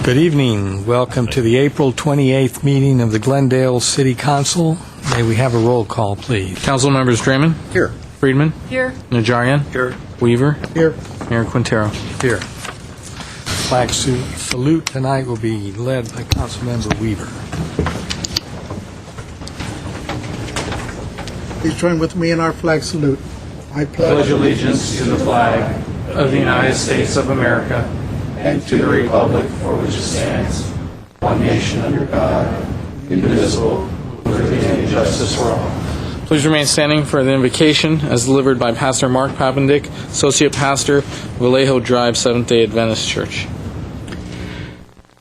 Good evening. Welcome to the April 28th meeting of the Glendale City Council. May we have a roll call, please? Council members Draymond? Here. Friedman? Here. Najarian? Here. Weaver? Here. Mayor Quintero? Here. Flag salute tonight will be led by Councilmember Weaver. Please join with me in our flag salute. I Pledge allegiance to the flag of the United States of America and to the republic for which it stands, one nation under God, indivisible, with liberty and justice for all. Please remain standing for the invocation as delivered by Pastor Mark Papendick, Associate Pastor, Vallejo Drive Seventh-day Adventist Church.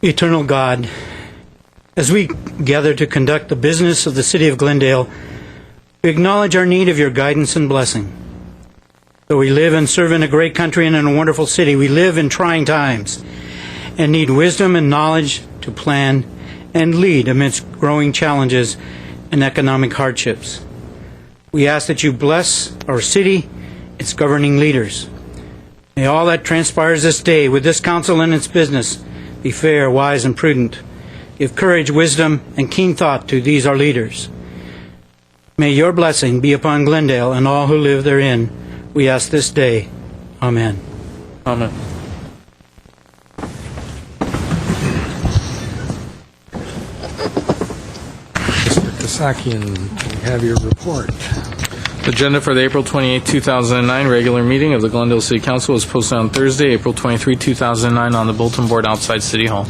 Eternal God, as we gather to conduct the business of the city of Glendale, we acknowledge our need of your guidance and blessing. Though we live and serve in a great country and in a wonderful city, we live in trying times and need wisdom and knowledge to plan and lead amidst growing challenges and economic hardships. We ask that you bless our city, its governing leaders. May all that transpires this day with this council and its business be fair, wise, and prudent. Give courage, wisdom, and keen thought to these our leaders. May your blessing be upon Glendale and all who live therein. We ask this day. Amen. Amen. Mr. Kasakian, we have your report. Agenda for the April 28, 2009 regular meeting of the Glendale City Council was posted on Thursday, April 23, 2009 on the bulletin board outside City Hall.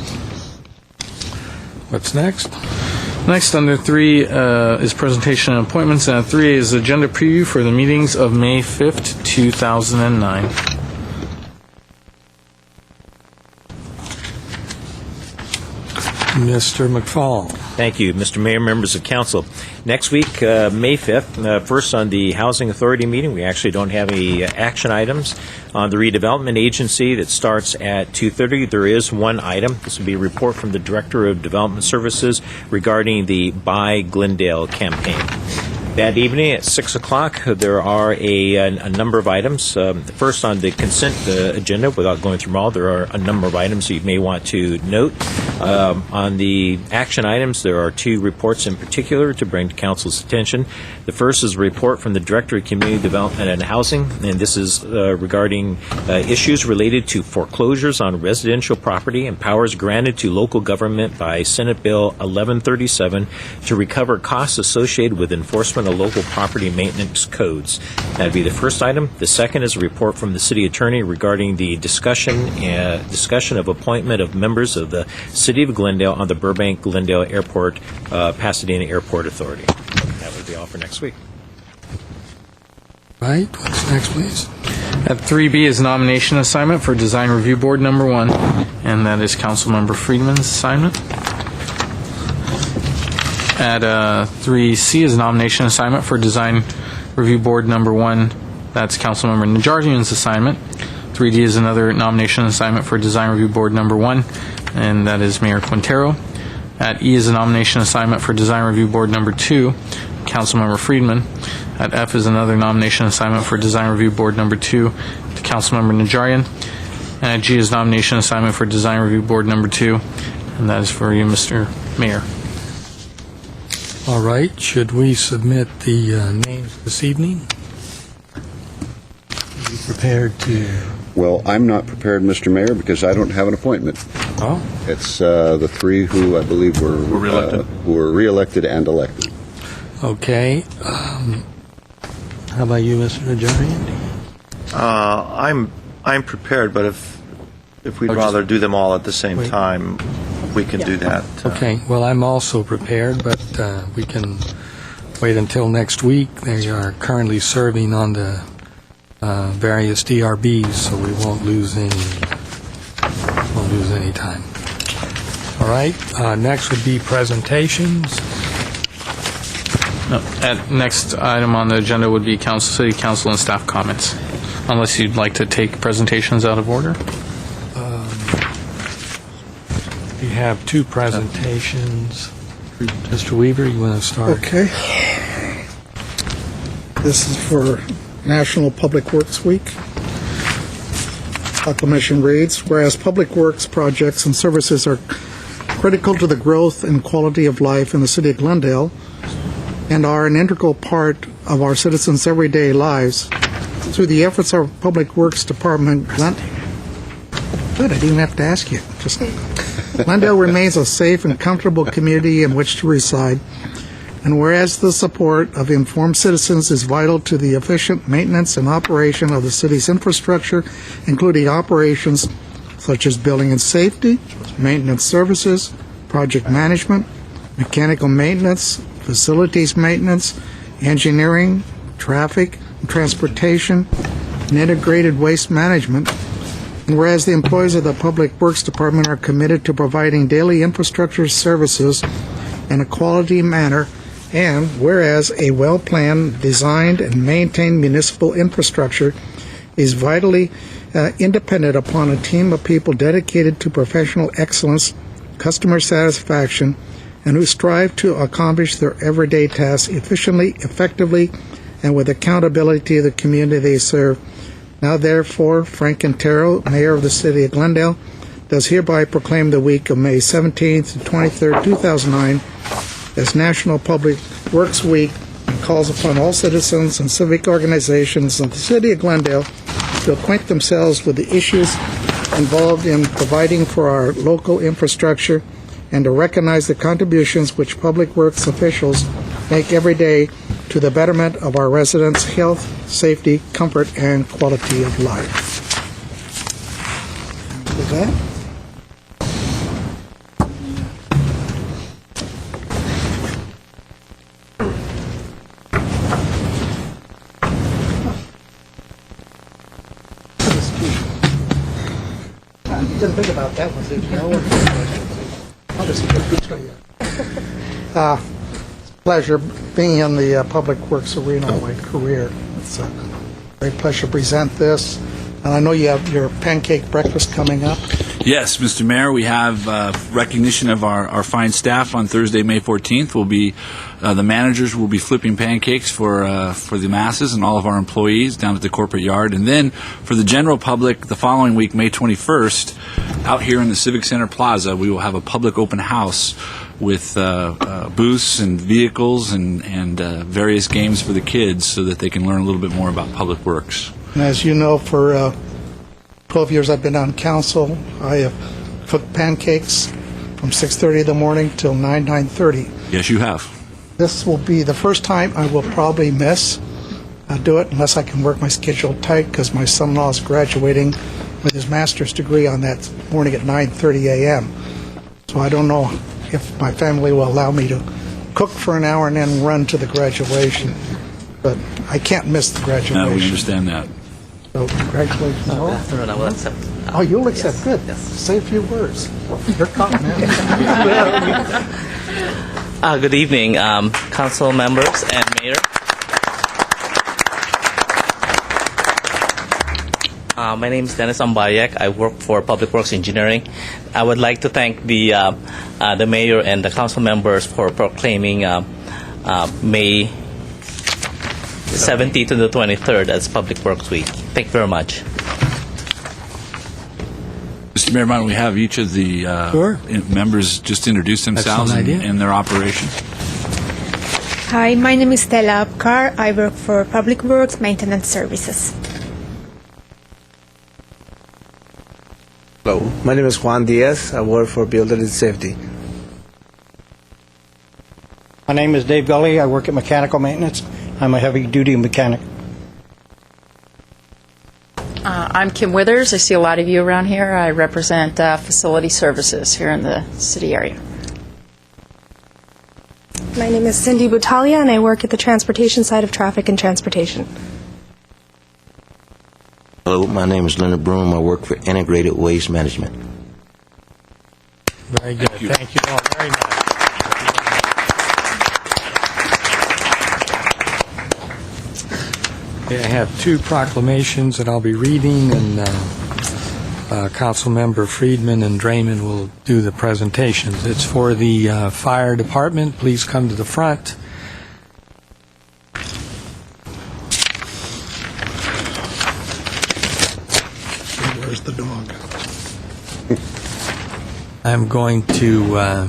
What's next? Next, under 3 is presentation and appointments, and 3 is agenda preview for the meetings of May 5th, 2009. Mr. McFall. Thank you, Mr. Mayor, members of council. Next week, May 5th, first on the Housing Authority meeting, we actually don't have any action items. On the redevelopment agency that starts at 2:30, there is one item. This will be a report from the Director of Development Services regarding the Buy Glendale campaign. That evening at 6 o'clock, there are a number of items. First, on the consent agenda, without going through them all, there are a number of items that you may want to note. On the action items, there are 2 reports in particular to bring to council's attention. The first is a report from the Director of Community Development and Housing, and this is regarding issues related to foreclosures on residential property and powers granted to local government by Senate Bill 1137 to recover costs associated with enforcement of local property maintenance codes. That would be the first item. The second is a report from the City Attorney regarding the discussion of appointment of members of the City of Glendale on the Burbank-Glendale Airport, Pasadena Airport Authority. That would be all for next week. Right. What's next, please? At 3B is nomination assignment for Design Review Board number 1, and that is Councilmember Friedman's assignment. At 3C is nomination assignment for Design Review Board number 1. That's Councilmember Najarian's assignment. 3D is another nomination assignment for Design Review Board number 1, and that is Mayor Quintero. At E is a nomination assignment for Design Review Board number 2, Councilmember Friedman. At F is another nomination assignment for Design Review Board number 2 to Councilmember Najarian. And at G is nomination assignment for Design Review Board number 2, and that is for you, Mr. Mayor. All right. Should we submit the names this evening? Are you prepared to? Well, I'm not prepared, Mr. Mayor, because I don't have an appointment. Oh. It's the 3 who I believe were reelected and elected. Okay. How about you, Mr. Najarian? I'm prepared, but if we'd rather do them all at the same time, we can do that. Okay. Well, I'm also prepared, but we can wait until next week. They are currently serving on the various DRBs, so we won't lose any time. All right. Next would be presentations. No, next item on the agenda would be City Council and staff comments, unless you'd like to take presentations out of order. We have 2 presentations. Mr. Weaver, you want to start? Okay. This is for National Public Works Week. proclamation reads, whereas public works projects and services are critical to the growth and quality of life in the city of Glendale and are an integral part of our citizens' everyday lives, through the efforts of our Public Works Department, Good, I didn't have to ask you. Just Glendale remains a safe and comfortable community in which to reside, and whereas the support of informed citizens is vital to the efficient maintenance and operation of the city's infrastructure, including operations such as building and safety, maintenance services, project management, mechanical maintenance, facilities maintenance, engineering, traffic, and transportation, and integrated waste management. And whereas the employees of the Public Works Department are committed to providing daily infrastructure services in a quality manner, and whereas a well-planned, designed, and maintained municipal infrastructure is vitally independent upon a team of people dedicated to professional excellence, customer satisfaction, and who strive to accomplish their everyday tasks efficiently, effectively, and with accountability to the community they serve. Now, therefore, Frank Quintero, Mayor of the City of Glendale, does hereby proclaim the week of May 17th to 23rd, 2009 as National Public Works Week, and calls upon all citizens and civic organizations of the City of Glendale to acquaint themselves with the issues involved in providing for our local infrastructure and to recognize the contributions which public works officials make every day to the betterment of our residents' health, safety, comfort, and quality of life. With that, didn't think about that one, did you? I'll just show you. Pleasure being in the public works arena all my career. It's a great pleasure to present this. And I know you have your pancake breakfast coming up. Yes, Mr. Mayor, we have recognition of our fine staff on Thursday, May 14th. We'll be the managers will be flipping pancakes for the masses and all of our employees down at the corporate yard. And then for the general public, the following week, May 21st, out here in the Civic Center Plaza, we will have a public open house with booths and vehicles and various games for the kids so that they can learn a little bit more about public works. And as you know, for 12 years I've been on council, I have cooked pancakes from 6:30 in the morning till 9:30. Yes, you have. This will be the first time I will probably miss do it unless I can work my schedule tight, because my son-in-law is graduating with his master's degree on that morning at 9:30 a.m. So I don't know if my family will allow me to cook for an hour and then run to the graduation. But I can't miss the graduation. No, we understand that. So congratulations. No, I will accept. Oh, you'll accept. Yes, Good. yes. Say a few words. You're caught, man. Good evening, council members and mayor. My name is Dennis Ambayek. I work for Public Works Engineering. I would like to thank the mayor and the council members for proclaiming May 17th to the 23rd as Public Works Week. Thank you very much. Mr. Mayor, why don't we have each of the members just introduce themselves and their operations? Hi, my name is Stella Abkar. I work for Public Works Maintenance Services. Hello, my name is Juan Diaz. I work for Building and Safety. My name is Dave Gully. I work at Mechanical Maintenance. I'm a heavy-duty mechanic. I'm Kim Withers. I see a lot of you around here. I represent facility services here in the city area. My name is Cindy Butalia, and I work at the transportation side of traffic and transportation. Hello, my name is Leonard Broom. I work for Integrated Waste Management. Very good. Thank you all very much. I have two proclamations that I'll be reading, and Councilmember Friedman and Draymond will do the presentations. It's for the fire department. Please come to the front. Where's the dog. I'm going to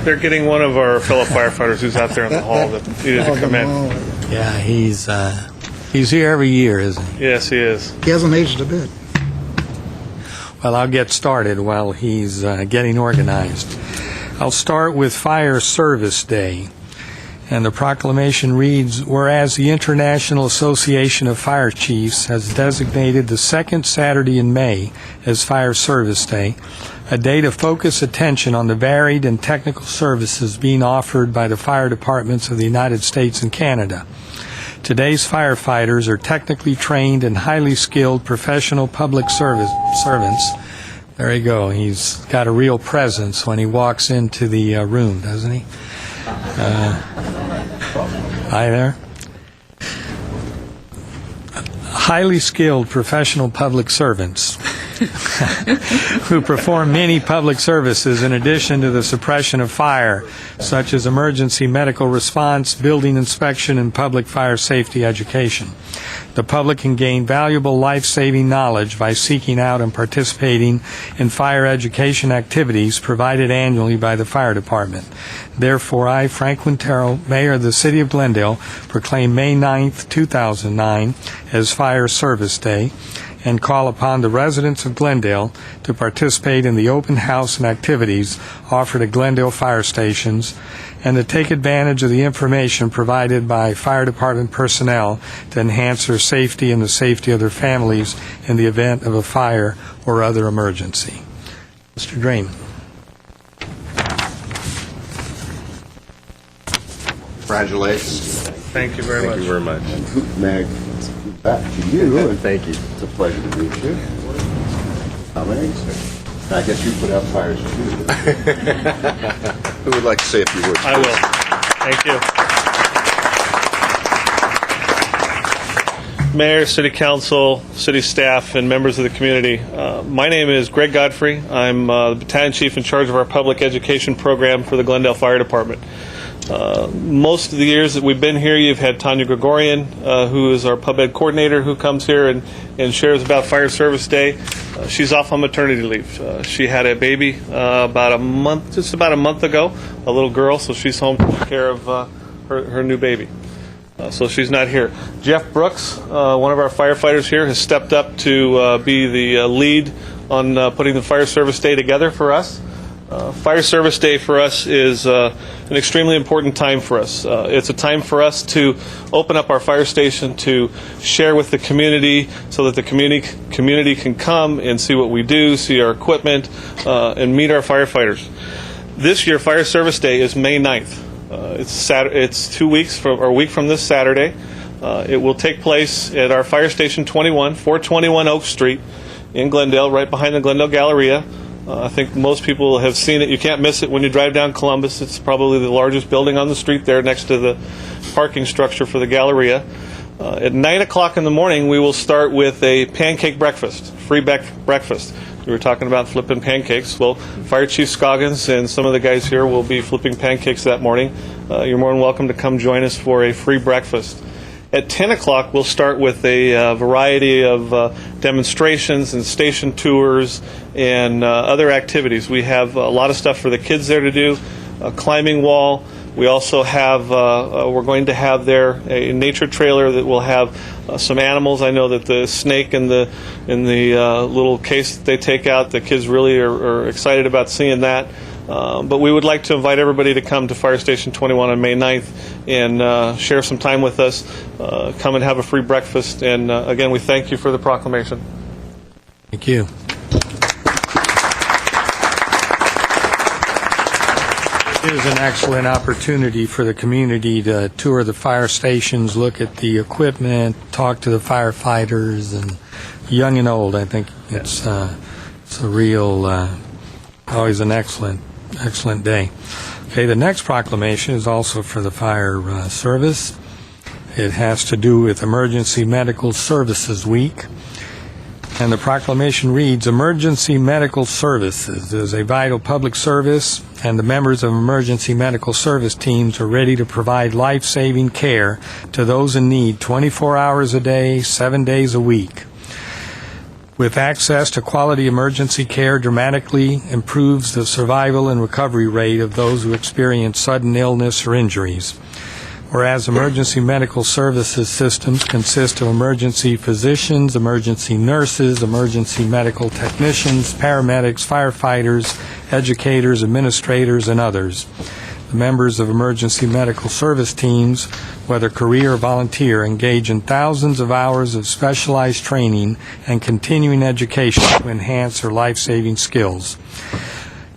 They're getting one of our fellow firefighters who's out there in the hall that needed to come in. yeah, he's here every year, isn't he? Yes, he is. He hasn't aged a bit. Well, I'll get started while he's getting organized. I'll start with Fire Service Day. And the proclamation reads, whereas the International Association of Fire Chiefs has designated the second Saturday in May as Fire Service Day, a day to focus attention on the varied and technical services being offered by the fire departments of the United States and Canada. Today's firefighters are technically trained and highly skilled professional public servants. There you go. He's got a real presence when he walks into the room, doesn't he? Hi there. Highly skilled professional public servants who perform many public services in addition to the suppression of fire, such as emergency medical response, building inspection, and public fire safety education. The public can gain valuable life-saving knowledge by seeking out and participating in fire education activities provided annually by the fire department. Therefore, I, Frank Quintero, Mayor of the City of Glendale, proclaim May 9th, 2009 as Fire Service Day and call upon the residents of Glendale to participate in the open house and activities offered at Glendale fire stations and to take advantage of the information provided by fire department personnel to enhance their safety and the safety of their families in the event of a fire or other emergency. Mr. Drain. Congratulations. Thank you very much. Thank you very much. Meg, back to you. And thank you. It's a pleasure to meet you. How many? I guess you put out fires too. Who would like to say a few words? I will. Thank you. Mayor, City Council, City staff, and members of the community. My name is Greg Godfrey. I'm the Battalion Chief in charge of our public education program for the Glendale Fire Department. Most of the years that we've been here, you've had Tanya Gregorian, who is our pub ed coordinator, who comes here and shares about Fire Service Day. She's off on maternity leave. She had a baby just about a month ago, a little girl, so she's home taking care of her new baby. So she's not here. Jeff Brooks, one of our firefighters here, has stepped up to be the lead on putting the Fire Service Day together for us. Fire Service Day for us is an extremely important time for us. It's a time for us to open up our fire station to share with the community so that the community can come and see what we do, see our equipment, and meet our firefighters. This year, Fire Service Day is May 9th. It's 2 weeks or a week from this Saturday. It will take place at our Fire Station 21, 421 Oak Street in Glendale, right behind the Glendale Galleria. I think most people have seen it. You can't miss it when you drive down Columbus. It's probably the largest building on the street there next to the parking structure for the Galleria. At 9 o'clock in the morning, we will start with a pancake breakfast, free breakfast. We were talking about flipping pancakes. Well, Fire Chief Scoggins and some of the guys here will be flipping pancakes that morning. You're more than welcome to come join us for a free breakfast. At 10 o'clock, we'll start with a variety of demonstrations and station tours and other activities. We have a lot of stuff for the kids there to do, a climbing wall. We also have, we're going to have there a nature trailer that will have some animals. I know that the snake in the little case that they take out, the kids really are excited about seeing that. But we would like to invite everybody to come to Fire Station 21 on May 9th and share some time with us. Come and have a free breakfast. And again, we thank you for the proclamation. Thank you. It is an excellent opportunity for the community to tour the fire stations, look at the equipment, talk to the firefighters, and young and old. I think it's a real, always an excellent day. Okay, the next proclamation is also for the fire service. It has to do with Emergency Medical Services Week. And the proclamation reads, Emergency Medical Services is a vital public service, and the members of emergency medical service teams are ready to provide life-saving care to those in need 24 hours a day, 7 days a week. With access to quality emergency care dramatically improves the survival and recovery rate of those who experience sudden illness or injuries. Whereas emergency medical services systems consist of emergency physicians, emergency nurses, emergency medical technicians, paramedics, firefighters, educators, administrators, and others. The members of emergency medical service teams, whether career or volunteer, engage in thousands of hours of specialized training and continuing education to enhance their life-saving skills.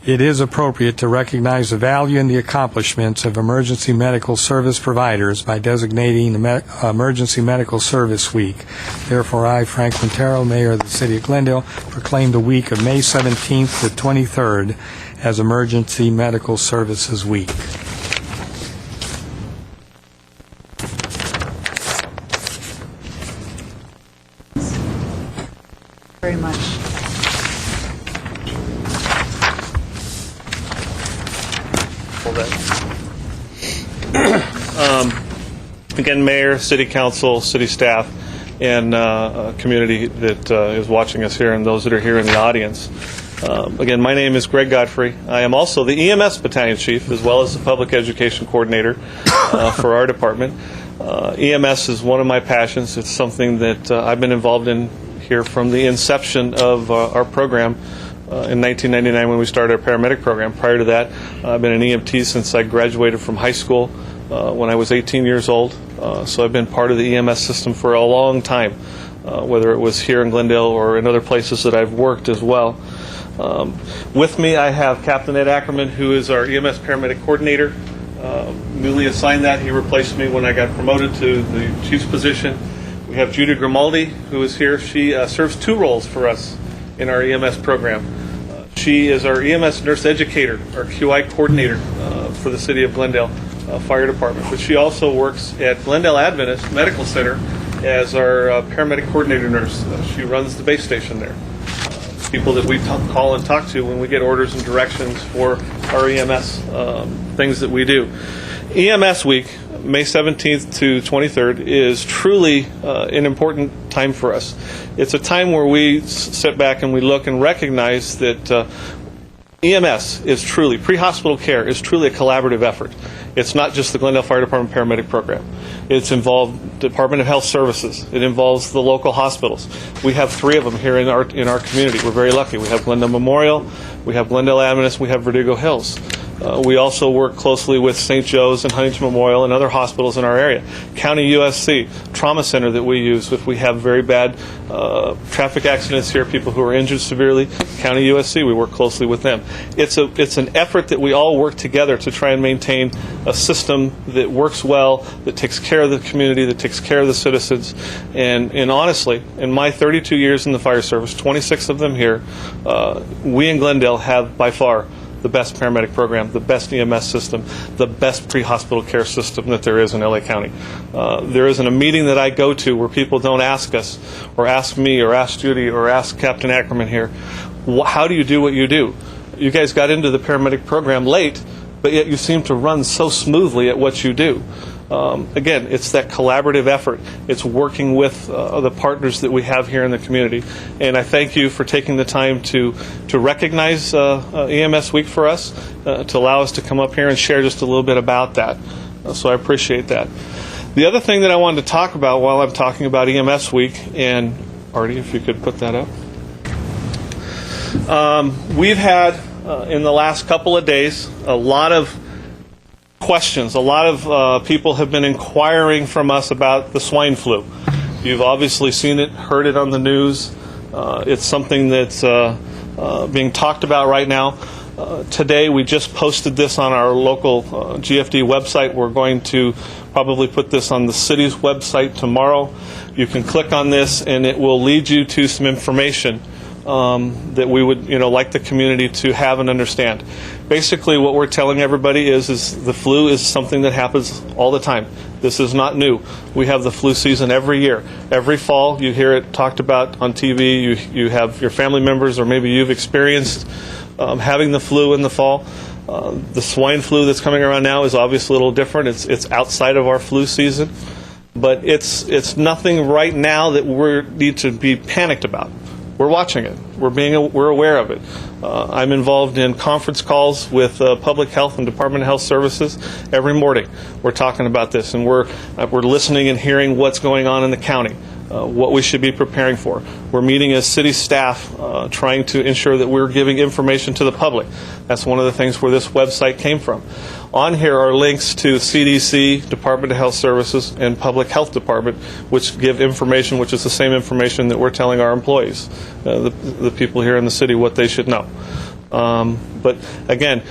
It is appropriate to recognize the value and the accomplishments of emergency medical service providers by designating Emergency Medical Service Week. Therefore, I, Frank Montero, Mayor of the City of Glendale, proclaim the week of May 17th to 23rd as Emergency Medical Services Week. Very much. Again, Mayor, City Council, City staff, and community that is watching us here, and those that are here in the audience. Again, my name is Greg Godfrey. I am also the EMS Battalion Chief, as well as the Public Education Coordinator for our department. EMS is one of my passions. It's something that I've been involved in here from the inception of our program in 1999 when we started our paramedic program. Prior to that, I've been an EMT since I graduated from high school when I was 18 years old. So I've been part of the EMS system for a long time, whether it was here in Glendale or in other places that I've worked as well. With me, I have Captain Ed Ackerman, who is our EMS paramedic coordinator. Newly assigned that. He replaced me when I got promoted to the chief's position. We have Judy Grimaldi, who is here. She serves two roles for us in our EMS program. She is our EMS nurse educator, our QI coordinator for the City of Glendale Fire Department. But she also works at Glendale Adventist Medical Center as our paramedic coordinator nurse. She runs the base station there. People that we call and talk to when we get orders and directions for our EMS things that we do. EMS Week, May 17th to 23rd, is truly an important time for us. It's a time where we sit back and we look and recognize that EMS is truly, pre-hospital care is truly a collaborative effort. It's not just the Glendale Fire Department paramedic program. It's involved Department of Health Services. It involves the local hospitals. We have three of them here in our community. We're very lucky. We have Glendale Memorial, we have Glendale Adventist, we have Verdugo Hills. We also work closely with St. Joe's and Huntington Memorial and other hospitals in our area. County USC, trauma center that we use if we have very bad traffic accidents here, people who are injured severely. County USC, we work closely with them. It's an effort that we all work together to try and maintain a system that works well, that takes care of the community, that takes care of the citizens. And honestly, in my 32 years in the fire service, 26 of them here, we in Glendale have by far the best paramedic program, the best EMS system, the best pre-hospital care system that there is in LA County. There isn't a meeting that I go to where people don't ask us, or ask me, or ask Judy, or ask Captain Ackerman here, how do you do what you do? You guys got into the paramedic program late, but yet you seem to run so smoothly at what you do. Again, it's that collaborative effort. It's working with the partners that we have here in the community. And I thank you for taking the time to recognize EMS Week for us, to allow us to come up here and share just a little bit about that. So I appreciate that. The other thing that I wanted to talk about while I'm talking about EMS Week, and Artie, if you could put that up. We've had, in the last couple of days, a lot of questions. A lot of people have been inquiring from us about the swine flu. You've obviously seen it, heard it on the news. It's something that's being talked about right now. Today we just posted this on our local GFD website. We're going to probably put this on the city's website tomorrow. You can click on this and it will lead you to some information that we would like the community to have and understand. Basically what we're telling everybody is the flu is something that happens all the time. This is not new. We have the flu season every year. Every fall, you hear it talked about on TV. You have your family members, or maybe you've experienced having the flu in the fall. The swine flu that's coming around now is obviously a little different. It's outside of our flu season, but it's nothing right now that we need to be panicked about. We're watching it. We're aware of it. I'm involved in conference calls with Public Health and Department of Health Services every morning. We're talking about this, and we're listening and hearing what's going on in the county, what we should be preparing for. We're meeting as city staff, trying to ensure that we're giving information to the public. That's one of the things where this website came from. On here are links to CDC, Department of Health Services, and Public Health Department, which give information, which is the same information that we're telling our employees, the people here in the city, what they should know. But again,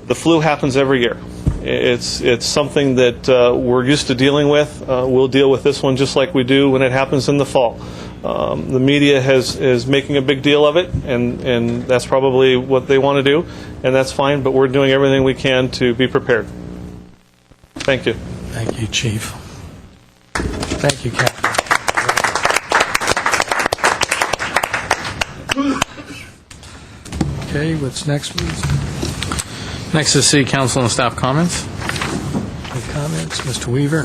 the flu happens every year. It's something that we're used to dealing with. We'll deal with this one just like we do when it happens in the fall. The media is making a big deal of it, and that's probably what they want to do, and that's fine, but we're doing everything we can to be prepared. Thank you. Thank you, Chief. Thank you, Captain. Okay, what's next, please? Next is City Council and staff comments. Any comments? Mr. Weaver?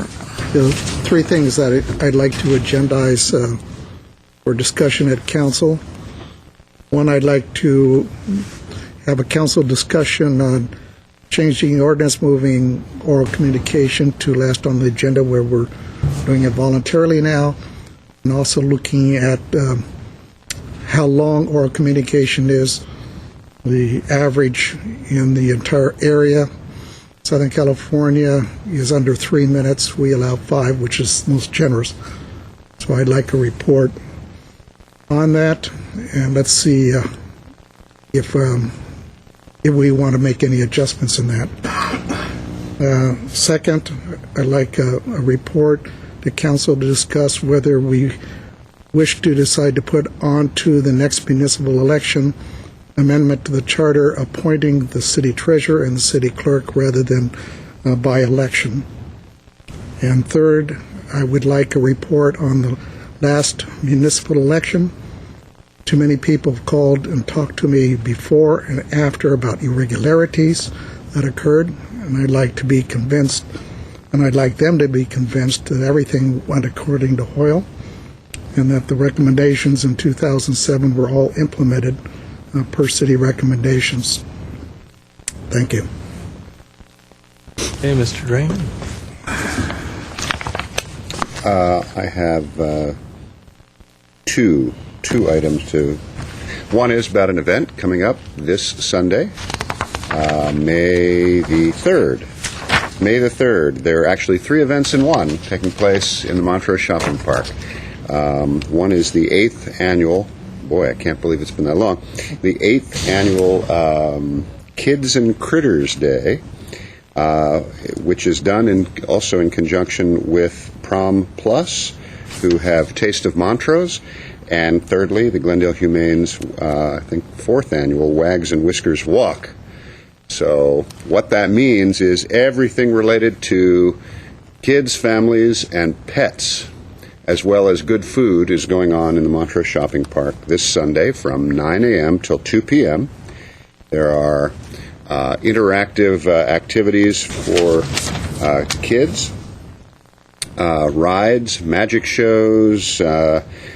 Three things that I'd like to agendize for discussion at council. One, I'd like to have a council discussion on changing the ordinance, moving oral communication to last on the agenda, where we're doing it voluntarily now, and also looking at how long oral communication is. The average in the entire area, Southern California, is under 3 minutes. We allow 5, which is most generous. So I'd like a report on that, and let's see if we want to make any adjustments in that. Second, I'd like a report to council to discuss whether we wish to decide to put onto the next municipal election amendment to the charter appointing the city treasurer and the city clerk rather than by election. And third, I would like a report on the last municipal election. Too many people have called and talked to me before and after about irregularities that occurred, and I'd like to be convinced, and I'd like them to be convinced that everything went according to Hoyle, and that the recommendations in 2007 were all implemented per city recommendations. Thank you. Hey, Mr. Draymond. I have two items to. One is about an event coming up this Sunday, May the 3rd. May the 3rd. There are actually 3 events in one taking place in the Montrose Shopping Park. One is the 8th annual. Boy, I can't believe it's been that long. The 8th annual Kids and Critters Day, which is done also in conjunction with Prom Plus, who have Taste of Montrose. And thirdly, the Glendale Humane's, I think, 4th annual Wags and Whiskers Walk. So what that means is everything related to kids, families, and pets, as well as good food, is going on in the Montrose Shopping Park this Sunday from 9 a.m. till 2 p.m. There are interactive activities for kids, rides, magic shows,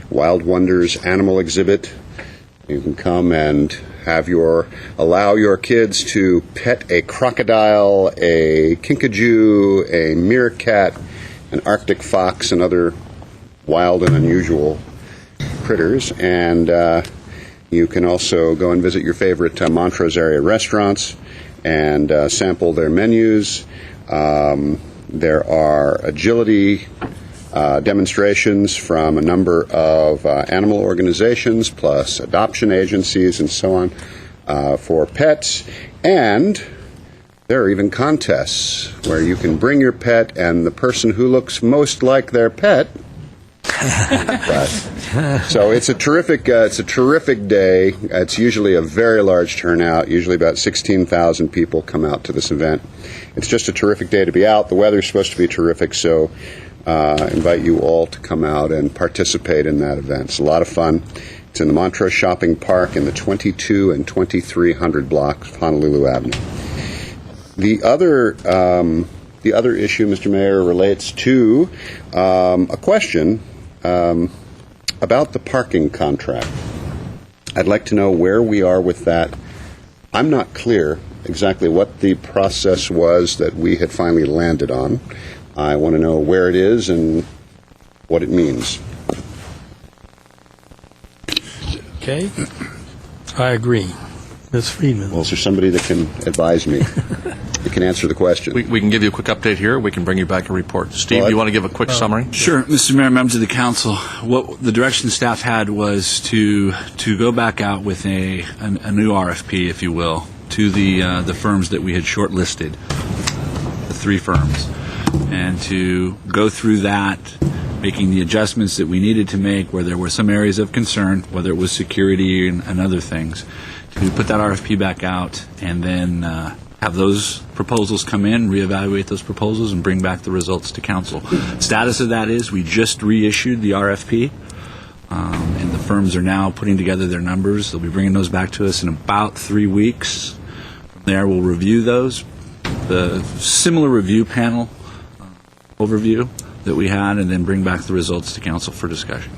Wild Wonders animal exhibit. You can come and allow your kids to pet a crocodile, a kinkajou, a meerkat, an Arctic fox, and other wild and unusual critters. And you can also go and visit your favorite Montrose area restaurants and sample their menus. There are agility demonstrations from a number of animal organizations, plus adoption agencies and so on, for pets. And there are even contests where you can bring your pet, and the person who looks most like their pet. So it's a terrific day. It's usually a very large turnout. Usually about 16,000 people come out to this event, it's just a terrific day to be out. The weather's supposed to be terrific, so invite you all to come out and participate in that event. It's a lot of fun. It's in the Montrose Shopping Park in the 22 and 2300 blocks of Honolulu Avenue. The other issue, Mr. Mayor, relates to a question about the parking contract. I'd like to know where we are with that. I'm not clear exactly what the process was that we had finally landed on. I want to know where it is and what it means. Okay. I agree. Ms. Friedman. Well, is there somebody that can advise me? That can answer the question. We can give you a quick update here. We can bring you back a report. Steve, you want to give a quick summary? Sure, Mr. Mayor, members of the council. What the direction staff had was to go back out with a new RFP, if you will, to the firms that we had shortlisted, the 3 firms, and to go through that, making the adjustments that we needed to make where there were some areas of concern, whether it was security and other things, to put that RFP back out and then have those proposals come in, reevaluate those proposals, and bring back the results to council. Status of that is we just reissued the RFP, and the firms are now putting together their numbers. They'll be bringing those back to us in about 3 weeks. From there, we'll review those. The similar review panel overview that we had, and then bring back the results to council for discussion.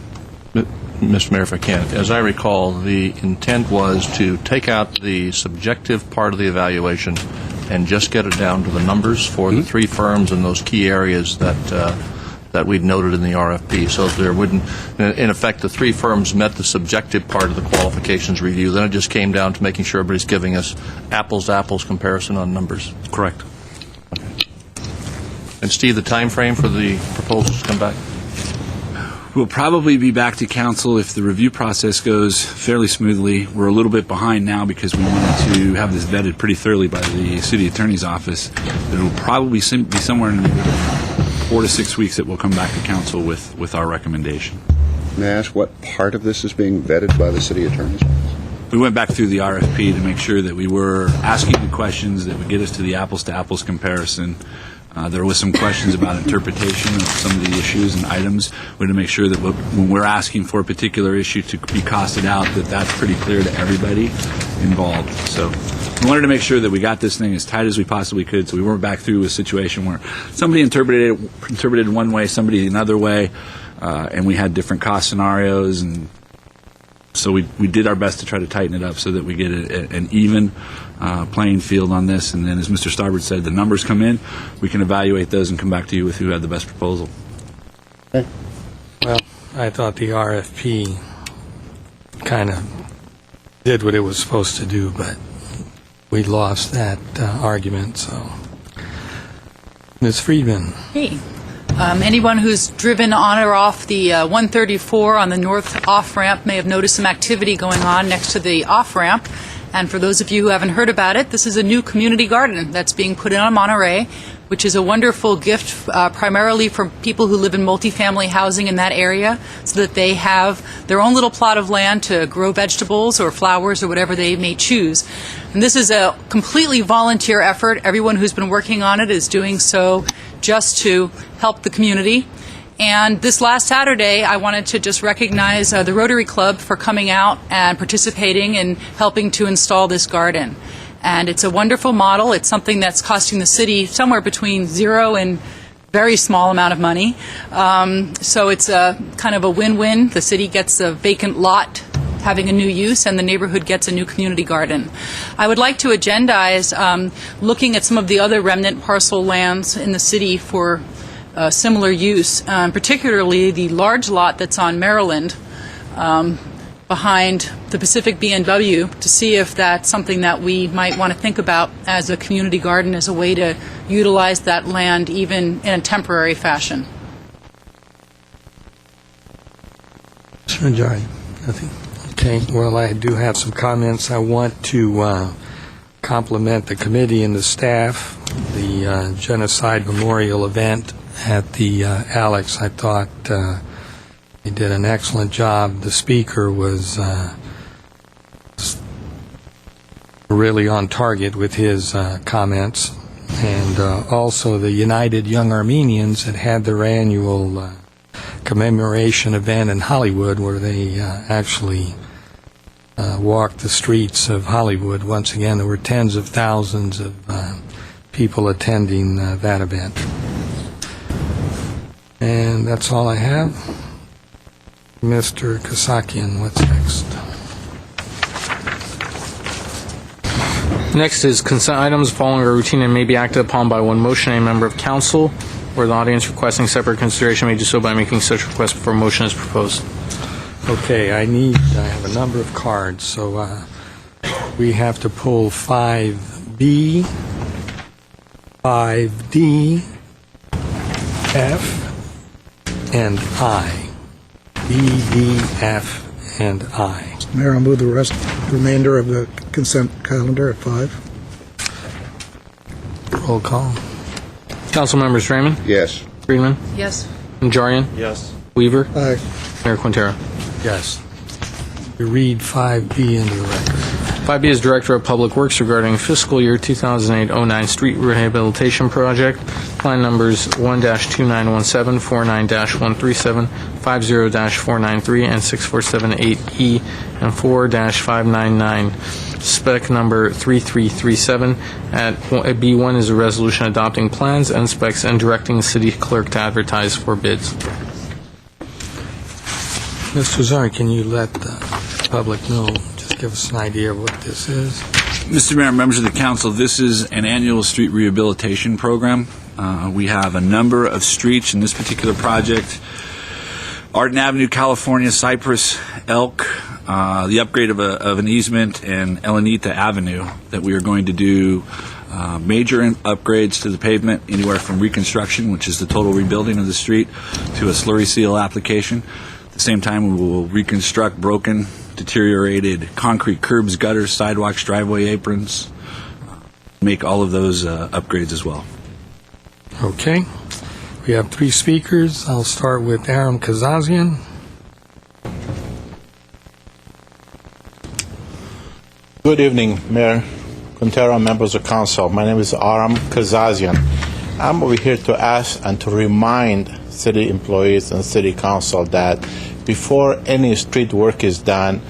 Mr. Mayor, if I can, as I recall, the intent was to take out the subjective part of the evaluation and just get it down to the numbers for the 3 firms in those key areas that we'd noted in the RFP. So if there wouldn't, in effect, the 3 firms met the subjective part of the qualifications review. Then it just came down to making sure everybody's giving us apples-to-apples comparison on numbers. Correct. And Steve, the time frame for the proposals to come back? We'll probably be back to council if the review process goes fairly smoothly. We're a little bit behind now because we wanted to have this vetted pretty thoroughly by the city attorney's office. It will probably be somewhere in the 4 to 6 weeks that we'll come back to council with our recommendation. May I ask what part of this is being vetted by the city attorney's office? We went back through the RFP to make sure that we were asking the questions that would get us to the apples-to-apples comparison. There was some questions about interpretation of some of the issues and items. We had to make sure that when we're asking for a particular issue to be costed out, that's pretty clear to everybody involved. So we wanted to make sure that we got this thing as tight as we possibly could, so we weren't back through a situation where somebody interpreted one way, somebody another way, and we had different cost scenarios. And so we did our best to try to tighten it up so that we get an even playing field on this. And then, as Mr. Starbird said, the numbers come in, we can evaluate those and come back to you with who had the best proposal. Well, I thought the RFP kind of did what it was supposed to do, but we lost that argument. So, Ms. Friedman. Hey. Anyone who's driven on or off the 134 on the north off-ramp may have noticed some activity going on next to the off-ramp. And for those of you who haven't heard about it, this is a new community garden that's being put in on Monterey, which is a wonderful gift primarily for people who live in multifamily housing in that area, so that they have their own little plot of land to grow vegetables or flowers or whatever they may choose. And this is a completely volunteer effort. Everyone who's been working on it is doing so just to help the community. And this last Saturday, I wanted to just recognize the Rotary Club for coming out and participating and helping to install this garden. And it's a wonderful model. It's something that's costing the city somewhere between zero and very small amount of money. So it's a kind of a win-win. The city gets a vacant lot having a new use, and the neighborhood gets a new community garden. I would like to agendize looking at some of the other remnant parcel lands in the city for similar use, particularly the large lot that's on Maryland behind the Pacific B&W, to see if that's something that we might want to think about as a community garden, as a way to utilize that land even in a temporary fashion. Mr. Najari, nothing. Okay, well, I do have some comments. I want to compliment the committee and the staff. The Genocide Memorial event at the Alex, I thought they did an excellent job. The speaker was really on target with his comments, and also the United Young Armenians that had their annual commemoration event in Hollywood, where they actually walked the streets of Hollywood. Once again, there were tens of thousands of people attending that event. And that's all I have. Mr. Kasakian, what's next? Next is consent items. Following are routine and may be acted upon by one motion. A member of council or the audience requesting separate consideration may do so by making such request before a motion is proposed. Okay, I have a number of cards, so we have to pull 5B, 5D, F, and I. B, D, F, and I. Mayor, I'll move the remainder of the consent calendar at 5. Roll call. Council members Raymond? Yes. Friedman? Yes. Najarian? Yes. Weaver? Aye. Mayor Quintero? Yes. We read 5B into the record. 5B is Director of Public Works regarding fiscal year 2008-09 street rehabilitation project. Plan numbers 1-2917, 49-137, 50-493, and 6478E, and 4-599. Spec number 3337. At B1 is a resolution adopting plans and specs and directing the city clerk to advertise for bids. Mr. Zarn, can you let the public know, just give us an idea of what this is? Mr. Mayor, members of the council, this is an annual street rehabilitation program. We have a number of streets in this particular project. Arden Avenue, California, Cypress, Elk, the upgrade of an easement, and Elenita Avenue that we are going to do major upgrades to the pavement, anywhere from reconstruction, which is the total rebuilding of the street, to a slurry seal application. At the same time, we will reconstruct broken, deteriorated concrete curbs, gutters, sidewalks, driveway aprons, make all of those upgrades as well. Okay. We have 3 speakers. I'll start with Aram Kazazian. Good evening, Mayor Quintero, members of council. My name is Aram Kazazian. I'm over here to ask and to remind city employees and city council that before any street work is done,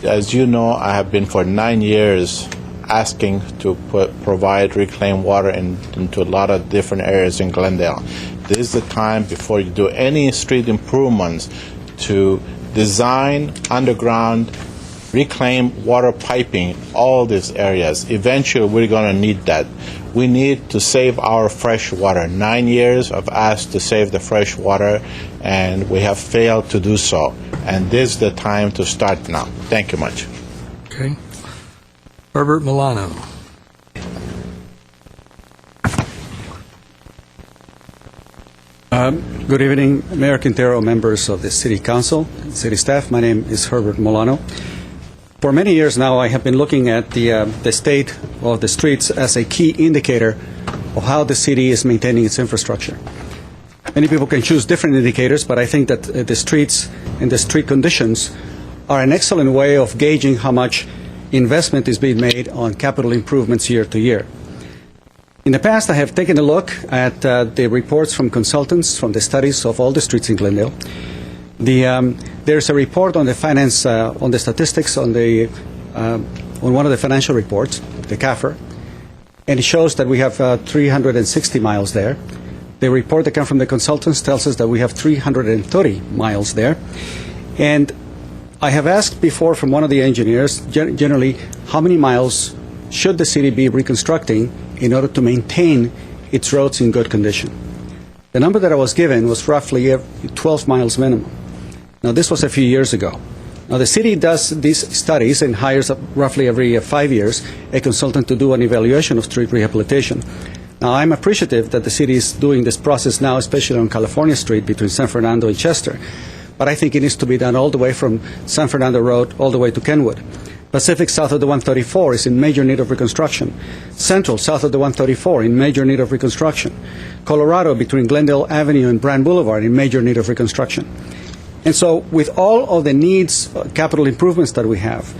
as you know, I have been for 9 years asking to provide reclaimed water into a lot of different areas in Glendale. This is the time before you do any street improvements to design underground reclaimed water piping, all these areas. Eventually, we're going to need that. We need to save our fresh water. 9 years of asked to save the fresh water, and we have failed to do so. And this is the time to start now. Thank you much. Okay. Herbert Milano. Good evening, Mayor Quintero, members of the City Council, City staff. My name is Herbert Milano. For many years now, I have been looking at the state of the streets as a key indicator of how the city is maintaining its infrastructure. Many people can choose different indicators, but I think that the streets and the street conditions are an excellent way of gauging how much investment is being made on capital improvements year to year. In the past, I have taken a look at the reports from consultants from the studies of all the streets in Glendale. There's a report on the finance, on the statistics, on one of the financial reports, the CAFR, and it shows that we have 360 miles there. The report that comes from the consultants tells us that we have 330 miles there. And I have asked before from one of the engineers, generally, how many miles should the city be reconstructing in order to maintain its roads in good condition? The number that I was given was roughly 12 miles minimum. Now, this was a few years ago. Now, the city does these studies and hires roughly every 5 years a consultant to do an evaluation of street rehabilitation. Now, I'm appreciative that the city is doing this process now, especially on California Street between San Fernando and Chester. But I think it needs to be done all the way from San Fernando Road all the way to Kenwood. Pacific south of the 134 is in major need of reconstruction. Central south of the 134 in major need of reconstruction. Colorado between Glendale Avenue and Brand Boulevard in major need of reconstruction. And so with all of the needs, capital improvements that we have,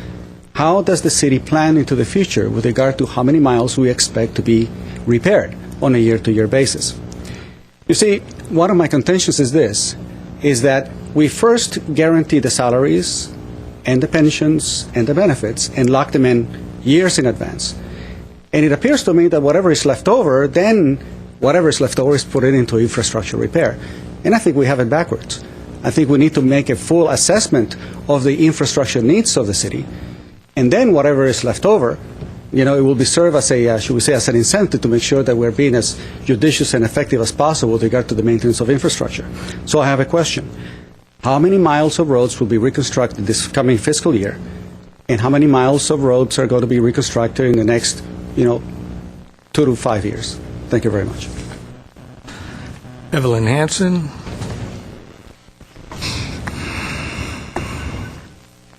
how does the city plan into the future with regard to how many miles we expect to be repaired? on a year-to-year basis. You see, one of my contentions is this, is that we first guarantee the salaries and the pensions and the benefits and lock them in years in advance. And it appears to me that whatever is left over, then whatever is left over is put into infrastructure repair. And I think we have it backwards. I think we need to make a full assessment of the infrastructure needs of the city, and then whatever is left over, it will be served as a, should we say, as an incentive to make sure that we're being as judicious and effective as possible with regard to the maintenance of infrastructure. So I have a question. How many miles of roads will be reconstructed this coming fiscal year, and how many miles of roads are going to be reconstructed in the next, 2 to 5 years? Thank you very much. Evelyn Hansen.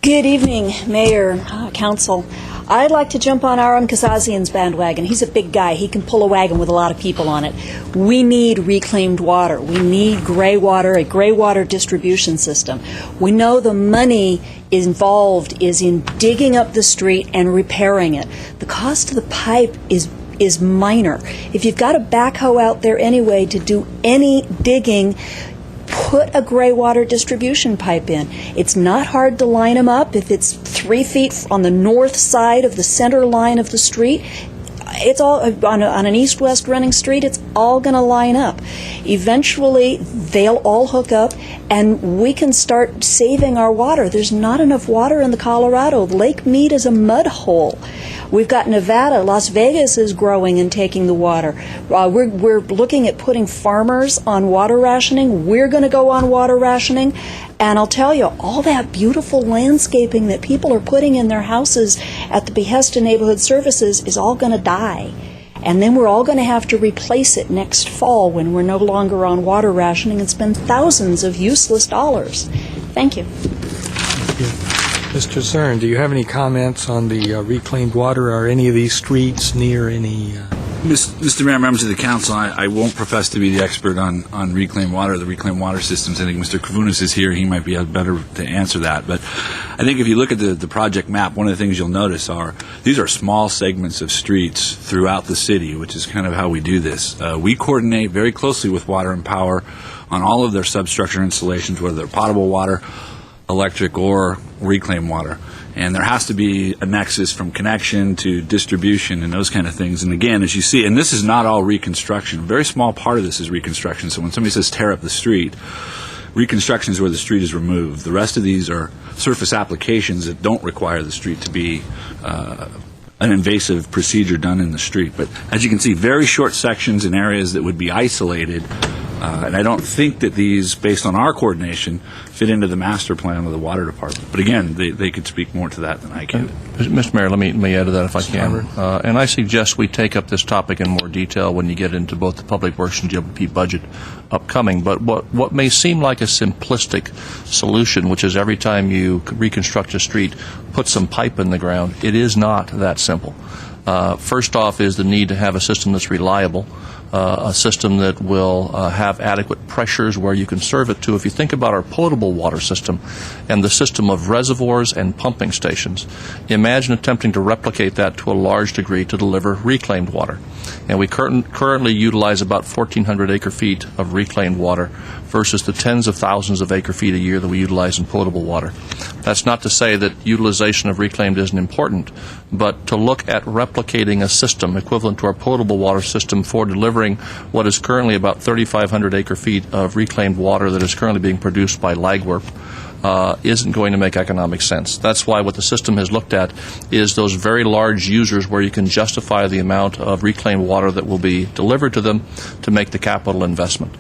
Good evening, Mayor, Council. I'd like to jump on Aram Kazazian's bandwagon. He's a big guy. He can pull a wagon with a lot of people on it. We need reclaimed water. We need gray water, a gray water distribution system. We know the money involved is in digging up the street and repairing it. The cost of the pipe is minor. If you've got a backhoe out there anyway to do any digging, put a gray water distribution pipe in. It's not hard to line them up. If it's 3 feet on the north side of the center line of the street, it's all on an east-west running street, it's all going to line up. Eventually, they'll all hook up, and we can start saving our water. There's not enough water in the Colorado. Lake Mead is a mud hole. We've got Nevada. Las Vegas is growing and taking the water. We're looking at putting farmers on water rationing. We're going to go on water rationing. And I'll tell you, all that beautiful landscaping that people are putting in their houses at the behest of neighborhood services is all going to die. And then we're all going to have to replace it next fall when we're no longer on water rationing and spend thousands of useless dollars. Thank you. Mr. Cern, do you have any comments on the reclaimed water? Are any of these streets near any... Mr. Mayor, members of the council, I won't profess to be the expert on reclaimed water, the reclaimed water systems. I think Mr. Kavunas is here. He might be better to answer that. But I think if you look at the project map, one of the things you'll notice these are small segments of streets throughout the city, which is kind of how we do this. We coordinate very closely with Water and Power on all of their substructure installations, whether they're potable water, electric, or reclaimed water. And there has to be a nexus from connection to distribution and those kind of things. And again, as you see, and this is not all reconstruction. A very small part of this is reconstruction. So when somebody says tear up the street, reconstruction is where the street is removed. The rest of these are surface applications that don't require the street to be an invasive procedure done in the street. But as you can see, very short sections in areas that would be isolated. And I don't think that these, based on our coordination, fit into the master plan of the water department. But again, they could speak more to that than I can. Mr. Mayor, let me add to that if I can. And I suggest we take up this topic in more detail when you get into both the Public Works and GWP budget upcoming. But what may seem like a simplistic solution, which is every time you reconstruct a street, put some pipe in the ground, it is not that simple. First off is the need to have a system that's reliable, a system that will have adequate pressures where you can serve it to. If you think about our potable water system and the system of reservoirs and pumping stations, imagine attempting to replicate that to a large degree to deliver reclaimed water. And we currently utilize about 1,400 acre-feet of reclaimed water versus the tens of thousands of acre-feet a year that we utilize in potable water. That's not to say that utilization of reclaimed isn't important, but to look at replicating a system equivalent to our potable water system for delivering what is currently about 3,500 acre-feet of reclaimed water that is currently being produced by Lagwerp isn't going to make economic sense. That's why what the system has looked at is those very large users where you can justify the amount of reclaimed water that will be delivered to them to make the capital investment.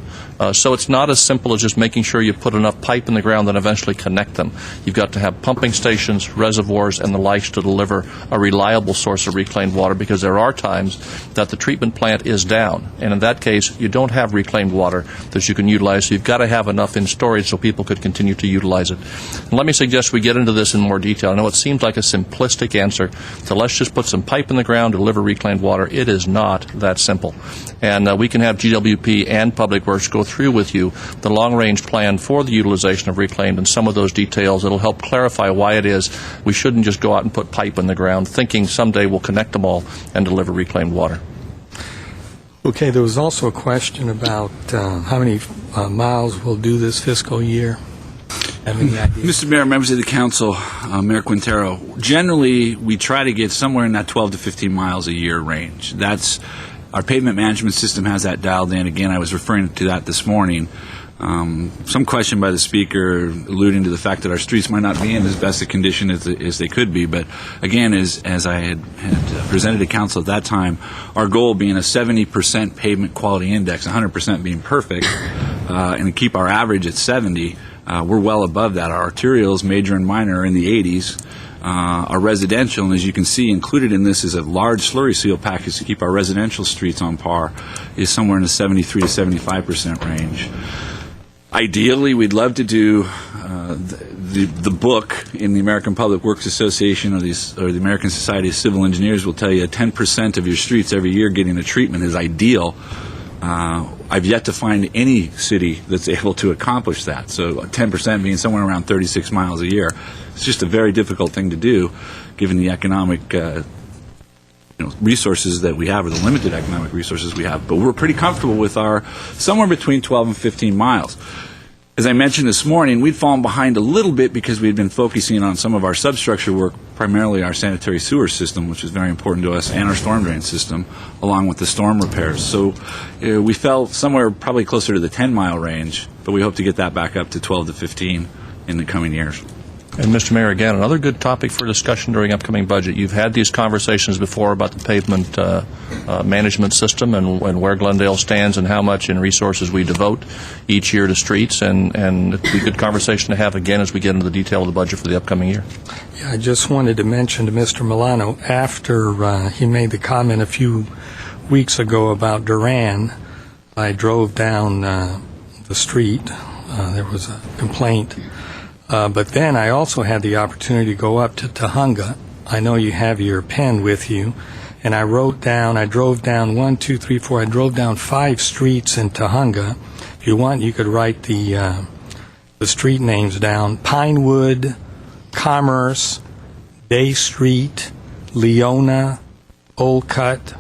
So it's not as simple as just making sure you put enough pipe in the ground and eventually connect them. You've got to have pumping stations, reservoirs, and the likes to deliver a reliable source of reclaimed water, because there are times that the treatment plant is down, and in that case you don't have reclaimed water that you can utilize, so you've got to have enough in storage so people could continue to utilize it. And let me suggest we get into this in more detail. I know it seems like a simplistic answer to let's just put some pipe in the ground to deliver reclaimed water. It is not that simple. And we can have GWP and Public Works go through with you the long-range plan for the utilization of reclaimed and some of those details. It'll help clarify why it is we shouldn't just go out and put pipe in the ground thinking someday we'll connect them all and deliver reclaimed water. Okay, there was also a question about how many miles we'll do this fiscal year. Have any idea? Mr. Mayor, members of the council, Mayor Quintero, generally we try to get somewhere in that 12 to 15 miles a year range. That's our pavement management system has that dialed in. Again, I was referring to that this morning. Some question by the speaker alluding to the fact that our streets might not be in as best a condition as they could be. But again, as I had presented to council at that time, our goal being a 70% pavement quality index, 100% being perfect, and to keep our average at 70. We're well above that. Our arterials, major and minor, are in the 80s. Our residential, and as you can see, included in this is a large slurry seal package to keep our residential streets on par, is somewhere in the 73 to 75% range. Ideally, we'd love to do the book in the American Public Works Association or the American Society of Civil Engineers will tell you 10% of your streets every year getting a treatment is ideal. I've yet to find any city that's able to accomplish that. So 10% being somewhere around 36 miles a year. It's just a very difficult thing to do given the economic resources that we have, or the limited economic resources we have. But we're pretty comfortable with our somewhere between 12 and 15 miles. As I mentioned this morning, we'd fallen behind a little bit because we'd been focusing on some of our substructure work, primarily our sanitary sewer system, which is very important to us, and our storm drain system, along with the storm repairs. So we fell somewhere probably closer to the 10-mile range, but we hope to get that back up to 12 to 15 in the coming years. And Mr. Mayor, again, another good topic for discussion during upcoming budget. You've had these conversations before about the pavement management system and where Glendale stands and how much in resources we devote each year to streets, and it'd be a good conversation to have again as we get into the detail of the budget for the upcoming year. Yeah, I just wanted to mention to Mr. Milano, after he made the comment a few weeks ago about Duran, I drove down the street. There was a complaint. But then I also had the opportunity to go up to Tahunga. I know you have your pen with you. And I drove down 5 streets in Tahunga. If you want, you could write the street names down. Pinewood, Commerce, Day Street, Leona, Olcott.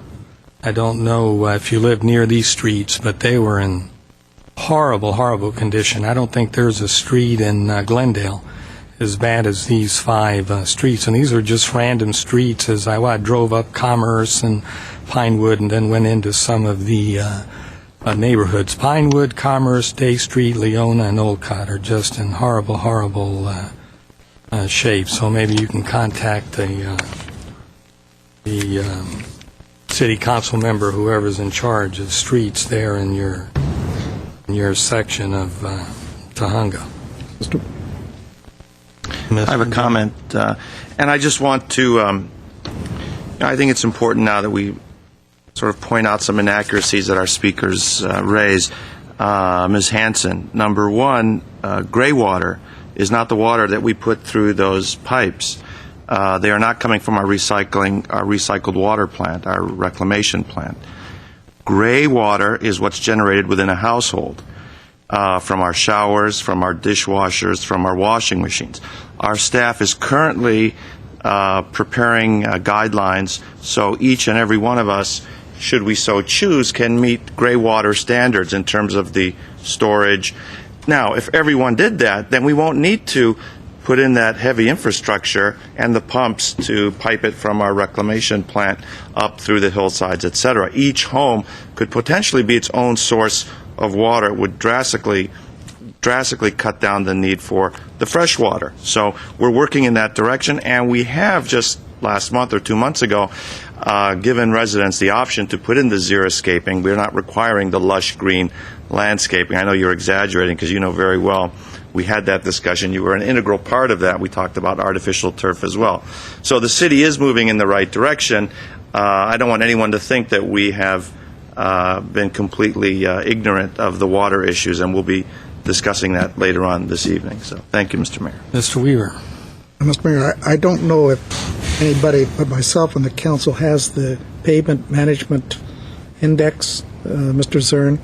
I don't know if you live near these streets, but they were in horrible condition. I don't think there's a street in Glendale as bad as these 5 streets. And these are just random streets as I drove up Commerce and Pinewood and then went into some of the neighborhoods. Pinewood, Commerce, Day Street, Leona, and Olcott are just in horrible shape. So maybe you can contact the city council member, whoever's in charge of streets there in your section of Tahunga. I have a comment, and I just want to, I think it's important now that we sort of point out some inaccuracies that our speakers raised. Ms. Hanson, number one, gray water is not the water that we put through those pipes. They are not coming from our recycled water plant, our reclamation plant. Gray water is what's generated within a household from our showers, from our dishwashers, from our washing machines. Our staff is currently preparing guidelines so each and every one of us, should we so choose, can meet gray water standards in terms of the storage. Now, if everyone did that, then we won't need to put in that heavy infrastructure and the pumps to pipe it from our reclamation plant up through the hillsides, etc. Each home could potentially be its own source of water. It would drastically cut down the need for the fresh water. So we're working in that direction, and we have just last month or 2 months ago given residents the option to put in the xeriscaping. We're not requiring the lush green landscaping. I know you're exaggerating because you know very well we had that discussion. You were an integral part of that. We talked about artificial turf as well. So the city is moving in the right direction. I don't want anyone to think that we have been completely ignorant of the water issues, and we'll be discussing that later on this evening. So thank you, Mr. Mayor. Mr. Weaver. Mr. Mayor, I don't know if anybody but myself and the council has the pavement management index, Mr. Zern.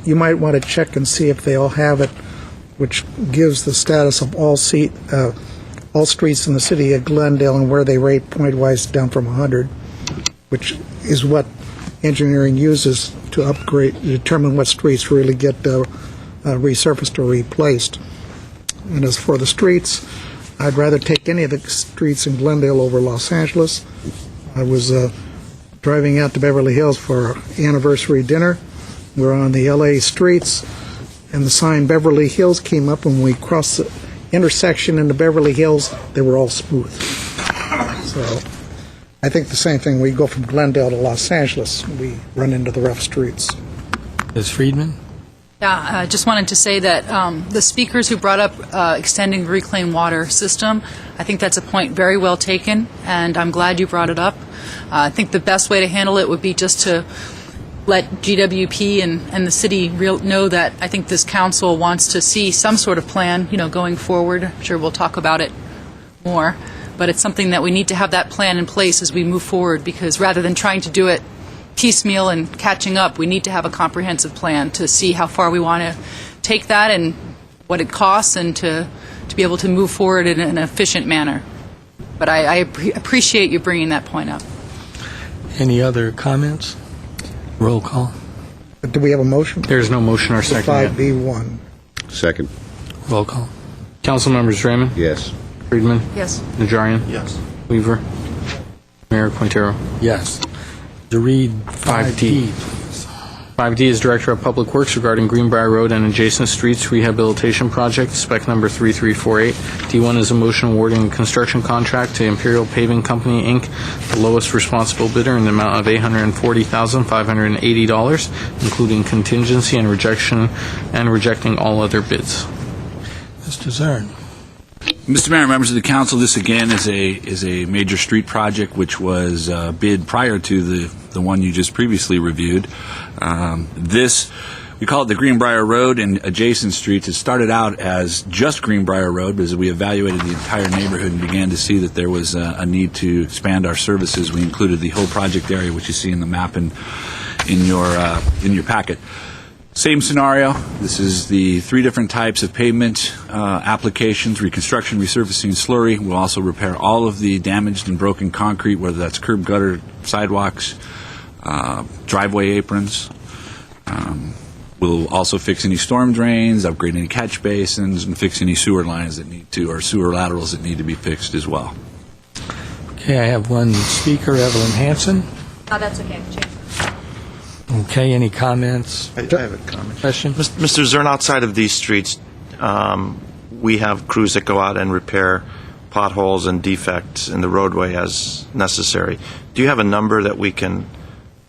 You might want to check and see if they all have it, which gives the status of all streets in the city of Glendale and where they rate point-wise down from 100, which is what engineering uses to upgrade, determine what streets really get resurfaced or replaced. And as for the streets, I'd rather take any of the streets in Glendale over Los Angeles. I was driving out to Beverly Hills for our anniversary dinner. We're on the LA streets, and the sign Beverly Hills came up. When we crossed the intersection into Beverly Hills, they were all smooth. So I think the same thing. We go from Glendale to Los Angeles, we run into the rough streets. Ms. Friedman? Yeah, I just wanted to say that the speakers who brought up extending the reclaimed water system, I think that's a point very well taken, and I'm glad you brought it up. I think the best way to handle it would be just to let GWP and the city know that I think this council wants to see some sort of plan, going forward. I'm sure we'll talk about it more, but it's something that we need to have that plan in place as we move forward, because rather than trying to do it piecemeal and catching up, we need to have a comprehensive plan to see how far we want to take that and what it costs, and to be able to move forward in an efficient manner. But I appreciate you bringing that point up. Any other comments? Roll call. Do we have a motion? There's no motion or second yet. 5B1. Second. Roll call. Council members Draymond? Yes. Friedman? Yes. Najarian? Yes. Weaver? Mayor Quintero? Yes. To read 5D. 5D is Director of Public Works regarding Greenbrier Road and adjacent streets rehabilitation project, spec number 3348. D1 is a motion awarding a construction contract to Imperial Paving Company, Inc., the lowest responsible bidder in the amount of $840,580, including contingency and rejecting all other bids. Mr. Zern. Mr. Mayor, members of the council, this again is a major street project which was bid prior to the one you just previously reviewed. This, we call it the Greenbrier Road and adjacent streets. It started out as just Greenbrier Road because we evaluated the entire neighborhood and began to see that there was a need to expand our services. We included the whole project area, which you see in the map in your packet. Same scenario. This is the three different types of pavement applications: reconstruction, resurfacing, slurry. We'll also repair all of the damaged and broken concrete, whether that's curb, gutter, sidewalks, driveway aprons. We'll also fix any storm drains, upgrade any catch basins, and fix any sewer lines that need to, or sewer laterals that need to be fixed as well. Okay, I have one speaker, Evelyn Hanson. Oh, that's okay. Okay, any comments? I have a comment. Question? Mr. Zern, outside of these streets, we have crews that go out and repair potholes and defects in the roadway as necessary. Do you have a number that we can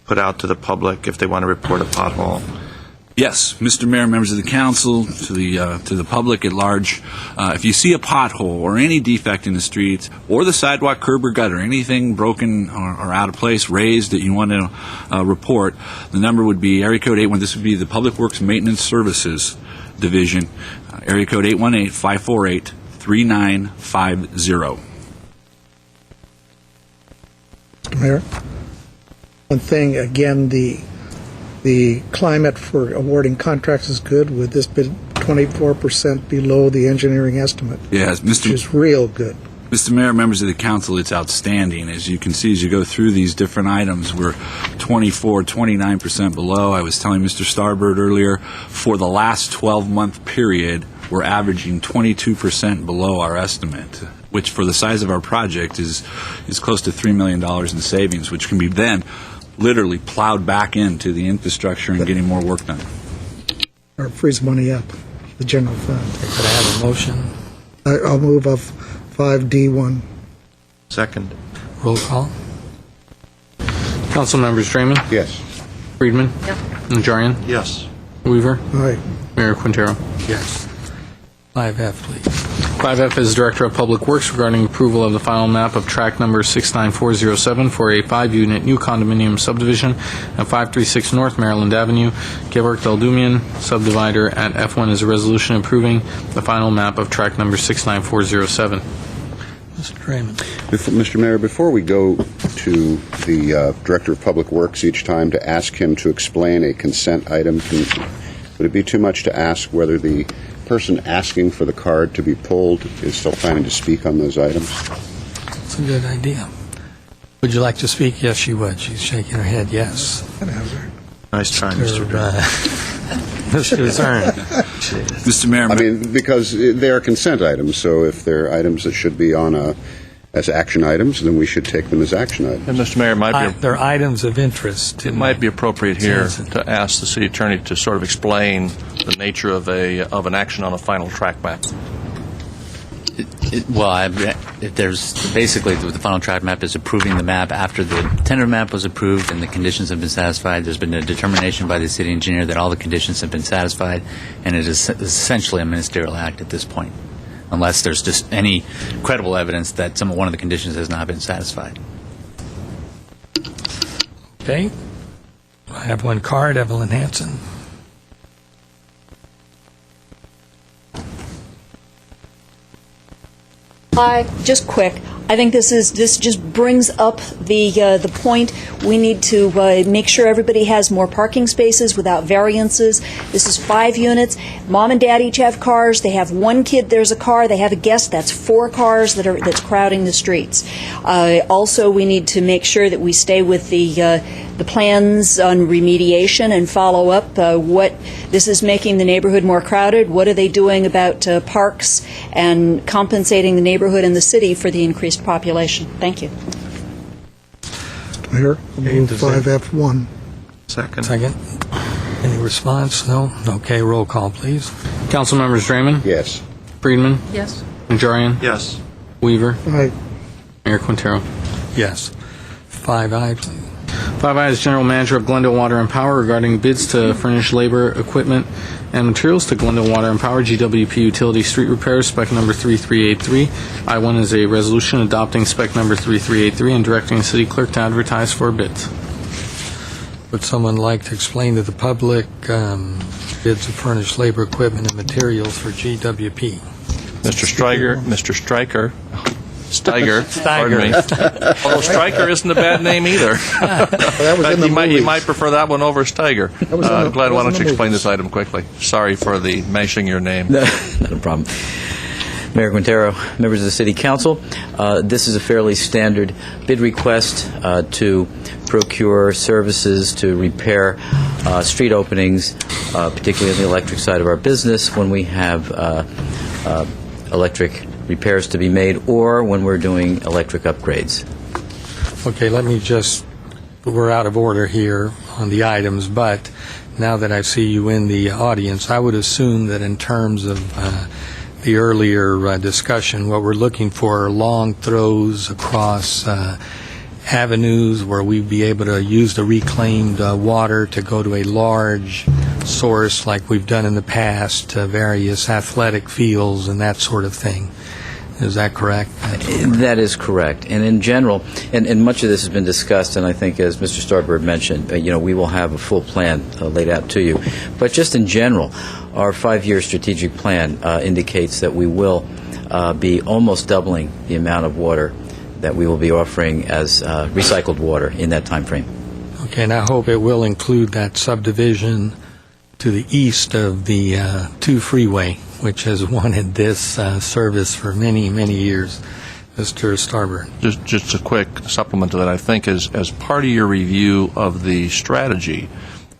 put out to the public if they want to report a pothole? Yes, Mr. Mayor, members of the council, to the public at large, if you see a pothole or any defect in the streets or the sidewalk, curb, or gutter, anything broken or out of place, raised that you want to report, the number would be area code 81. This would be the Public Works Maintenance Services Division, area code 818-548-3950. Mr. Mayor, one thing, again, the climate for awarding contracts is good, with this bid 24% below the engineering estimate. Yes, which is real good. Mr. Mayor, members of the council, it's outstanding. As you can see, as you go through these different items, we're 24, 29% below. I was telling Mr. Starbird earlier, for the last 12-month period, we're averaging 22% below our estimate, which for the size of our project is close to $3 million in savings, which can be then literally plowed back into the infrastructure and getting more work done. Or frees money up, the general fund. Could I have a motion? I'll move of 5D1. Second. Roll call. Council members Draymond? Yes. Friedman? Yep. Najarian? Yes. Weaver? Aye. Mayor Quintero? Yes. 5F, please. 5F is Director of Public Works regarding approval of the final map of tract number 69407-485 Unit New Condominium Subdivision at 536 North Maryland Avenue. Gevork Daldumian, subdivider at F1 is a resolution approving the final map of tract number 69407. Mr. Draymond. Mr. Mayor, before we go to the Director of Public Works each time to ask him to explain a consent item, would it be too much to ask whether the person asking for the card to be pulled is still planning to speak on those items? That's a good idea. Would you like to speak? Yes, she would. She's shaking her head yes. Nice try, Mr. Durham. Mr. Zern. Mr. Mayor, I mean, because they are consent items, so if they're items that should be on as action items, then we should take them as action items. And Mr. Mayor, They're items of interest. it might be appropriate here to ask the city attorney to sort of explain the nature of an action on a final track map. If there's basically the final track map is approving the map after the tentative map was approved and the conditions have been satisfied. There's been a determination by the city engineer that all the conditions have been satisfied, and it is essentially a ministerial act at this point, unless there's just any credible evidence that one of the conditions has not been satisfied. Okay. I have one card, Evelyn Hanson. Just quick. I think this just brings up the point. We need to make sure everybody has more parking spaces without variances. This is 5 units. Mom and Dad each have cars. They have one kid. There's a car. They have a guest. That's 4 cars that's crowding the streets. Also, we need to make sure that we stay with the plans on remediation and follow up. What this is making the neighborhood more crowded. What are they doing about parks and compensating the neighborhood and the city for the increased population? Thank you. Mayor, I'll move 5F1. Second. Any response? No? Okay, roll call, please. Council members Draymond? Yes. Friedman? Yes. Najarian? Yes. Weaver? Aye. Mayor Quintero. Yes. 5I, please. 5I is General Manager of Glendale Water and Power regarding bids to furnish labor, equipment, and materials to Glendale Water and Power, GWP Utility Street Repairs, spec number 3383. I1 is a resolution adopting spec number 3383 and directing the city clerk to advertise for bids. Would someone like to explain to the public bids to furnish labor, equipment, and materials for GWP? Mr. Stryker. Pardon me. Although Stryker isn't a bad name either. You might prefer that one over Steiger. Glenn, why don't you explain this item quickly? Sorry for the mashing your name. Not a problem. Mayor Quintero, members of the City Council, this is a fairly standard bid request to procure services to repair street openings, particularly on the electric side of our business when we have electric repairs to be made or when we're doing electric upgrades. Okay, we're out of order here on the items, but now that I see you in the audience, I would assume that in terms of the earlier discussion, what we're looking for are long throws across avenues where we'd be able to use the reclaimed water to go to a large source like we've done in the past, various athletic fields and that sort of thing. Is that correct? That is correct. And in general, and much of this has been discussed, and I think as Mr. Starbird mentioned, we will have a full plan laid out to you. But just in general, our 5-year strategic plan indicates that we will be almost doubling the amount of water that we will be offering as recycled water in that time frame. Okay, and I hope it will include that subdivision to the east of the 2 freeway, which has wanted this service for many, many years. Mr. Starbird. Just a quick supplement to that. I think as part of your review of the strategy,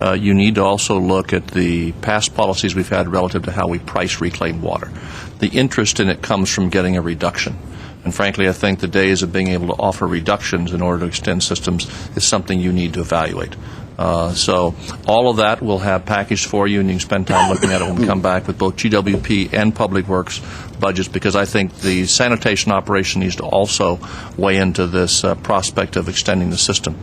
you need to also look at the past policies we've had relative to how we price reclaimed water. The interest in it comes from getting a reduction. And frankly, I think the days of being able to offer reductions in order to extend systems is something you need to evaluate. So all of that we'll have packaged for you, and you can spend time looking at it when we come back with both GWP and Public Works budgets, because I think the sanitation operation needs to also weigh into this prospect of extending the system,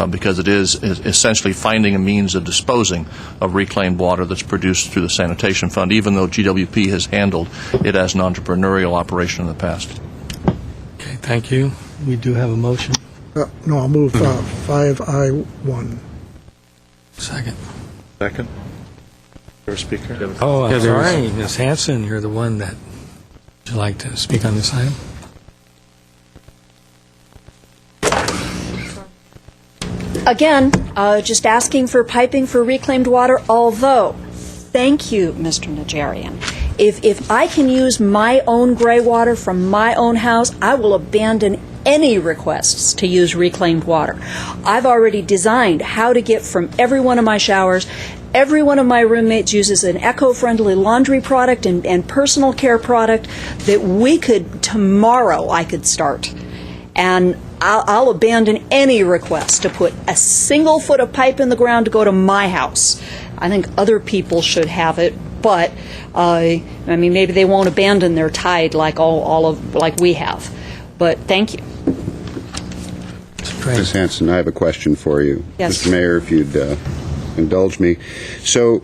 because it is essentially finding a means of disposing of reclaimed water that's produced through the sanitation fund, even though GWP has handled it as an entrepreneurial operation in the past. Okay, thank you. We do have a motion. No, I'll move 5I1. Second. Your speaker. Oh, I'm sorry, Ms. Hanson, you're the one that would you like to speak on this item? Again, just asking for piping for reclaimed water, although, thank you, Mr. Najarian. If I can use my own gray water from my own house, I will abandon any requests to use reclaimed water. I've already designed how to get from every one of my showers. Every one of my roommates uses an eco-friendly laundry product and personal care product that tomorrow I could start. And I'll abandon any request to put a single foot of pipe in the ground to go to my house. I think other people should have it, but maybe they won't abandon their tide like like we have. But thank you. Ms. Hanson, I have a question for you. Yes. Mr. Mayor, if you'd indulge me. So,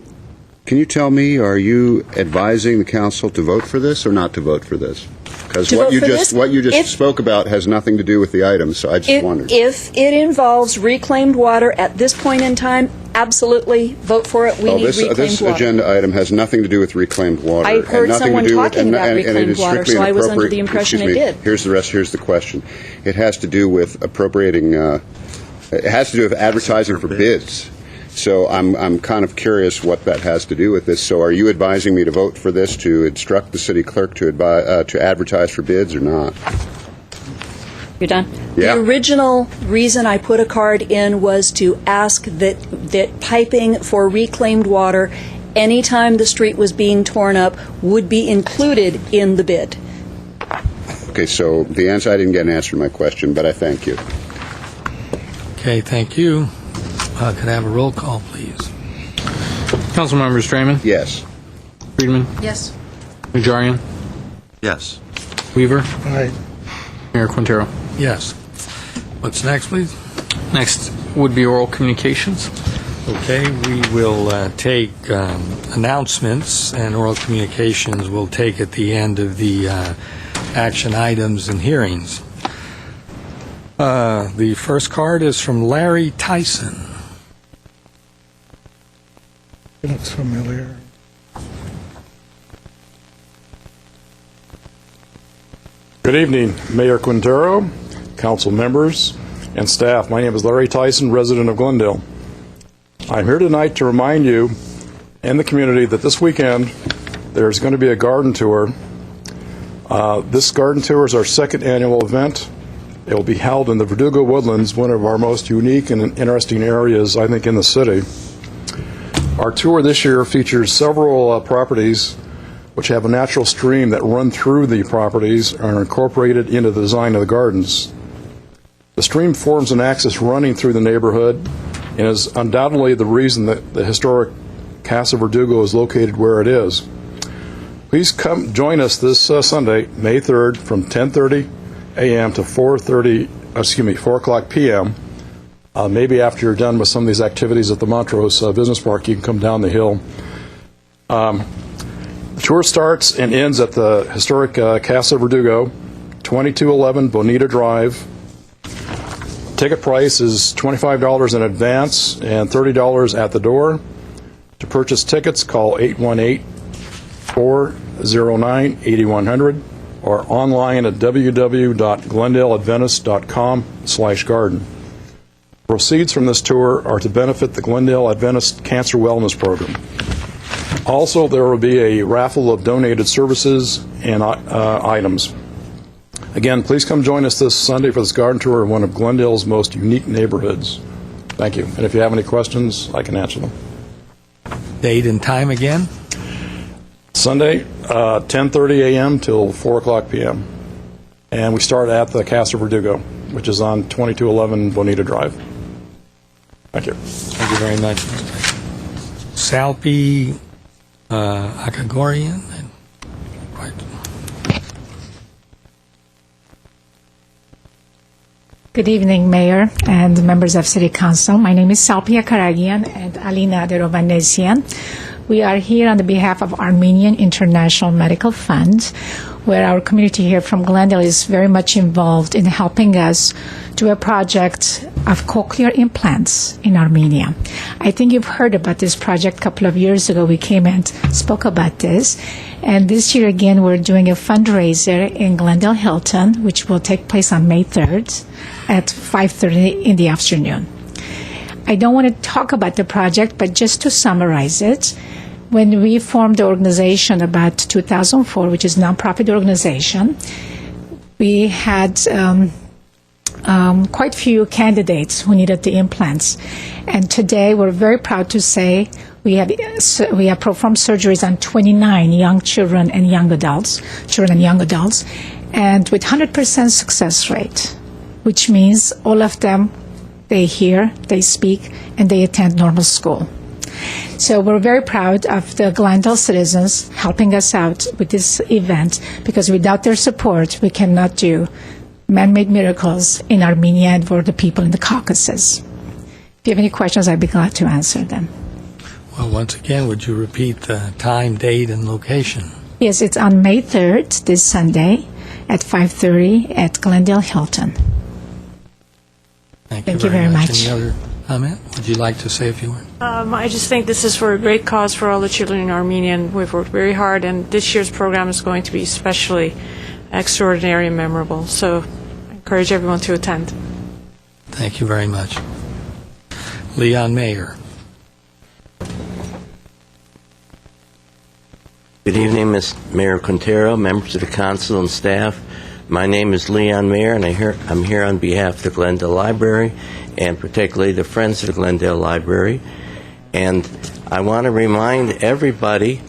can you tell me, are you advising the council to vote for this or not to vote for this? Because what you just spoke about has nothing to do with the item, so I just wondered. If it involves reclaimed water at this point in time, absolutely vote for it. We need reclaimed this water. agenda item has nothing to do with reclaimed water. I heard someone talking about reclaimed water, so I was under the impression it did. Here's the question. It has to do with appropriating. It has to do with advertising for bids. So I'm kind of curious what that has to do with this. So are you advising me to vote for this to instruct the city clerk to advertise for bids or not? You're done? Yeah. The original reason I put a card in was to ask that piping for reclaimed water anytime the street was being torn up would be included in the bid. Okay, so I didn't get an answer to my question, but I thank you. Okay, thank you. Could I have a roll call, please? Councilmembers Draymond? Yes. Friedman? Yes. Najarian? Yes. Weaver? Aye. Mayor Quintero? Yes. What's next, please? Next would be oral communications. Okay, we will take announcements, and oral communications we'll take at the end of the action items and hearings. The first card is from Larry Tyson. It looks familiar. Good evening, Mayor Quintero, council members, and staff. My name is Larry Tyson, resident of Glendale. I'm here tonight to remind you and the community that this weekend there's going to be a garden tour. This garden tour is our second annual event. It will be held in the Verdugo Woodlands, one of our most unique and interesting areas, I think, in the city. Our tour this year features several properties which have a natural stream that run through the properties and are incorporated into the design of the gardens. The stream forms an axis running through the neighborhood and is undoubtedly the reason that the historic Casa Verdugo is located where it is. Please come join us this Sunday, May 3rd, from 10:30 a.m. to 4 o'clock p.m. Maybe after you're done with some of these activities at the Montrose Business Park, you can come down the hill. The tour starts and ends at the historic Casa Verdugo, 2211 Bonita Drive. Ticket price is $25 in advance and $30 at the door. To purchase tickets, call 818-409-8100 or online at www.glendaleadventist.com/garden. Proceeds from this tour are to benefit the Glendale Adventist Cancer Wellness Program. Also, there will be a raffle of donated services and items. Again, please come join us this Sunday for this garden tour in one of Glendale's most unique neighborhoods. Thank you. And if you have any questions, I can answer them. Date and time again? Sunday, 10:30 a.m. till 4 o'clock p.m. And we start at the Casa Verdugo, which is on 2211 Bonita Drive. Thank you. Thank you very much. Salpi Akagorian. Right. Good evening, Mayor and members of City Council. My name is Salpia Karagian and Alina Derovanesian. We are here on the behalf of Armenian International Medical Fund, where our community here from Glendale is very much involved in helping us do a project of cochlear implants in Armenia. I think you've heard about this project a couple of years ago. We came and spoke about this. And this year, again, we're doing a fundraiser in Glendale Hilton, which will take place on May 3rd at 5:30 in the afternoon. I don't want to talk about the project, but just to summarize it, when we formed the organization about 2004, which is a nonprofit organization, we had quite few candidates who needed the implants. And today we're very proud to say we have performed surgeries on 29 young children and young adults, and with 100% success rate, which means all of them, they hear, they speak, and they attend normal school. So we're very proud of the Glendale citizens helping us out with this event, because without their support, we cannot do man-made miracles in Armenia and for the people in the Caucasus. If you have any questions, I'd be glad to answer them. Well, once again, would you repeat the time, date, and location? Yes, it's on May 3rd, this Sunday, at 5:30 at Glendale Hilton. Thank you very much. Any other comment? Would you like to say a few words? I just think this is for a great cause for all the children in Armenia, and we've worked very hard, and this year's program is going to be especially extraordinary and memorable. So I encourage everyone to attend. Thank you very much. Leon Mayer. Good evening, Mayor Quintero, members of the council and staff. My name is Leon Mayer, and I'm here on behalf of the Glendale Library, and particularly the Friends of the Glendale Library. And I want to remind everybody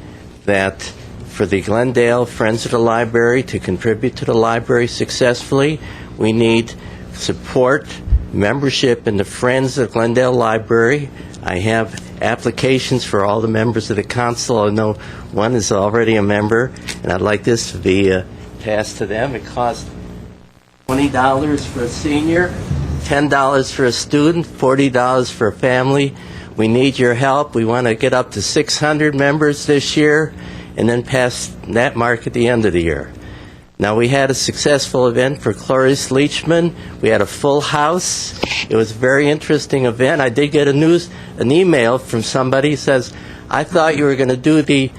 that for the Glendale Friends of the Library to contribute to the library successfully, we need support, membership in the Friends of the Glendale Library. I have applications for all the members of the council. I know one is already a member, and I'd like this to be passed to them. It costs $20 for a senior, $10 for a student, $40 for a family. We need your help. We want to get up to 600 members this year and then pass that mark at the end of the year. Now, we had a successful event for Clarice Leachman. We had a full house. It was a very interesting event. I did get an email from somebody who says, I thought you were going to do the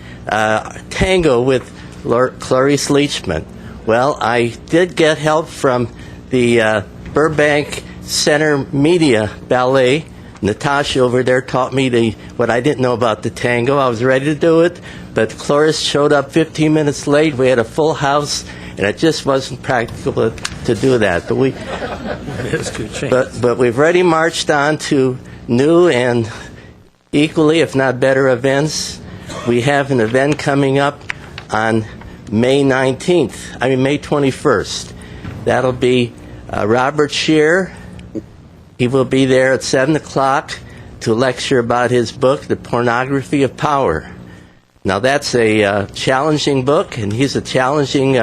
tango with Clarice Leachman. Well, I did get help from the Burbank Center Media Ballet. Natasha over there taught me what I didn't know about the tango. I was ready to do it, but Clarice showed up 15 minutes late. We had a full house, and it just wasn't practical to do that. But we've already marched on to new and equally, if not better, events. We have an event coming up on May 21st. That'll be Robert Scheer. He will be there at 7 o'clock to lecture about his book, The Pornography of Power. Now, that's a challenging book, and he's a challenging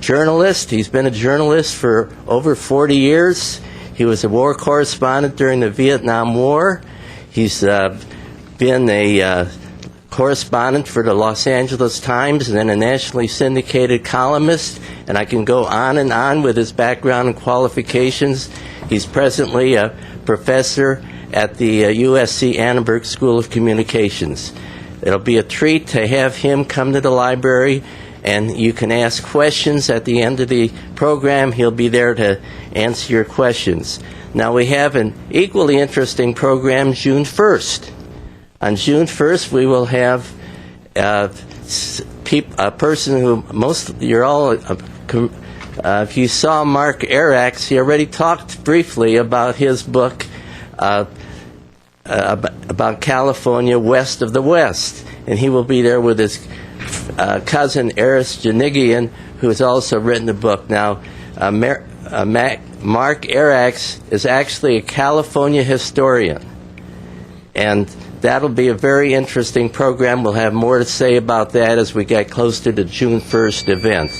journalist. He's been a journalist for over 40 years. He was a war correspondent during the Vietnam War. He's been a correspondent for the Los Angeles Times and then a nationally syndicated columnist, and I can go on with his background and qualifications. He's presently a professor at the USC Annenberg School of Communications. It'll be a treat to have him come to the library, and you can ask questions at the end of the program. He'll be there to answer your questions. Now, we have an equally interesting program June 1st. On June 1st, we will have a person who you're all, if you saw Mark Arax, he already talked briefly about his book about California west of the West. And he will be there with his cousin, Eris Janigian, who has also written a book. Now, Mark Arax is actually a California historian. And that'll be a very interesting program. We'll have more to say about that as we get closer to the June 1st event.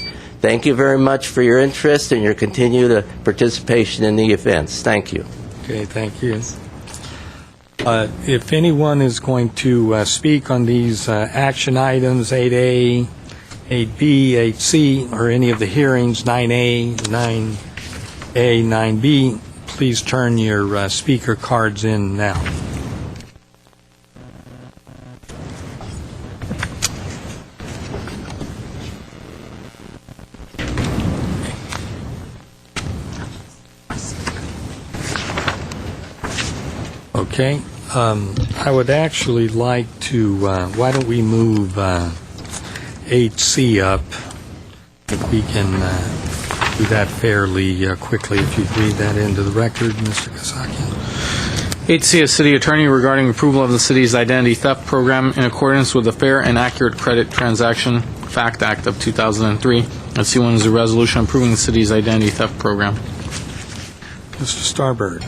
Thank you very much for your interest and your continued participation in the events. Thank you. Okay, thank you. If anyone is going to speak on these action items, 8A, 8B, 8C, or any of the hearings, 9A, 9A, 9B, please turn your speaker cards in now. Okay. I would actually like to, why don't we move 8C up, if we can do that fairly quickly. If you'd read that into the record, Mr. Kasakian. 8C as City Attorney regarding approval of the city's identity theft program in accordance with the Fair and Accurate Credit Transaction Fact Act of 2003. And C1 is a resolution approving the city's identity theft program. Mr. Starbird.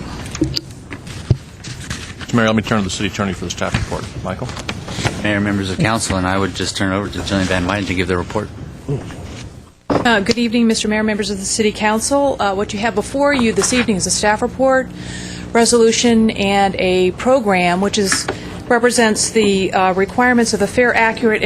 Mr. Mayor, let me turn to the city attorney for the staff report. Michael? Mayor, members of council, and I would just turn it over to Jillian Van Wyden to give the report. Good evening, Mr. Mayor, members of the City Council. What you have before you this evening is a staff report, resolution, and a program which represents the requirements of the Fair, Accurate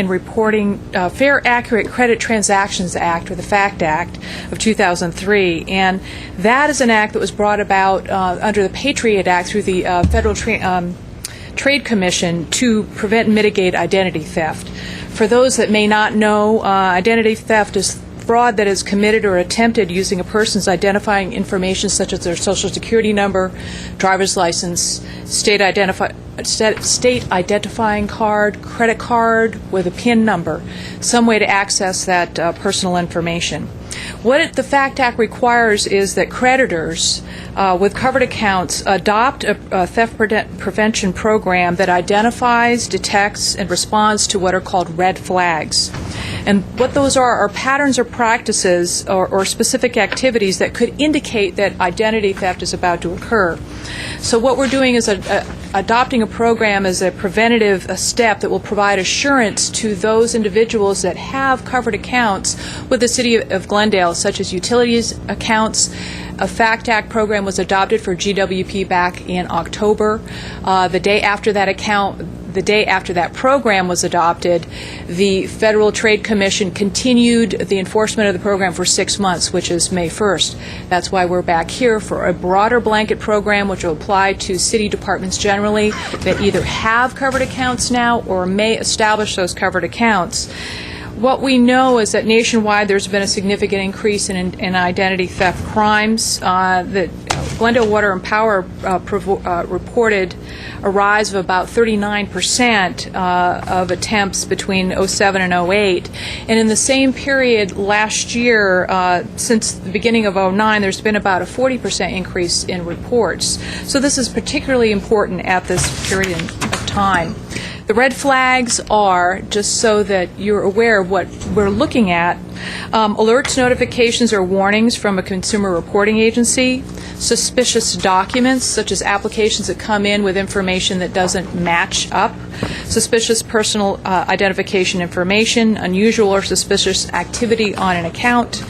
Credit Transactions Act, or the FACT Act of 2003. And that is an act that was brought about under the Patriot Act through the Federal Trade Commission to prevent and mitigate identity theft. For those that may not know, identity theft is fraud that is committed or attempted using a person's identifying information such as their Social Security number, driver's license, state identifying card, credit card with a PIN number, some way to access that personal information. What the FACT Act requires is that creditors with covered accounts adopt a theft prevention program that identifies, detects, and responds to what are called red flags. And what those are patterns or practices or specific activities that could indicate that identity theft is about to occur. So what we're doing is adopting a program as a preventative step that will provide assurance to those individuals that have covered accounts with the City of Glendale, such as utilities accounts. A FACT Act program was adopted for GWP back in October. The day after that program was adopted, the Federal Trade Commission continued the enforcement of the program for 6 months, which is May 1st. That's why we're back here for a broader blanket program which will apply to city departments generally that either have covered accounts now or may establish those covered accounts. What we know is that nationwide there's been a significant increase in identity theft crimes. That Glendale Water and Power reported a rise of about 39% of attempts between 07 and 08. And in the same period last year, since the beginning of 09, there's been about a 40% increase in reports. So this is particularly important at this period of time. The red flags are, just so that you're aware of what we're looking at, alerts, notifications, or warnings from a consumer reporting agency, suspicious documents, such as applications that come in with information that doesn't match up, suspicious personal identification information, unusual or suspicious activity on an account,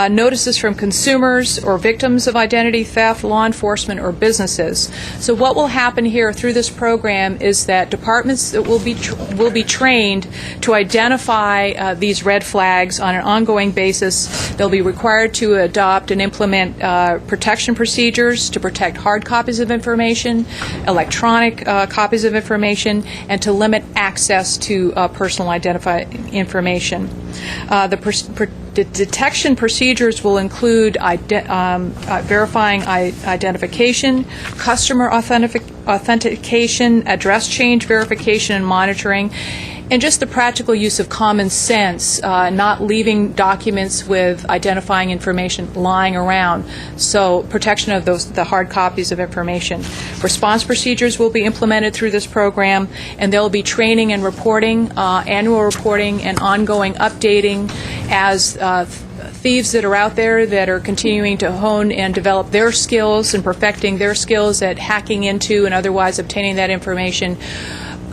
notices from consumers or victims of identity theft, law enforcement, or businesses. So what will happen here through this program is that departments that will be trained to identify these red flags on an ongoing basis. They'll be required to adopt and implement protection procedures to protect hard copies of information, electronic copies of information, and to limit access to personal identifying information. The detection procedures will include verifying identification, customer authentication, address change verification and monitoring, and just the practical use of common sense, not leaving documents with identifying information lying around. So protection of the hard copies of information. Response procedures will be implemented through this program, and there will be training and reporting, annual reporting, and ongoing updating as thieves that are out there that are continuing to hone and develop their skills and perfecting their skills at hacking into and otherwise obtaining that information.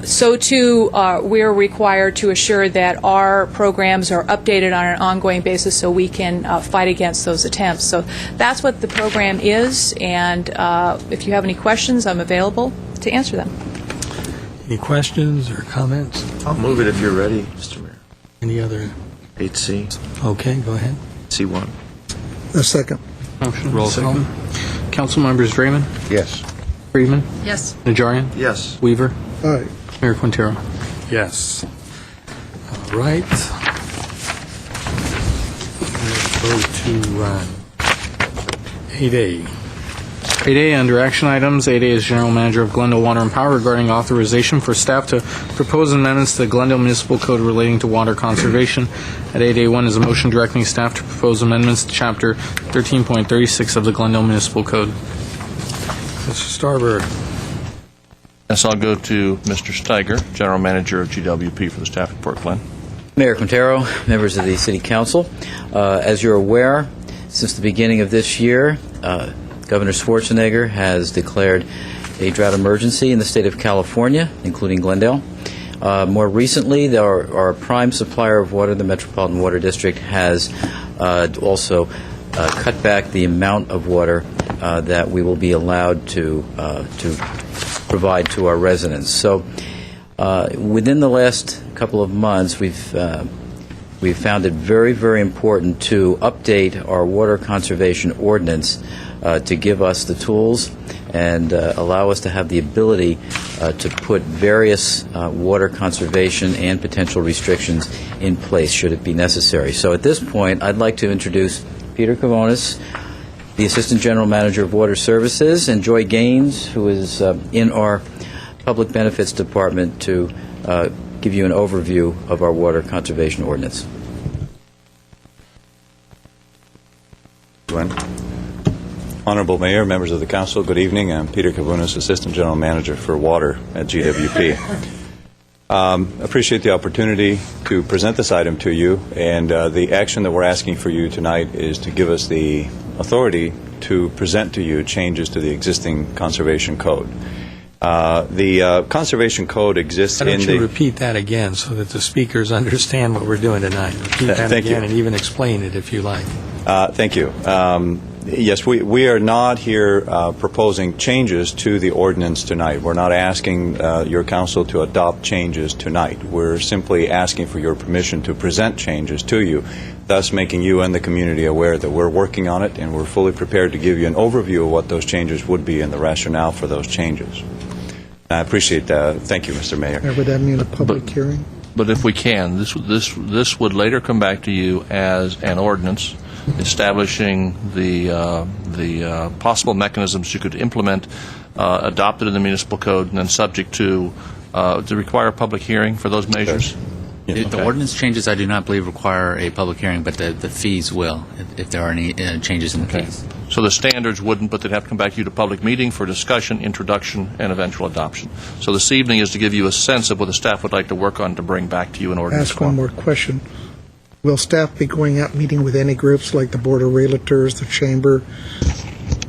So, too, we're required to assure that our programs are updated on an ongoing basis so we can fight against those attempts. So that's what the program is, and if you have any questions, I'm available to answer them. Any questions or comments? I'll move it if you're ready, Mr. Mayor. Any other? 8C. Okay, go ahead. C1. A second. Motion. Roll call. Council members Raymond? Yes. Friedman? Yes. Najarian? Yes. Weaver? Aye. Mayor Quintero? Yes. All right. Let's go to 8A. 8A, under action items, 8A is General Manager of Glendale Water and Power regarding authorization for staff to propose amendments to the Glendale Municipal Code relating to water conservation. At 8A1 is a motion directing staff to propose amendments to Chapter 13.36 of the Glendale Municipal Code. Mr. Starbird. Yes, I'll go to Mr. Steiger, General Manager of GWP for the staff report. Glenn. Mayor Quintero, members of the City Council, as you're aware, since the beginning of this year, Governor Schwarzenegger has declared a drought emergency in the state of California, including Glendale. More recently, our prime supplier of water, the Metropolitan Water District, has also cut back the amount of water that we will be allowed to provide to our residents. So within the last couple of months, we've found it very, very important to update our water conservation ordinance to give us the tools and allow us to have the ability to put various water conservation and potential restrictions in place should it be necessary. So at this point, I'd like to introduce Peter Kavonis, the Assistant General Manager of Water Services, and Joy Gaines, who is in our Public Benefits Department, to give you an overview of our water conservation ordinance. Glenn. Honorable Mayor, members of the Council, good evening. I'm Peter Kavonis, Assistant General Manager for Water at GWP. Appreciate the opportunity to present this item to you, and the action that we're asking for you tonight is to give us the authority to present to you changes to the existing Conservation Code. The Conservation Code exists in the... Why don't you repeat that again so that the speakers understand what we're doing tonight? Repeat that again and even explain it if you like. Thank you. Yes, we are not here proposing changes to the ordinance tonight. We're not asking your council to adopt changes tonight. We're simply asking for your permission to present changes to you, thus making you and the community aware that we're working on it and we're fully prepared to give you an overview of what those changes would be and the rationale for those changes. I appreciate that. Thank you, Mr. Mayor. Would that mean a public hearing? But if we can, this would later come back to you as an ordinance establishing the possible mechanisms you could implement, adopted in the municipal code, and then subject to require a public hearing for those measures. The ordinance changes, I do not believe, require a public hearing, but the fees will, if there are any changes in the fees. So the standards wouldn't, but they'd have to come back to you to public meeting for discussion, introduction, and eventual adoption. So this evening is to give you a sense of what the staff would like to work on to bring back to you in ordinance Ask one more question. Will staff be going out meeting with any groups like the Board of Realtors, the Chamber,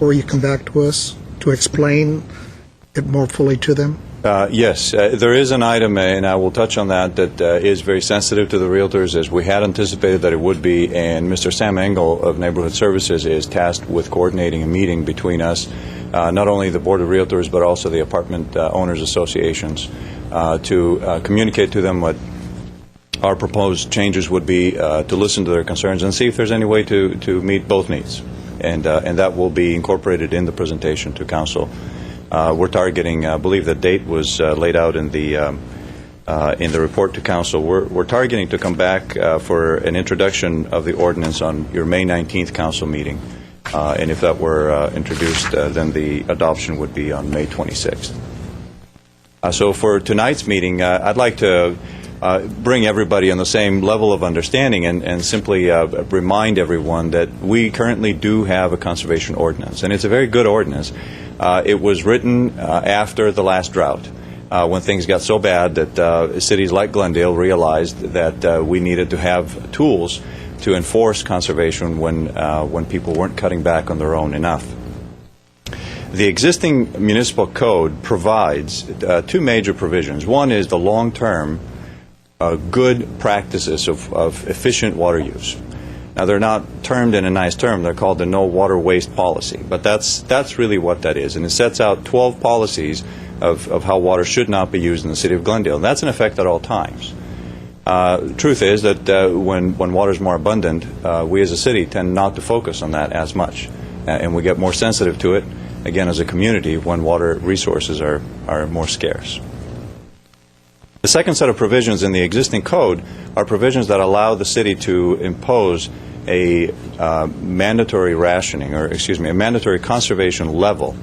or you come back to us to explain it more fully to them? Yes, there is an item, and I will touch on that is very sensitive to the realtors, as we had anticipated that it would be, and Mr. Sam Engel of Neighborhood Services is tasked with coordinating a meeting between us, not only the Board of Realtors, but also the apartment owners associations, to communicate to them what our proposed changes would be, to listen to their concerns and see if there's any way to meet both needs. And that will be incorporated in the presentation to Council. We're targeting, I believe the date was laid out in the report to Council. We're targeting to come back for an introduction of the ordinance on your May 19th Council meeting. And if that were introduced, then the adoption would be on May 26th. So for tonight's meeting, I'd like to bring everybody on the same level of understanding and simply remind everyone that we currently do have a conservation ordinance, and it's a very good ordinance. It was written after the last drought, when things got so bad that cities like Glendale realized that we needed to have tools to enforce conservation when people weren't cutting back on their own enough. The existing municipal code provides two major provisions. One is the long-term good practices of efficient water use. Now, they're not termed in a nice term. They're called the no water waste policy. But that's really what that is. And it sets out 12 policies of how water should not be used in the city of Glendale. And that's in effect at all times. Truth is that when water is more abundant, we as a city tend not to focus on that as much. And we get more sensitive to it, again, as a community, when water resources are more scarce. The second set of provisions in the existing code are provisions that allow the city to impose a mandatory rationing, or excuse me, a mandatory conservation level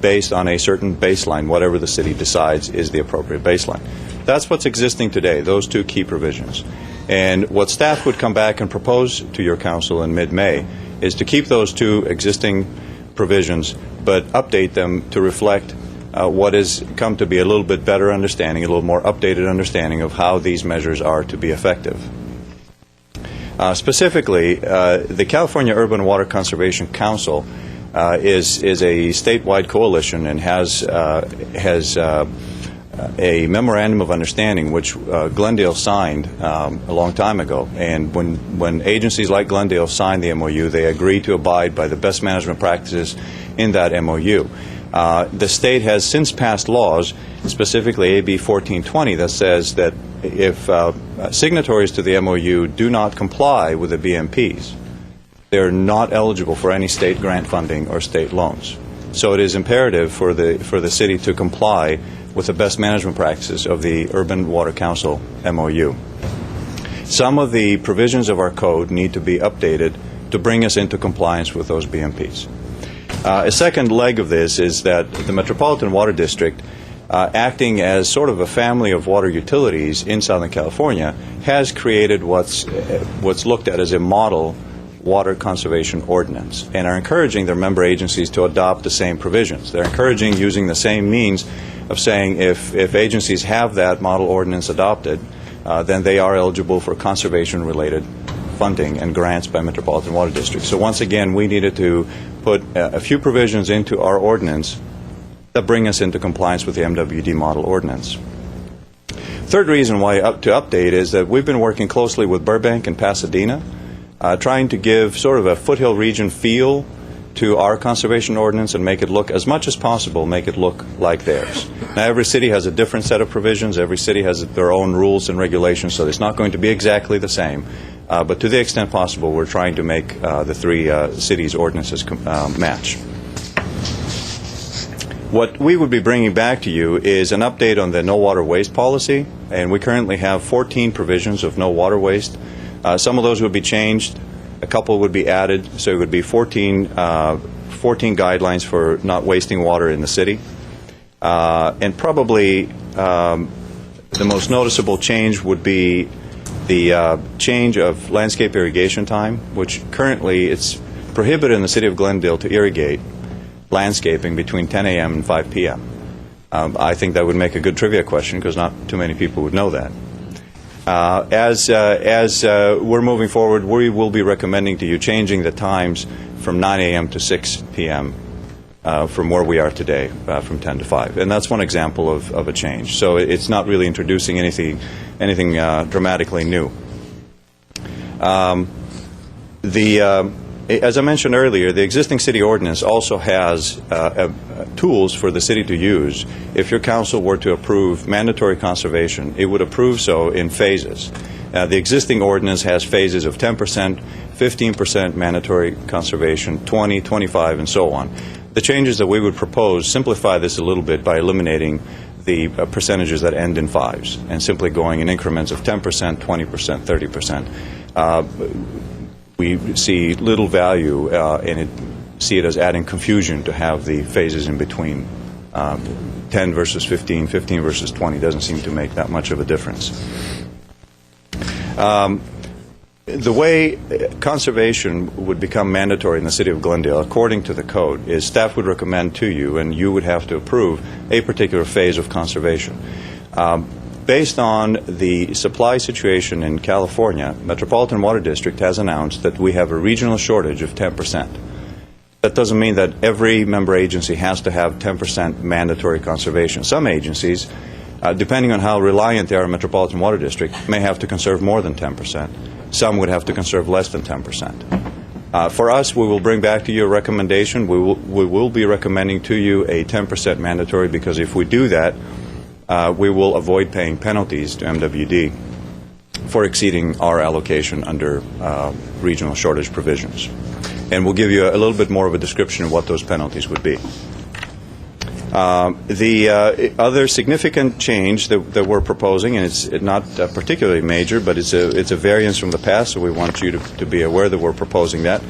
based on a certain baseline, whatever the city decides is the appropriate baseline. That's what's existing today, those two key provisions. And what staff would come back and propose to your council in mid-May is to keep those two existing provisions, but update them to reflect what has come to be a little bit better understanding, a little more updated understanding of how these measures are to be effective. Specifically, the California Urban Water Conservation Council is a statewide coalition and has a memorandum of understanding which Glendale signed a long time ago. And when agencies like Glendale signed the MOU, they agreed to abide by the best management practices in that MOU. The state has since passed laws, specifically AB 1420, that says that if signatories to the MOU do not comply with the BMPs, they're not eligible for any state grant funding or state loans. So it is imperative for the city to comply with the best management practices of the Urban Water Council MOU. Some of the provisions of our code need to be updated to bring us into compliance with those BMPs. A second leg of this is that the Metropolitan Water District, acting as sort of a family of water utilities in Southern California, has created what's looked at as a model water conservation ordinance, and are encouraging their member agencies to adopt the same provisions. They're encouraging using the same means of saying if agencies have that model ordinance adopted, then they are eligible for conservation-related funding and grants by Metropolitan Water District. So once again, we needed to put a few provisions into our ordinance that bring us into compliance with the MWD model ordinance. Third reason why to update is that we've been working closely with Burbank and Pasadena, trying to give sort of a foothill region feel to our conservation ordinance and make it look, as much as possible, make it look like theirs. Now, every city has a different set of provisions. Every city has their own rules and regulations, so it's not going to be exactly the same. But to the extent possible, we're trying to make the three cities' ordinances match. What we would be bringing back to you is an update on the no water waste policy, and we currently have 14 provisions of no water waste. Some of those would be changed. A couple would be added, so it would be 14 guidelines for not wasting water in the city. And probably the most noticeable change would be the change of landscape irrigation time, which currently it's prohibited in the city of Glendale to irrigate landscaping between 10 a.m. and 5 p.m. I think that would make a good trivia question because not too many people would know that. As we're moving forward, we will be recommending to you changing the times from 9 a.m. to 6 p.m. From where we are today, from 10 to 5. And that's one example of a change. So it's not really introducing anything dramatically new. As I mentioned earlier, the existing city ordinance also has tools for the city to use. If your council were to approve mandatory conservation, it would approve so in phases. The existing ordinance has phases of 10%, 15% mandatory conservation, 20, 25, and so on. The changes that we would propose simplify this a little bit by eliminating the percentages that end in fives and simply going in increments of 10%, 20%, 30%. We see little value and see it as adding confusion to have the phases in between. 10 versus 15, 15 versus 20 doesn't seem to make that much of a difference. The way conservation would become mandatory in the city of Glendale, according to the code, is staff would recommend to you, and you would have to approve, a particular phase of conservation. Based on the supply situation in California, Metropolitan Water District has announced that we have a regional shortage of 10%. That doesn't mean that every member agency has to have 10% mandatory conservation. Some agencies, depending on how reliant they are on Metropolitan Water District, may have to conserve more than 10%. Some would have to conserve less than 10%. For us, we will bring back to you a recommendation. We will be recommending to you a 10% mandatory, because if we do that, we will avoid paying penalties to MWD for exceeding our allocation under regional shortage provisions. And we'll give you a little bit more of a description of what those penalties would be. The other significant change that we're proposing, and it's not particularly major, but it's a variance from the past, so we want you to be aware that we're proposing that.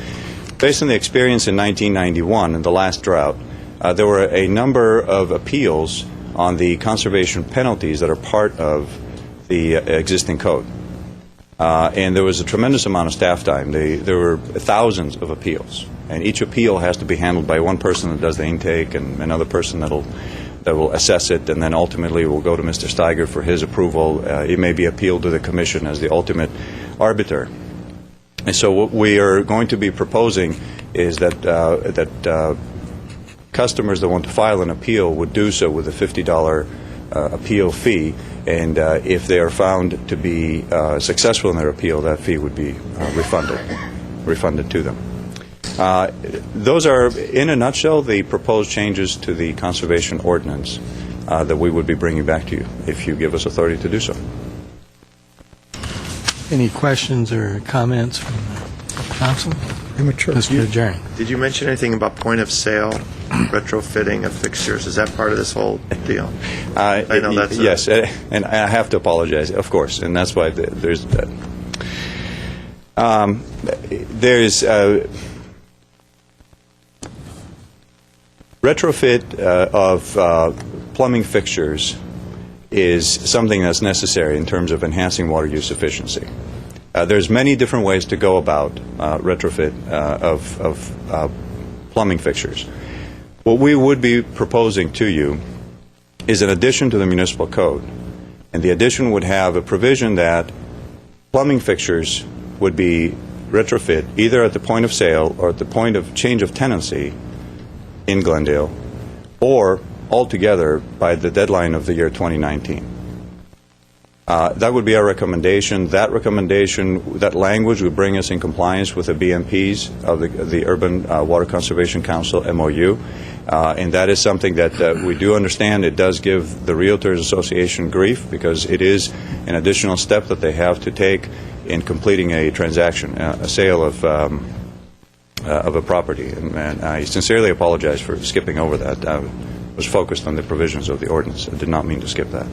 Based on the experience in 1991, in the last drought, there were a number of appeals on the conservation penalties that are part of the existing code. And there was a tremendous amount of staff time. There were thousands of appeals, and each appeal has to be handled by one person that does the intake and another person that will assess it, and then ultimately it will go to Mr. Steiger for his approval. It may be appealed to the Commission as the ultimate arbiter. And so what we are going to be proposing is that customers that want to file an appeal would do so with a $50 appeal fee, and if they are found to be successful in their appeal, that fee would be refunded to them. Those are, in a nutshell, the proposed changes to the conservation ordinance that we would be bringing back to you if you give us authority to do so. Any questions or comments from the council? Immature. Mr. Jerry. Did you mention anything about point of sale, retrofitting of fixtures? Is that part of this whole deal? I know that's yes, and I have to apologize, of course, and that's why there's that. Retrofit of plumbing fixtures is something that's necessary in terms of enhancing water use efficiency. There's many different ways to go about retrofit of plumbing fixtures. What we would be proposing to you is an addition to the municipal code, and the addition would have a provision that plumbing fixtures would be retrofit either at the point of sale or at the point of change of tenancy in Glendale, or altogether by the deadline of the year 2019. That would be our recommendation. That recommendation, that language would bring us in compliance with the BMPs of the Urban Water Conservation Council MOU, and that is something that we do understand. It does give the Realtors Association grief because it is an additional step that they have to take in completing a transaction, a sale of a property, and I sincerely apologize for skipping over that. I was focused on the provisions of the ordinance. I did not mean to skip that.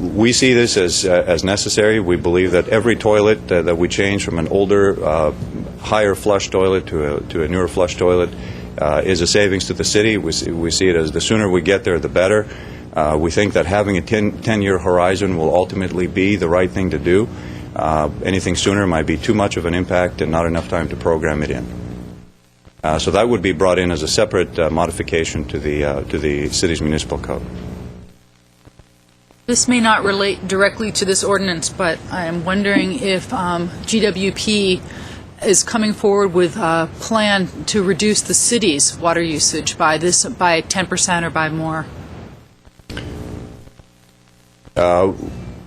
We see this as necessary. We believe that every toilet that we change from an older, higher flush toilet to a newer flush toilet is a savings to the city. We see it as the sooner we get there, the better. We think that having a 10-year horizon will ultimately be the right thing to do. Anything sooner might be too much of an impact and not enough time to program it in. So that would be brought in as a separate modification to the city's municipal code. This may not relate directly to this ordinance, but I am wondering if GWP is coming forward with a plan to reduce the city's water usage by 10% or by more.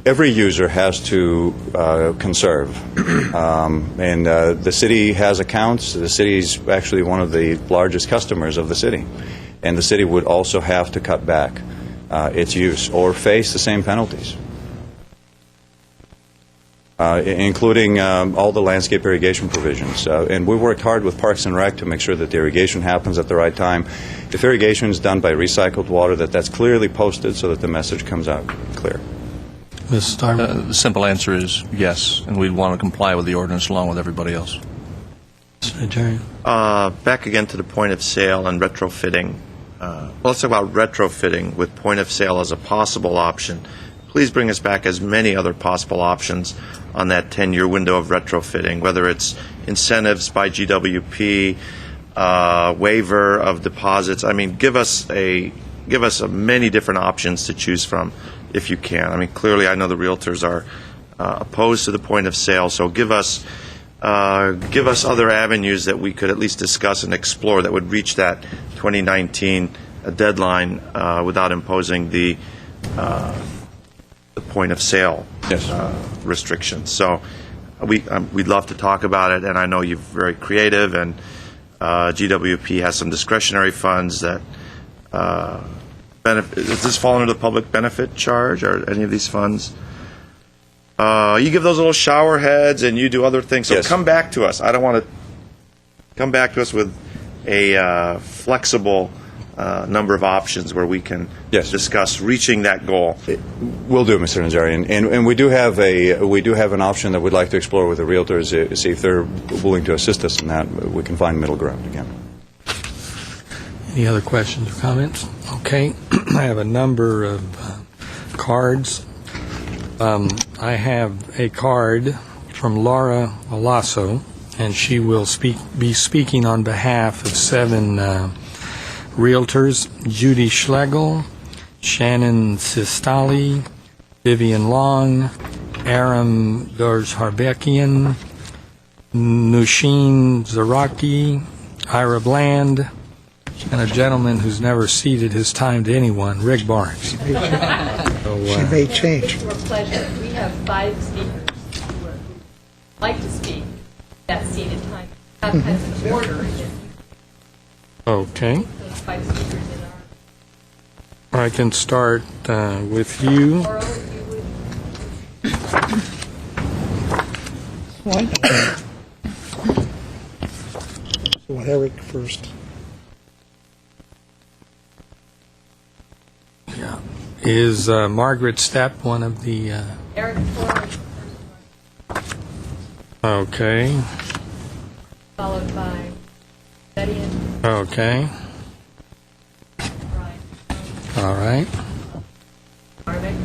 Every user has to conserve, and the city has accounts. The city is actually one of the largest customers of the city, and the city would also have to cut back its use or face the same penalties, including all the landscape irrigation provisions. And we worked hard with Parks and Rec to make sure that the irrigation happens at the right time. If irrigation is done by recycled water, that's clearly posted so that the message comes out clear. Ms. Starman? The simple answer is yes, and we'd want to comply with the ordinance along with everybody else. Back again to the point of sale and retrofitting. Let's talk about retrofitting with point of sale as a possible option. Please bring us back as many other possible options on that 10-year window of retrofitting, whether it's incentives by GWP, waiver of deposits. I mean, give us many different options to choose from if you can. I mean, clearly I know the realtors are opposed to the point of sale, so give us other avenues that we could at least discuss and explore that would reach that 2019 deadline without imposing the point of sale restrictions. So we'd love to talk about it, and I know you're very creative, and GWP has some discretionary funds that benefit. Does this fall under the public benefit charge, or any of these funds? You give those little shower heads, and you do other things. So come back to us. I don't want to come back to us with a flexible number of options where we can discuss reaching that goal. Will do, Mr. Najarian, and we do have an option that we'd like to explore with the realtors. See if they're willing to assist us in that. We can find middle ground again. Any other questions or comments? Okay, I have a number of cards. I have a card from Laura Alasso, and she will be speaking on behalf of 7 realtors: Judy Schlegel, Shannon Sistali, Vivian Long, Aram Dorj-Harbekian, Nushin Zaraki, Ira Bland, and a gentleman who's never ceded his time to anyone, Rick Barnes. She may change. It's a pleasure. We have 5 speakers who would like to speak that seated time. Have kinds of order. Okay. Those 5 speakers in our. I can start with you. So Eric first. Yeah. Is Margaret Stepp one of the... Eric Ford, Okay. followed by Betty and Okay. Brian. All right. Harvick.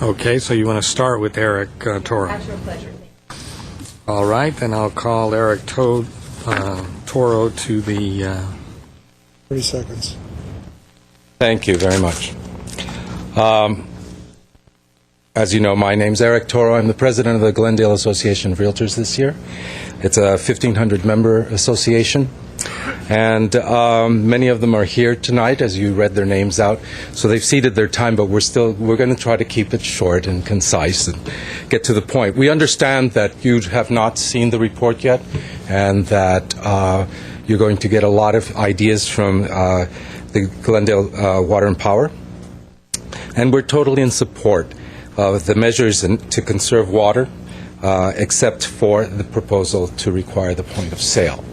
Okay, so you want to start with Eric Toro. At your pleasure. All right, then I'll call Eric Toro to the... 30 seconds. Thank you very much. As you know, my name's Eric Toro. I'm the president of the Glendale Association of Realtors this year. It's a 1,500-member association, and many of them are here tonight, as you read their names out. So they've ceded their time, but we're going to try to keep it short and concise and get to the point. We understand that you have not seen the report yet, and that you're going to get a lot of ideas from the Glendale Water and Power, and we're totally in support of the measures to conserve water, except for the proposal to require the point of sale.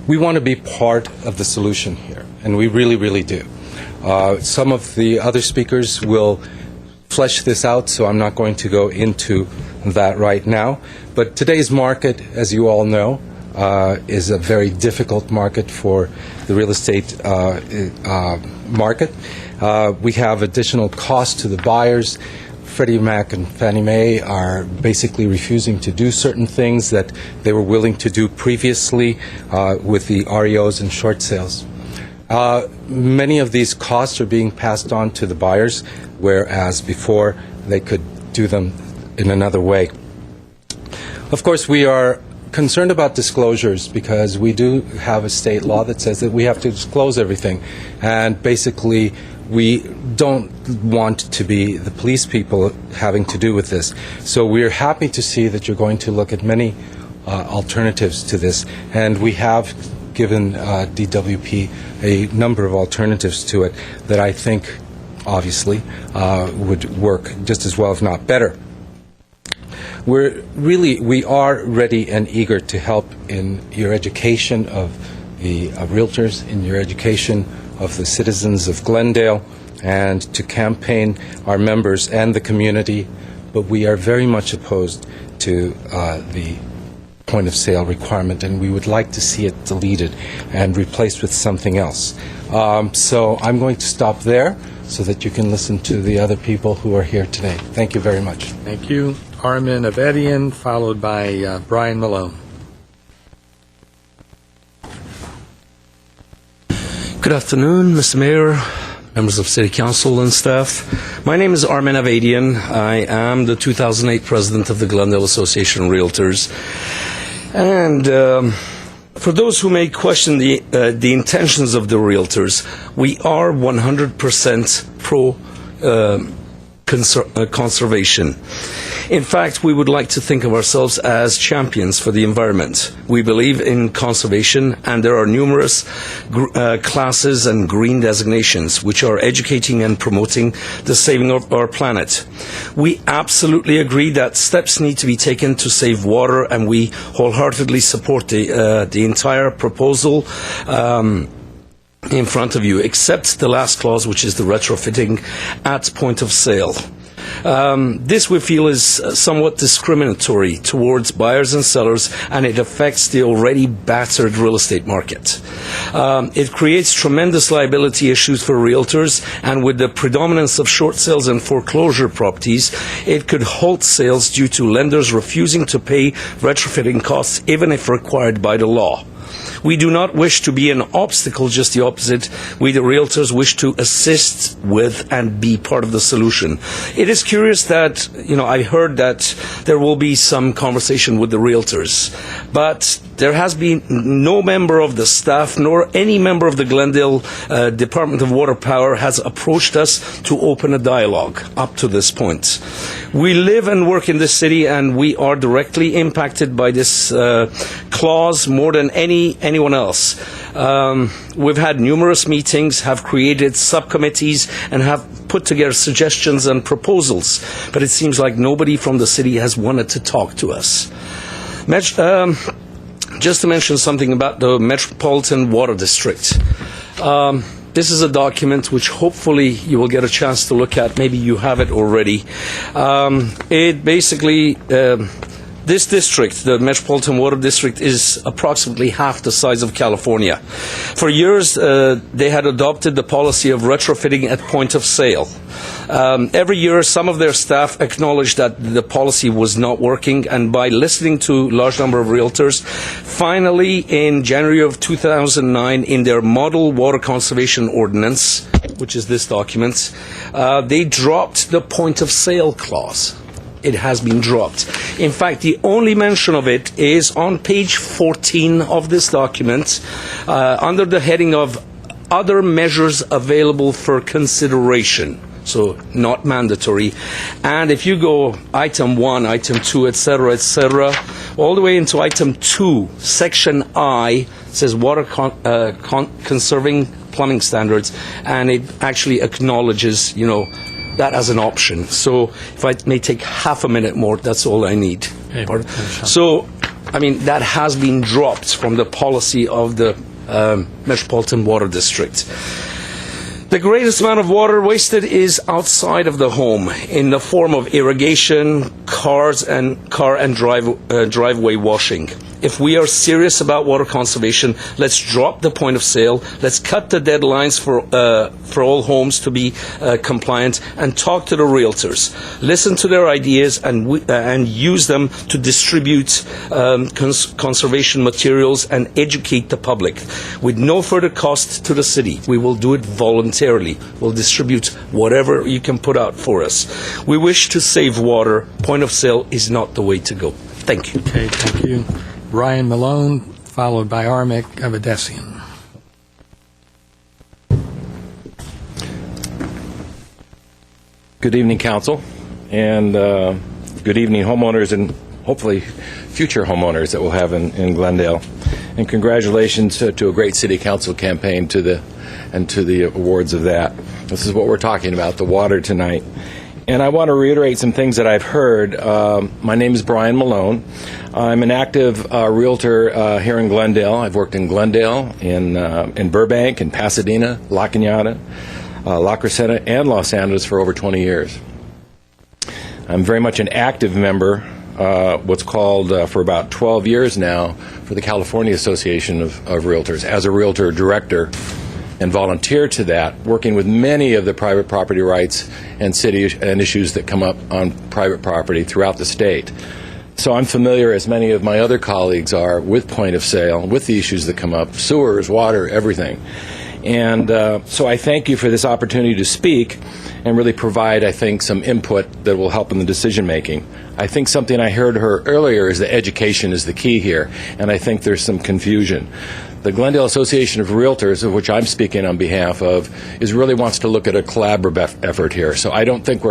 We want to be part of the solution here, and we really, really do. Some of the other speakers will flesh this out, so I'm not going to go into that right now. But today's market, as you all know, is a very difficult market for the real estate market. We have additional costs to the buyers. Freddie Mac and Fannie Mae are basically refusing to do certain things that they were willing to do previously with the REOs and short sales. Many of these costs are being passed on to the buyers, whereas before they could do them in another way. Of course, we are concerned about disclosures because we do have a state law that says that we have to disclose everything, and basically we don't want to be the police people having to do with this. So we're happy to see that you're going to look at many alternatives to this, and we have given DWP a number of alternatives to it that I think obviously would work just as well, if not better. We are ready and eager to help in your education of the realtors, in your education of the citizens of Glendale, and to campaign our members and the community, but we are very much opposed to the point of sale requirement, and we would like to see it deleted and replaced with something else. So I'm going to stop there so that you can listen to the other people who are here today. Thank you very much. Thank you. Armin Avedian, followed by Brian Malone. Good afternoon, Mr. Mayor, members of City Council and staff. My name is Armin Avedian. I am the 2008 president of the Glendale Association of Realtors. And for those who may question the intentions of the realtors, we are 100% pro conservation. In fact, we would like to think of ourselves as champions for the environment. We believe in conservation, and there are numerous classes and green designations which are educating and promoting the saving of our planet. We absolutely agree that steps need to be taken to save water, and we wholeheartedly support the entire proposal in front of you, except the last clause, which is the retrofitting at point of sale. This we feel is somewhat discriminatory towards buyers and sellers, and it affects the already battered real estate market. It creates tremendous liability issues for realtors, and with the predominance of short sales and foreclosure properties, it could halt sales due to lenders refusing to pay retrofitting costs even if required by the law. We do not wish to be an obstacle, just the opposite. We, the realtors, wish to assist with and be part of the solution. It is curious that, I heard that there will be some conversation with the realtors, but there has been no member of the staff nor any member of the Glendale Department of Water Power has approached us to open a dialogue up to this point. We live and work in this city, and we are directly impacted by this clause more than anyone else. We've had numerous meetings, have created subcommittees, and have put together suggestions and proposals, but it seems like nobody from the city has wanted to talk to us. Just to mention something about the Metropolitan Water District. This is a document which hopefully you will get a chance to look at. Maybe you have it already. It basically, this district, the Metropolitan Water District, is approximately half the size of California. For years, they had adopted the policy of retrofitting at point of sale. Every year, some of their staff acknowledged that the policy was not working, and by listening to a large number of realtors, finally, in January of 2009, in their Model Water Conservation Ordinance, which is this document, they dropped the point of sale clause. It has been dropped. In fact, the only mention of it is on page 14 of this document, under the heading of other measures available for consideration. So not mandatory. And if you go item 1, item 2, etc., all the way into item 2, section I, says water conserving plumbing standards, and it actually acknowledges, that as an option. So if I may take half a minute more, that's all I need. So, that has been dropped from the policy of the Metropolitan Water District. The greatest amount of water wasted is outside of the home in the form of irrigation, car and driveway washing. If we are serious about water conservation, let's drop the point of sale. Let's cut the deadlines for all homes to be compliant, and talk to the realtors. Listen to their ideas and use them to distribute conservation materials and educate the public with no further cost to the city. We will do it voluntarily. We'll distribute whatever you can put out for us. We wish to save water. Point of sale is not the way to go. Thank you. Okay, thank you. Ryan Malone, followed by Armic Avedesian. Good evening, Council, and good evening, homeowners, and hopefully future homeowners that we'll have in Glendale. And congratulations to a great City Council campaign to the awards of that. This is what we're talking about, the water tonight. And I want to reiterate some things that I've heard. My name is Brian Malone. I'm an active realtor here in Glendale. I've worked in Glendale, in Burbank, in Pasadena, La Cañada, La Crescenta, and Los Angeles for over 20 years. I'm very much an active member, what's called for about 12 years now, for the California Association of Realtors as a realtor director, and volunteer to that, working with many of the private property rights and city and issues that come up on private property throughout the state. So I'm familiar, as many of my other colleagues are, with point of sale, with the issues that come up, sewers, water, everything. And so I thank you for this opportunity to speak and really provide, I think, some input that will help in the decision making. I think something I heard her earlier is that education is the key here, and I think there's some confusion. The Glendale Association of Realtors, of which I'm speaking on behalf of, really wants to look at a collaborative effort here. So I don't think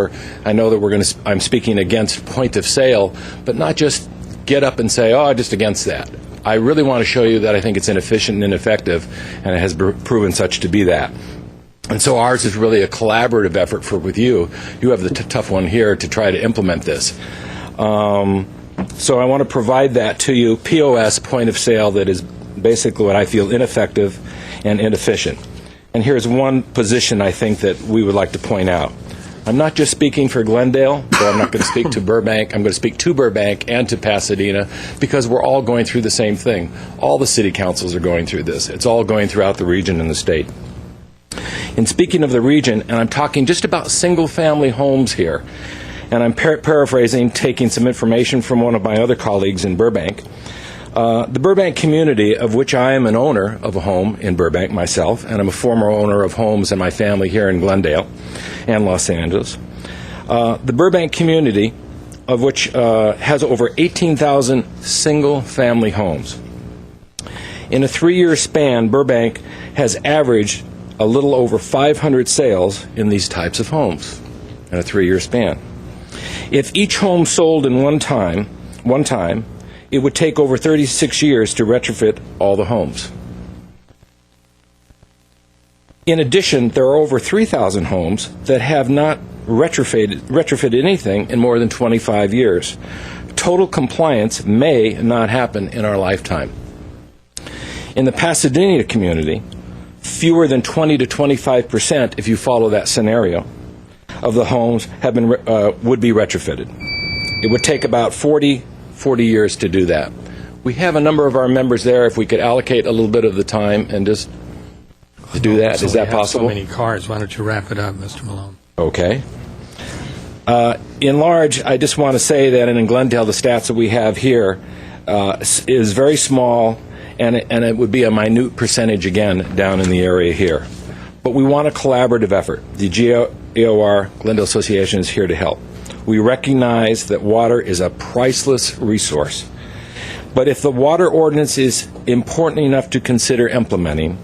I know that I'm speaking against point of sale, but not just get up and say, oh, just against that. I really want to show you that I think it's inefficient and ineffective, and it has proven such to be that. And so ours is really a collaborative effort with you. You have the tough one here to try to implement this. So I want to provide that to you, POS, point of sale, that is basically what I feel ineffective and inefficient. And here's one position I think that we would like to point out. I'm not just speaking for Glendale, though I'm not going to speak to Burbank. I'm going to speak to Burbank and to Pasadena because we're all going through the same thing. All the city councils are going through this. It's all going throughout the region and the state. In speaking of the region, and I'm talking just about single-family homes here, and I'm paraphrasing, taking some information from one of my other colleagues in Burbank. The Burbank community, of which I am an owner of a home in Burbank myself, and I'm a former owner of homes in my family here in Glendale and Los Angeles. The Burbank community, of which has over 18,000 single-family homes. In a 3-year span, Burbank has averaged a little over 500 sales in these types of homes in a 3-year span. If each home sold in one time, it would take over 36 years to retrofit all the homes. In addition, there are over 3,000 homes that have not retrofitted anything in more than 25 years. Total compliance may not happen in our lifetime. In the Pasadena community, fewer than 20 to 25%, if you follow that scenario, of the homes would be retrofitted. It would take about 40 years to do that. We have a number of our members there. If we could allocate a little bit of the time and just to do that, is that possible? So many cars. Why don't you wrap it up, Mr. Malone? Okay. In large, I just want to say that in Glendale, the stats that we have here is very small, and it would be a minute percentage again down in the area here. But we want a collaborative effort. The GAOR, Glendale Association, is here to help. We recognize that water is a priceless resource. But if the water ordinance is important enough to consider implementing,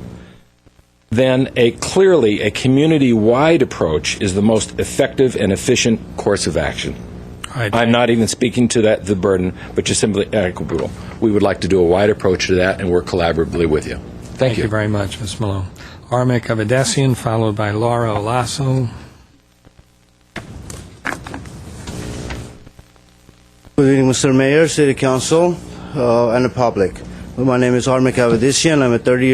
then clearly a community-wide approach is the most effective and efficient course of action. Right. I'm not even speaking to the burden, but just simply equitable. We would like to do a wide approach to that and work collaboratively with you. Thank you. Thank you very much, Ms. Malone. Armic Avedesian, followed by Laura Olaso. Good evening, Mr. Mayor, City Council, and the public. My name is Armic Avedesian. I'm a 30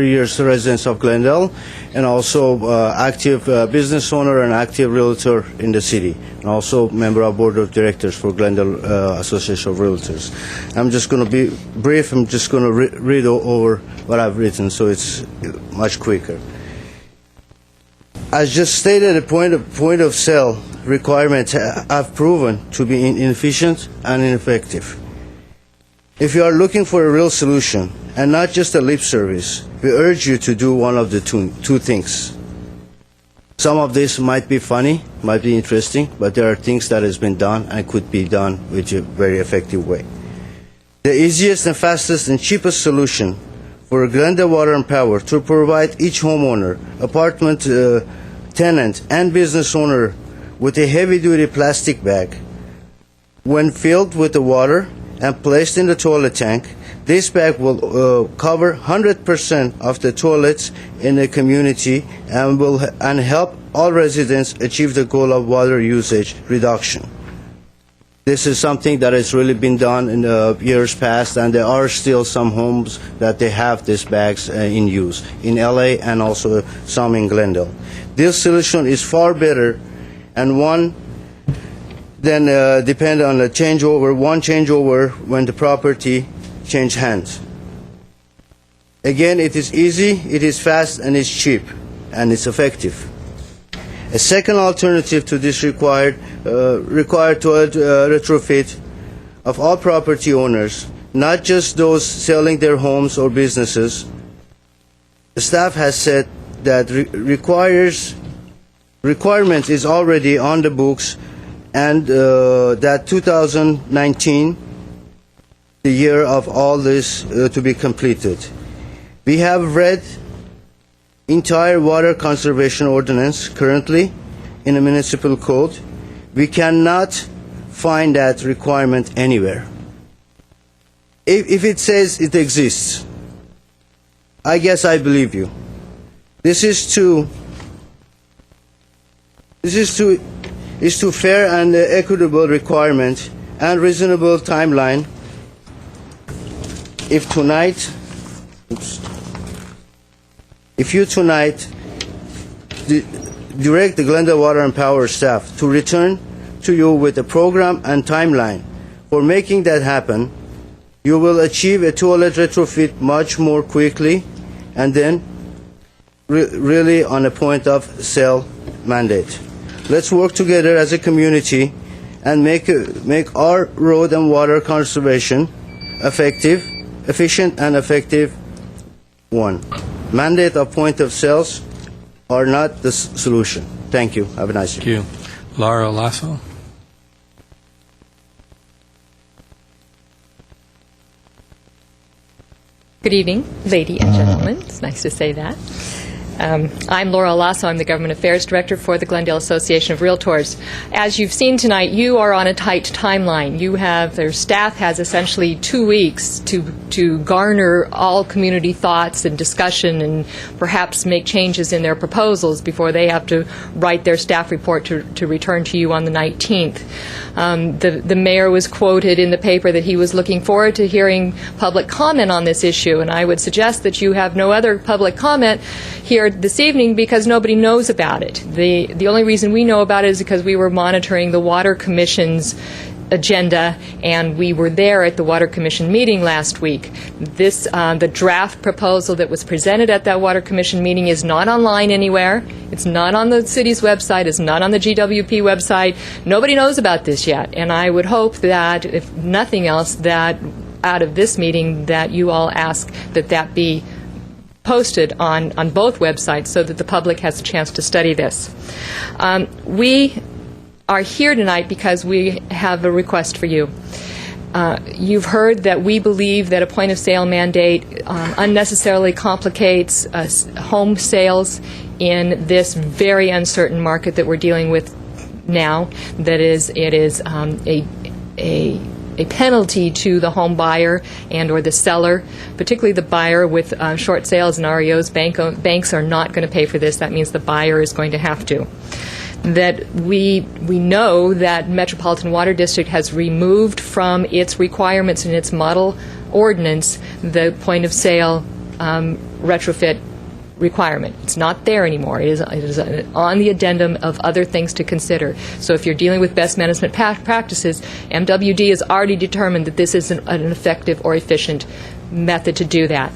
years resident of Glendale, and also active business owner and active realtor in the city, and also member of board of directors for Glendale Association of Realtors. I'm just going to be brief. I'm just going to read over what I've written, so it's much quicker. As just stated, the point of sale requirements have proven to be inefficient and ineffective. If you are looking for a real solution and not just a lip service, we urge you to do one of the two things. Some of this might be funny, might be interesting, but there are things that has been done and could be done with a very effective way. The easiest and fastest and cheapest solution for Glendale Water and Power to provide each homeowner, apartment tenant, and business owner with a heavy-duty plastic bag. When filled with the water and placed in the toilet tank, this bag will cover 100% of the toilets in the community and help all residents achieve the goal of water usage reduction. This is something that has really been done in years past, and there are still some homes that they have these bags in use, in LA and also some in Glendale. This solution is far better and one then depend on one changeover when the property change hands. Again, it is easy, it is fast, and it's cheap, and it's effective. A second alternative to this required toilet retrofit of all property owners, not just those selling their homes or businesses, staff has said that requirement is already on the books, and that 2019, the year of all this to be completed. We have read entire water conservation ordinance currently in the municipal code. We cannot find that requirement anywhere. If it says it exists, I guess I believe you. This is too fair and equitable requirement and reasonable timeline. If you tonight direct the Glendale Water and Power staff to return to you with a program and timeline for making that happen, you will achieve a toilet retrofit much more quickly, and then really on a point of sale mandate. Let's work together as a community and make our road and water conservation efficient and effective one. Mandate of point of sales are not the solution. Thank you. Have a nice day. Thank you. Laura Lasso. Good evening, lady and gentlemen. It's nice to say that. I'm Laura Lasso. I'm the Government Affairs Director for the Glendale Association of Realtors. As you've seen tonight, you are on a tight timeline. Their staff has essentially 2 weeks to garner all community thoughts and discussion and perhaps make changes in their proposals before they have to write their staff report to return to you on the 19th. The mayor was quoted in the paper that he was looking forward to hearing public comment on this issue, and I would suggest that you have no other public comment here this evening because nobody knows about it. The only reason we know about it is because we were monitoring the Water Commission's agenda, and we were there at the Water Commission meeting last week. The draft proposal that was presented at that Water Commission meeting is not online anywhere. It's not on the city's website. It's not on the GWP website. Nobody knows about this yet, and I would hope that, if nothing else, that out of this meeting that you all ask that be posted on both websites so that the public has a chance to study this. We are here tonight because we have a request for you. You've heard that we believe that a point-of-sale mandate unnecessarily complicates home sales in this very uncertain market that we're dealing with now. That is, it is a penalty to the home buyer and or the seller, particularly the buyer with short sales and REOs. Banks are not going to pay for this. That means the buyer is going to have to. That we know that Metropolitan Water District has removed from its requirements in its model ordinance the point of sale retrofit requirement. It's not there anymore. It is on the addendum of other things to consider. So if you're dealing with best management practices, MWD has already determined that this isn't an effective or efficient method to do that.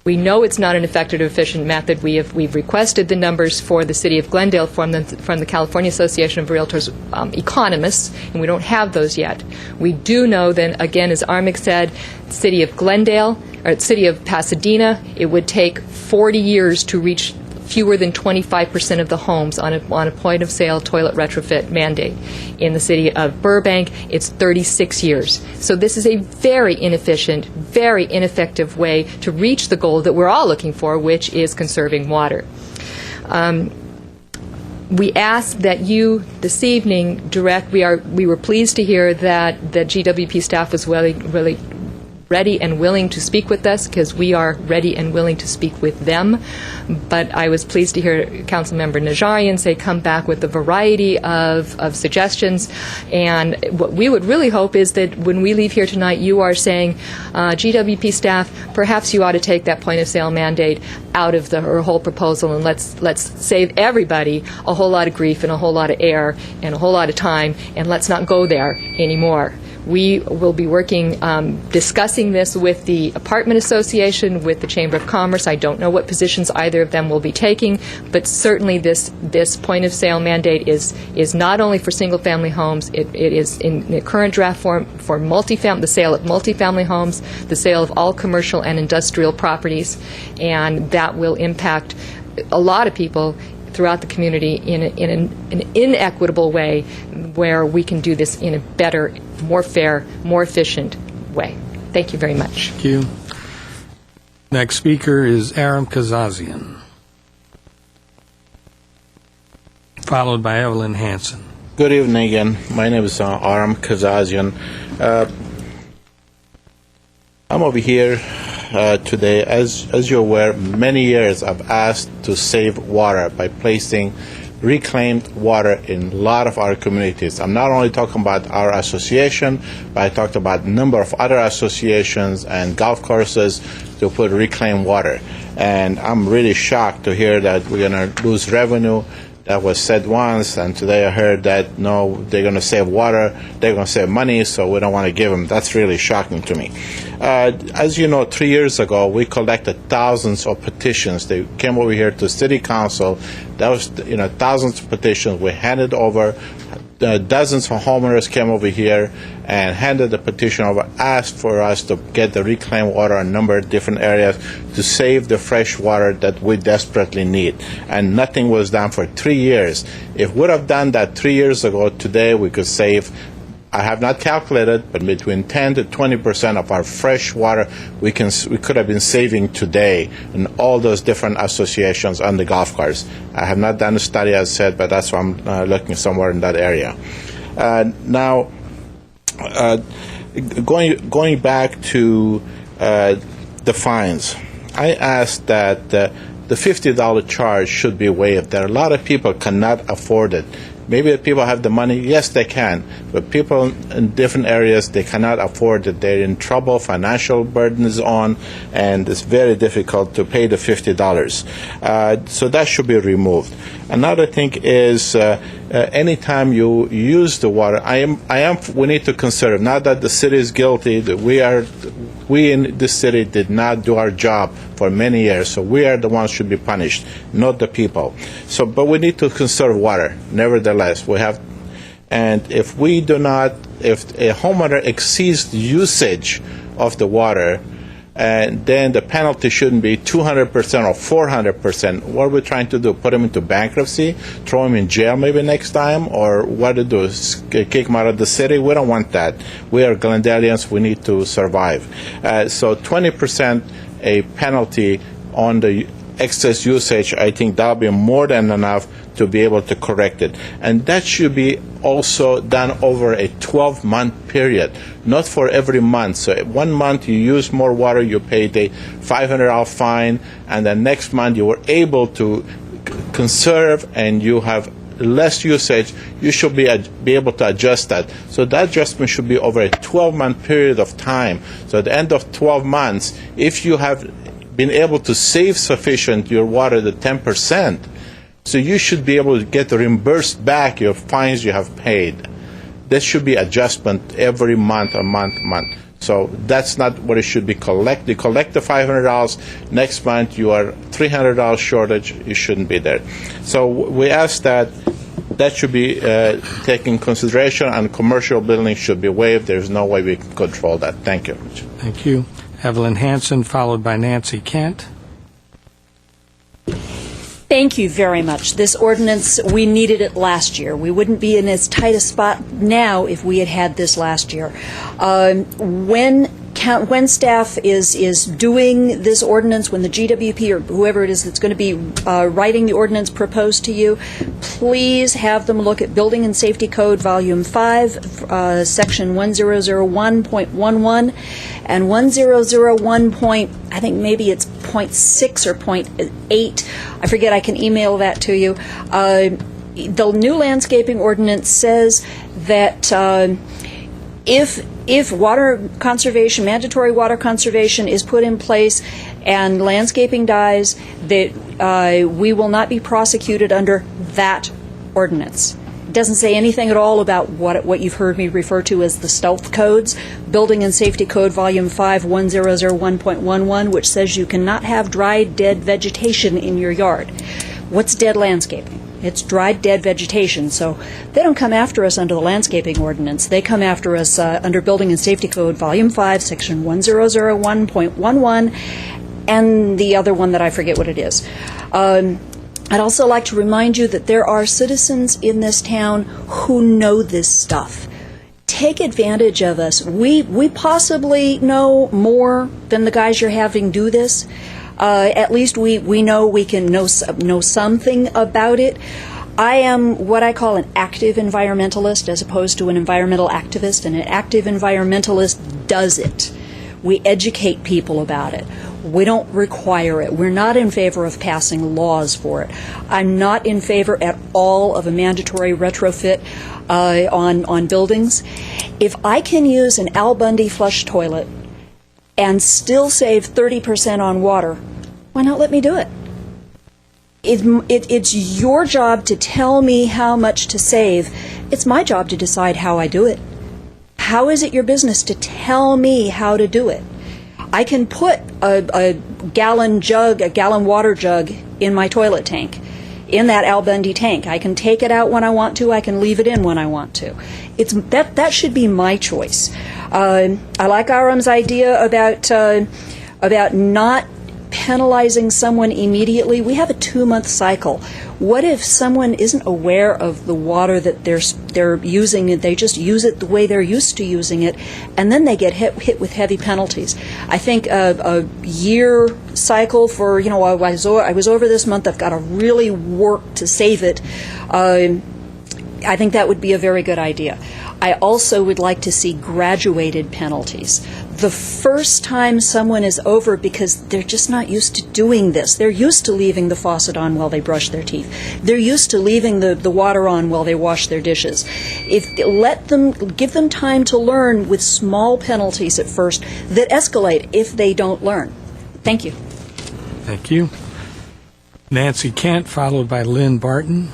We know it's not an effective or efficient method. We've requested the numbers for the City of Glendale from the California Association of Realtors economists, and we don't have those yet. We do know that, again, as Armick said, City of Glendale, or City of Pasadena, it would take 40 years to reach fewer than 25% of the homes on a point-of-sale toilet retrofit mandate. In the city of Burbank, it's 36 years. So this is a very inefficient, very ineffective way to reach the goal that we're all looking for, which is conserving water. We ask that you this evening direct. We were pleased to hear that GWP staff was really ready and willing to speak with us, because we are ready and willing to speak with them. But I was pleased to hear Councilmember Najarian say come back with a variety of suggestions. And what we would really hope is that when we leave here tonight, you are saying, GWP staff, perhaps you ought to take that point-of-sale mandate out of her whole proposal, and let's save everybody a whole lot of grief and a whole lot of air and a whole lot of time, and let's not go there anymore. We will be working, discussing this with the Apartment Association, with the Chamber of Commerce. I don't know what positions either of them will be taking, but certainly this point-of-sale mandate is not only for single-family homes. It is in the current draft form for the sale of multifamily homes, the sale of all commercial and industrial properties, and that will impact a lot of people throughout the community in an inequitable way, where we can do this in a better, more fair, more efficient way. Thank you very much. Thank you. Next speaker is Aram Kazazian, followed by Evelyn Hansen. Good evening again. My name is Aram Kazazian. I'm over here today. As you're aware, many years I've asked to save water by placing reclaimed water in a lot of our communities. I'm not only talking about our association, but I talked about a number of other associations and golf courses to put reclaimed water. And I'm really shocked to hear that we're going to lose revenue. That was said once, and today I heard that, no, they're going to save water, they're going to save money, so we don't want to give them. That's really shocking to me. As you know, 3 years ago, we collected thousands of petitions. They came over here to City Council. That was, thousands of petitions. We handed over. Dozens of homeowners came over here and handed the petition over, asked for us to get the reclaimed water in a number of different areas to save the fresh water that we desperately need. And nothing was done for 3 years. If we would have done that 3 years ago, today we could save, I have not calculated, but between 10 to 20% of our fresh water we could have been saving today in all those different associations on the golf course. I have not done a study, as said, but that's why I'm looking somewhere in that area. Now, going back to the fines, I asked that the $50 charge should be waived. There are a lot of people cannot afford it. Maybe if people have the money, yes, they can. But people in different areas, they cannot afford it. They're in trouble, financial burden is on, and it's very difficult to pay the $50. So that should be removed. Another thing is, anytime you use the water, we need to consider, not that the city is guilty, that we in this city did not do our job for many years, so we are the ones who should be punished, not the people. So, but we need to conserve water. Nevertheless, we have, and if a homeowner exceeds the usage of the water, and then the penalty shouldn't be 200% or 400%. What are we trying to do? Put him into bankruptcy? Throw him in jail maybe next time? Or what to do? Kick him out of the city? We don't want that. We are Glendalians. We need to survive. So 20% a penalty on the excess usage, I think that'll be more than enough to be able to correct it. And that should be also done over a 12-month period, not for every month. So 1 month you use more water, you pay the $500 fine, and then next month you were able to conserve and you have less usage, you should be able to adjust that. So that adjustment should be over a 12-month period of time. So at the end of 12 months, if you have been able to save sufficient your water to 10%, so you should be able to get reimbursed back your fines you have paid. There should be adjustment every month. So that's not what it should be. You collect the $500. Next month you are $300 shortage. You shouldn't be there. So we ask that should be taken into consideration, and commercial buildings should be waived. There's no way we can control that. Thank you. Thank you. Evelyn Hansen, followed by Nancy Kent. Thank you very much. This ordinance, we needed it last year. We wouldn't be in as tight a spot now if we had this last year. When staff is doing this ordinance, when the GWP or whoever it is that's going to be writing the ordinance proposed to you, please have them look at Building and Safety Code Volume 5, Section 1001.11 and 1001. I think maybe it's 0.6 or 0.8. I forget. I can email that to you. The new landscaping ordinance says that if water conservation, mandatory water conservation is put in place and landscaping dies, that we will not be prosecuted under that ordinance. It doesn't say anything at all about what you've heard me refer to as the stealth codes. Building and Safety Code Volume 5, 1001.11, which says you cannot have dried, dead vegetation in your yard. What's dead landscaping? It's dried, dead vegetation. So they don't come after us under the landscaping ordinance. They come after us under Building and Safety Code Volume 5, Section 1001.11, and the other one that I forget what it is. I'd also like to remind you that there are citizens in this town who know this stuff. Take advantage of us. We possibly know more than the guys you're having do this. At least we know we can know something about it. I am what I call an active environmentalist as opposed to an environmental activist, and an active environmentalist does it. We educate people about it. We don't require it. We're not in favor of passing laws for it. I'm not in favor at all of a mandatory retrofit on buildings. If I can use an Al Bundy flush toilet and still save 30% on water, why not let me do it? It's your job to tell me how much to save. It's my job to decide how I do it. How is it your business to tell me how to do it? I can put a gallon water jug in my toilet tank, in that Al Bundy tank. I can take it out when I want to. I can leave it in when I want to. That should be my choice. I like Aram's idea about not penalizing someone immediately. We have a 2-month cycle. What if someone isn't aware of the water that they're using, and they just use it the way they're used to using it, and then they get hit with heavy penalties? I think a year cycle for, I was over this month, I've got to really work to save it. I think that would be a very good idea. I also would like to see graduated penalties. The first time someone is over, because they're just not used to doing this. They're used to leaving the faucet on while they brush their teeth. They're used to leaving the water on while they wash their dishes. Give them time to learn with small penalties at first that escalate if they don't learn. Thank you. Thank you. Nancy Kent, followed by Lynn Barton.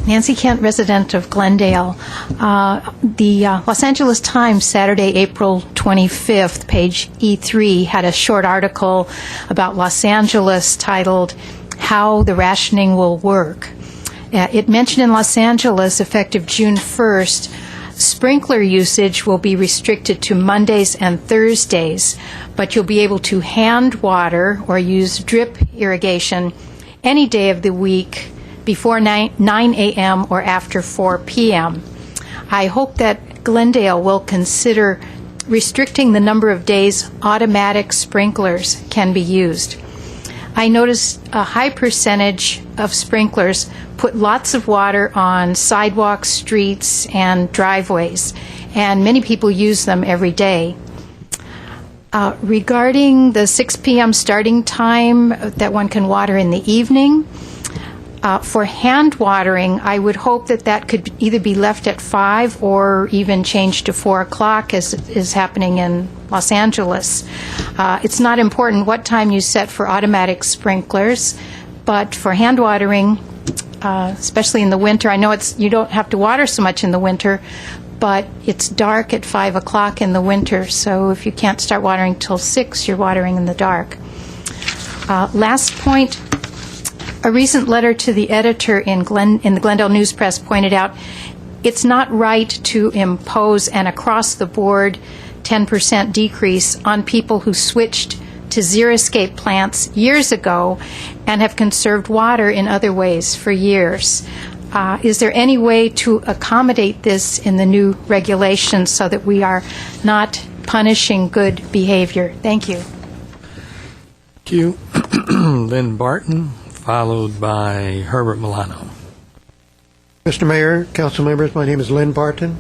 Nancy Kent, resident of Glendale. The Los Angeles Times, Saturday, April 25th, page E3, had a short article about Los Angeles titled, How the Rationing Will Work. It mentioned in Los Angeles, effective June 1st, sprinkler usage will be restricted to Mondays and Thursdays, but you'll be able to hand water or use drip irrigation any day of the week before 9 a.m. or after 4 p.m. I hope that Glendale will consider restricting the number of days automatic sprinklers can be used. I noticed a high percentage of sprinklers put lots of water on sidewalks, streets, and driveways, and many people use them every day. Regarding the 6 p.m. starting time that one can water in the evening, for hand watering, I would hope that could either be left at 5 or even changed to 4 o'clock, as is happening in Los Angeles. It's not important what time you set for automatic sprinklers, but for hand watering, especially in the winter, I know you don't have to water so much in the winter, but it's dark at 5 o'clock in the winter, so if you can't start watering till 6, you're watering in the dark. Last point. A recent letter to the editor in the Glendale News Press pointed out it's not right to impose an across-the-board 10% decrease on people who switched to zero-escape plants years ago and have conserved water in other ways for years. Is there any way to accommodate this in the new regulations so that we are not punishing good behavior? Thank you. Thank you. Lynn Barton, followed by Herbert Milano. Mr. Mayor, council members, my name is Lynn Barton.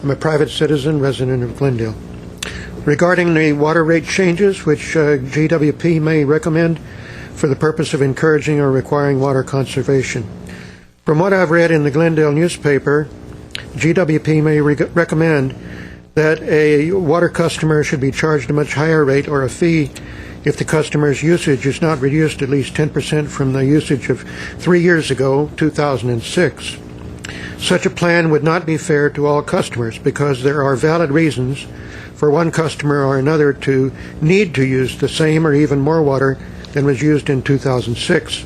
I'm a private citizen resident of Glendale. Regarding the water rate changes, which GWP may recommend for the purpose of encouraging or requiring water conservation. From what I've read in the Glendale newspaper, GWP may recommend that a water customer should be charged a much higher rate or a fee if the customer's usage is not reduced at least 10% from the usage of 3 years ago, 2006. Such a plan would not be fair to all customers because there are valid reasons for one customer or another to need to use the same or even more water than was used in 2006.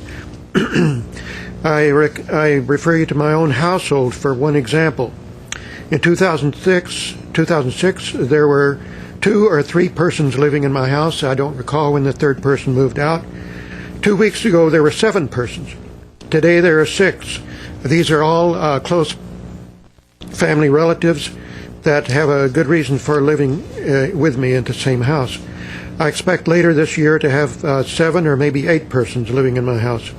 I refer you to my own household for one example. In 2006, there were 2 or 3 persons living in my house. I don't recall when the third person moved out. 2 weeks ago, there were 7 persons. Today, there are 6. These are all close family relatives that have a good reason for living with me in the same house. I expect later this year to have 7 or maybe 8 persons living in my house.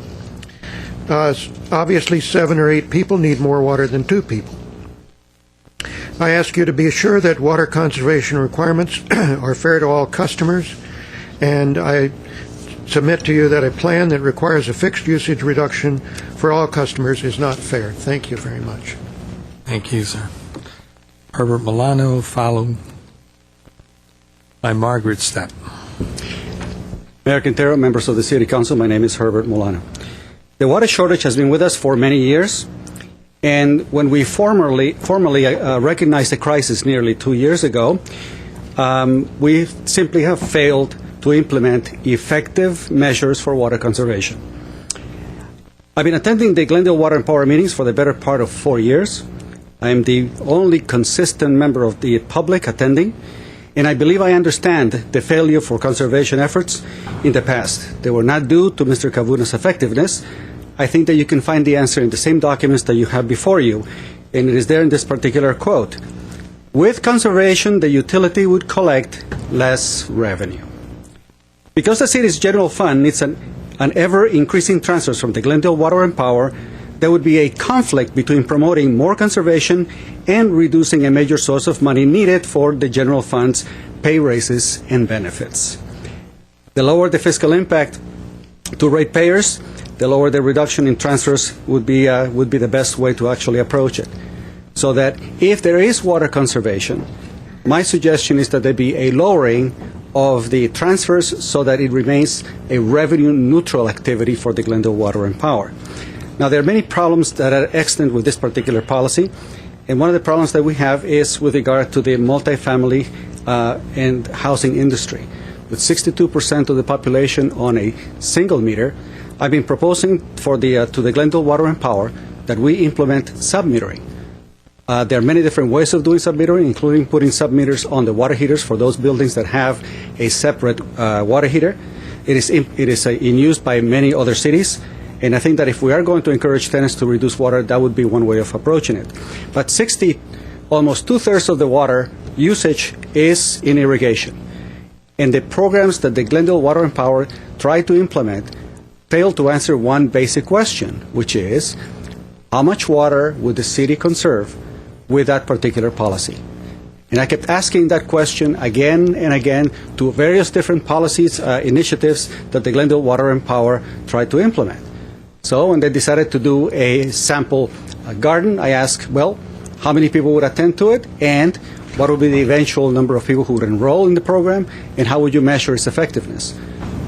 Obviously, 7 or 8 people need more water than 2 people. I ask you to be sure that water conservation requirements are fair to all customers, and I submit to you that a plan that requires a fixed usage reduction for all customers is not fair. Thank you very much. Thank you, sir. Herbert Milano, followed by Margaret Stepp. Mayor Quintero, members of the City Council, my name is Herbert Milano. The water shortage has been with us for many years, and when we formally recognized the crisis nearly 2 years ago, we simply have failed to implement effective measures for water conservation. I've been attending the Glendale Water and Power meetings for the better part of 4 years. I am the only consistent member of the public attending, and I believe I understand the failure for conservation efforts in the past. They were not due to Mr. Kavuna's effectiveness. I think that you can find the answer in the same documents that you have before you, and it is there in this particular quote. With conservation, the utility would collect less revenue. Because the city's general fund needs an ever-increasing transfers from the Glendale Water and Power, there would be a conflict between promoting more conservation and reducing a major source of money needed for the general fund's pay raises and benefits. The lower the fiscal impact to ratepayers, the lower the reduction in transfers would be the best way to actually approach it. So that if there is water conservation, my suggestion is that there be a lowering of the transfers so that it remains a revenue neutral activity for the Glendale Water and Power. Now, there are many problems that are extant with this particular policy, and one of the problems that we have is with regard to the multifamily and housing industry. With 62% of the population on a single meter, I've been proposing to the Glendale Water and Power that we implement submetering. There are many different ways of doing submetering, including putting submeters on the water heaters for those buildings that have a separate water heater. It is in use by many other cities, and I think that if we are going to encourage tenants to reduce water, that would be one way of approaching it. But almost 2/3 of the water usage is in irrigation. And the programs that the Glendale Water and Power try to implement fail to answer one basic question, which is, how much water would the city conserve with that particular policy? And I kept asking that question again and again to various different policies, initiatives that the Glendale Water and Power tried to implement. So when they decided to do a sample garden, I asked, well, how many people would attend to it, and what would be the eventual number of people who would enroll in the program, and how would you measure its effectiveness?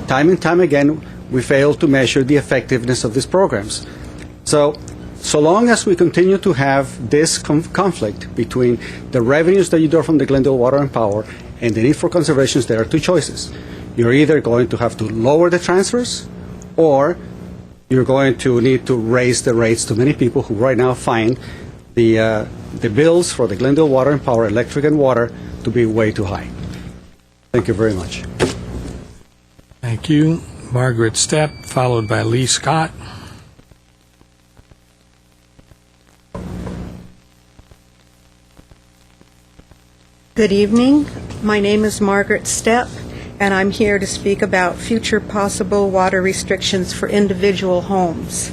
Time and time again, we failed to measure the effectiveness of these programs. So long as we continue to have this conflict between the revenues that you draw from the Glendale Water and Power and the need for conservation, there are two choices. You're either going to have to lower the transfers, or you're going to need to raise the rates to many people who right now find the bills for the Glendale Water and Power, electric and water, to be way too high. Thank you very much. Thank you. Margaret Stepp, followed by Lee Scott. Good evening. My name is Margaret Stepp, and I'm here to speak about future possible water restrictions for individual homes.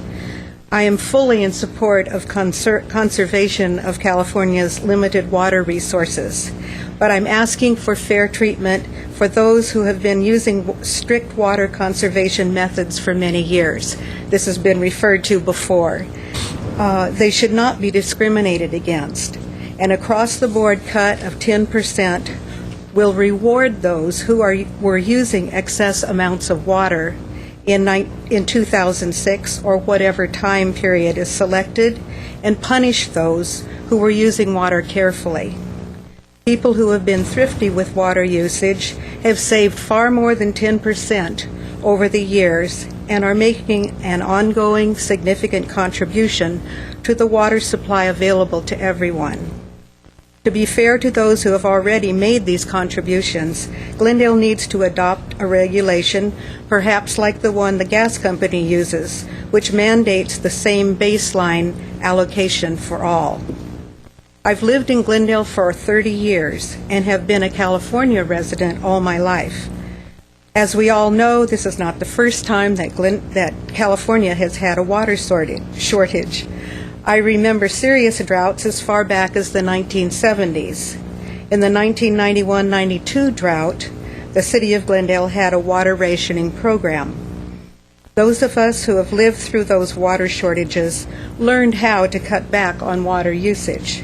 I am fully in support of conservation of California's limited water resources, but I'm asking for fair treatment for those who have been using strict water conservation methods for many years. This has been referred to before. They should not be discriminated against. An across-the-board cut of 10% will reward those who were using excess amounts of water in 2006 or whatever time period is selected, and punish those who were using water carefully. People who have been thrifty with water usage have saved far more than 10% over the years and are making an ongoing significant contribution to the water supply available to everyone. To be fair to those who have already made these contributions, Glendale needs to adopt a regulation, perhaps like the one the gas company uses, which mandates the same baseline allocation for all. I've lived in Glendale for 30 years and have been a California resident all my life. As we all know, this is not the first time that California has had a water shortage. I remember serious droughts as far back as the 1970s. In the 1991-92 drought, the city of Glendale had a water rationing program. Those of us who have lived through those water shortages learned how to cut back on water usage.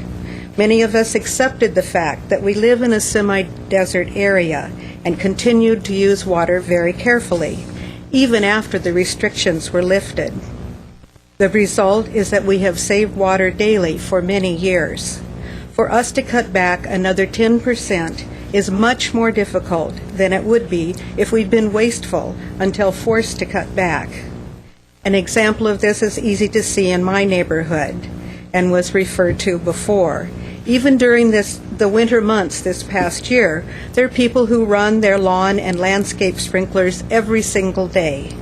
Many of us accepted the fact that we live in a semi-desert area and continued to use water very carefully, even after the restrictions were lifted. The result is that we have saved water daily for many years. For us to cut back another 10% is much more difficult than it would be if we'd been wasteful until forced to cut back. An example of this is easy to see in my neighborhood and was referred to before. Even during the winter months this past year, there are people who run their lawn and landscape sprinklers every single day.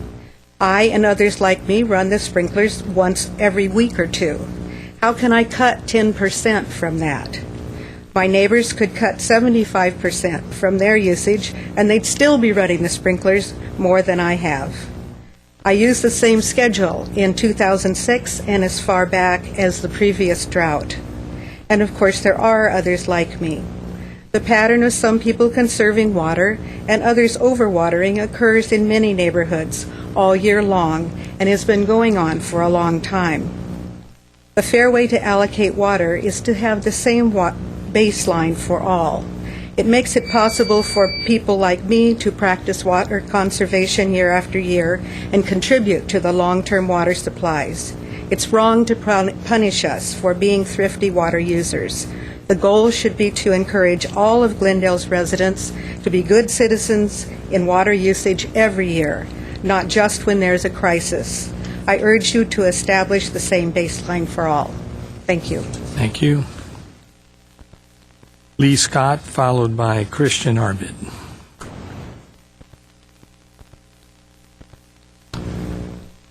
I and others like me run the sprinklers once every week or two. How can I cut 10% from that? My neighbors could cut 75% from their usage, and they'd still be running the sprinklers more than I have. I used the same schedule in 2006 and as far back as the previous drought. And of course, there are others like me. The pattern of some people conserving water and others overwatering occurs in many neighborhoods all year long and has been going on for a long time. The fair way to allocate water is to have the same baseline for all. It makes it possible for people like me to practice water conservation year after year and contribute to the long-term water supplies. It's wrong to punish us for being thrifty water users. The goal should be to encourage all of Glendale's residents to be good citizens in water usage every year, not just when there's a crisis. I urge you to establish the same baseline for all. Thank you. Thank you. Lee Scott, followed by Christian Arbit.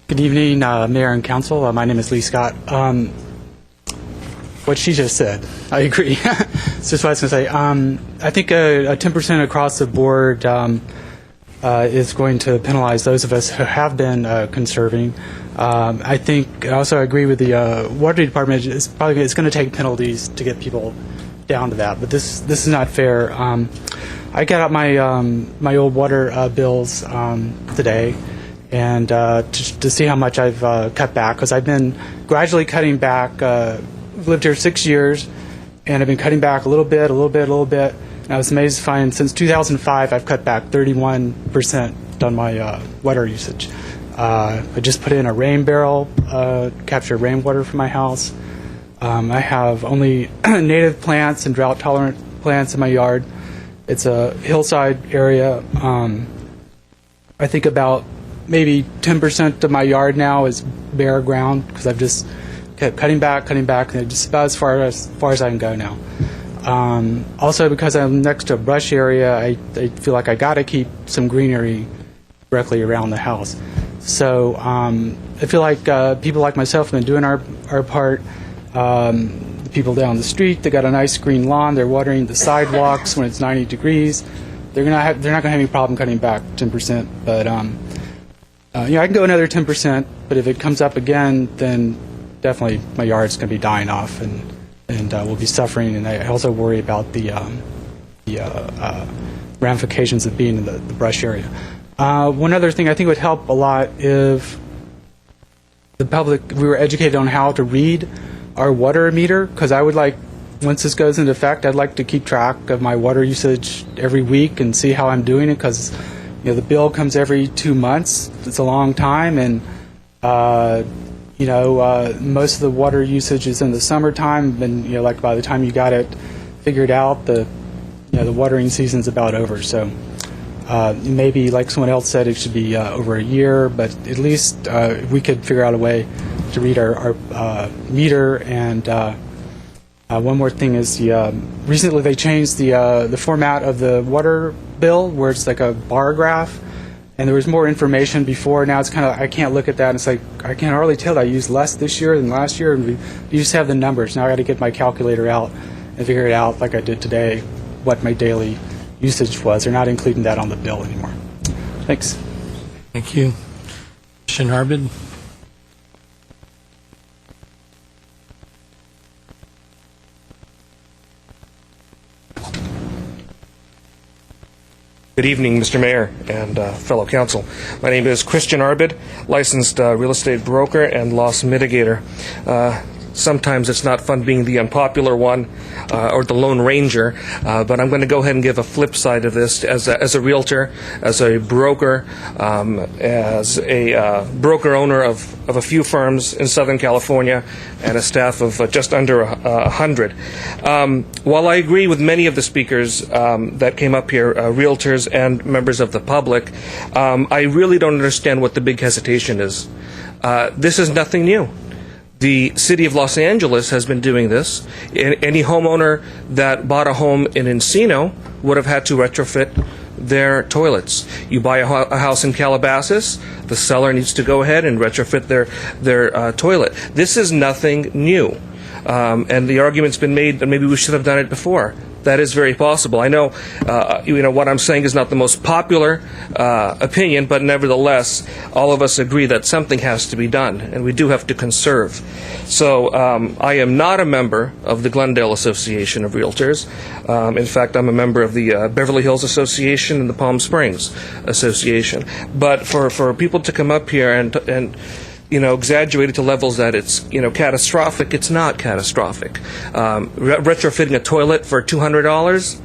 Good evening, Mayor and Council. My name is Lee Scott. What she just said, I agree. It's just what I was going to say. I think a 10% across the board is going to penalize those of us who have been conserving. I think also I agree with the water department. It's going to take penalties to get people down to that, but this is not fair. I got out my old water bills today, and to see how much I've cut back, because I've been gradually cutting back. I've lived here 6 years, and I've been cutting back a little bit. And I was amazed to find since 2005 I've cut back 31% on my water usage. I just put in a rain barrel, capture rainwater from my house. I have only native plants and drought-tolerant plants in my yard. It's a hillside area. I think about maybe 10% of my yard now is bare ground because I've just kept cutting back, and just about as far as I can go now. Also, because I'm next to a brush area, I feel like I got to keep some greenery directly around the house. So I feel like people like myself have been doing our part. The people down the street, they got a nice green lawn. They're watering the sidewalks when it's 90 degrees. They're not going to have any problem cutting back 10%. But I can go another 10%. But if it comes up again, then definitely my yard's going to be dying off, and we'll be suffering. And I also worry about the ramifications of being in the brush area. One other thing I think would help a lot if the public, we were educated on how to read our water meter, because I would like once this goes into effect, I'd like to keep track of my water usage every week and see how I'm doing it, because the bill comes every 2 months. It's a long time, and most of the water usage is in the summertime, and like by the time you got it figured out, the watering season's about over. So maybe, like someone else said, it should be over a year, but at least we could figure out a way to read our meter. And one more thing is, recently they changed the format of the water bill, where it's like a bar graph, and there was more information before. Now it's kind of, I can't look at that, and it's like, I can hardly tell. I used less this year than last year, and you just have the numbers. Now I got to get my calculator out and figure it out, like I did today, what my daily usage was. They're not including that on the bill anymore. Thanks. Thank you. Commissioner Harbid. Good evening, Mr. Mayor and fellow council. My name is Christian Arbid, licensed real estate broker and loss mitigator. Sometimes it's not fun being the unpopular one or the Lone Ranger, but I'm going to go ahead and give a flip side of this as a realtor, as a broker, as a broker owner of a few firms in Southern California, and a staff of just under 100. While I agree with many of the speakers that came up here, realtors and members of the public, I really don't understand what the big hesitation is. This is nothing new. The city of Los Angeles has been doing this. Any homeowner that bought a home in Encino would have had to retrofit their toilets. You buy a house in Calabasas, the seller needs to go ahead and retrofit their toilet. This is nothing new. And the argument's been made that maybe we should have done it before. That is very possible. I know, what I'm saying is not the most popular opinion, but nevertheless, all of us agree that something has to be done, and we do have to conserve. So I am not a member of the Glendale Association of Realtors. In fact, I'm a member of the Beverly Hills Association and the Palm Springs Association. But for people to come up here and exaggerated to levels that it's, catastrophic. It's not catastrophic. Retrofitting a toilet for $200,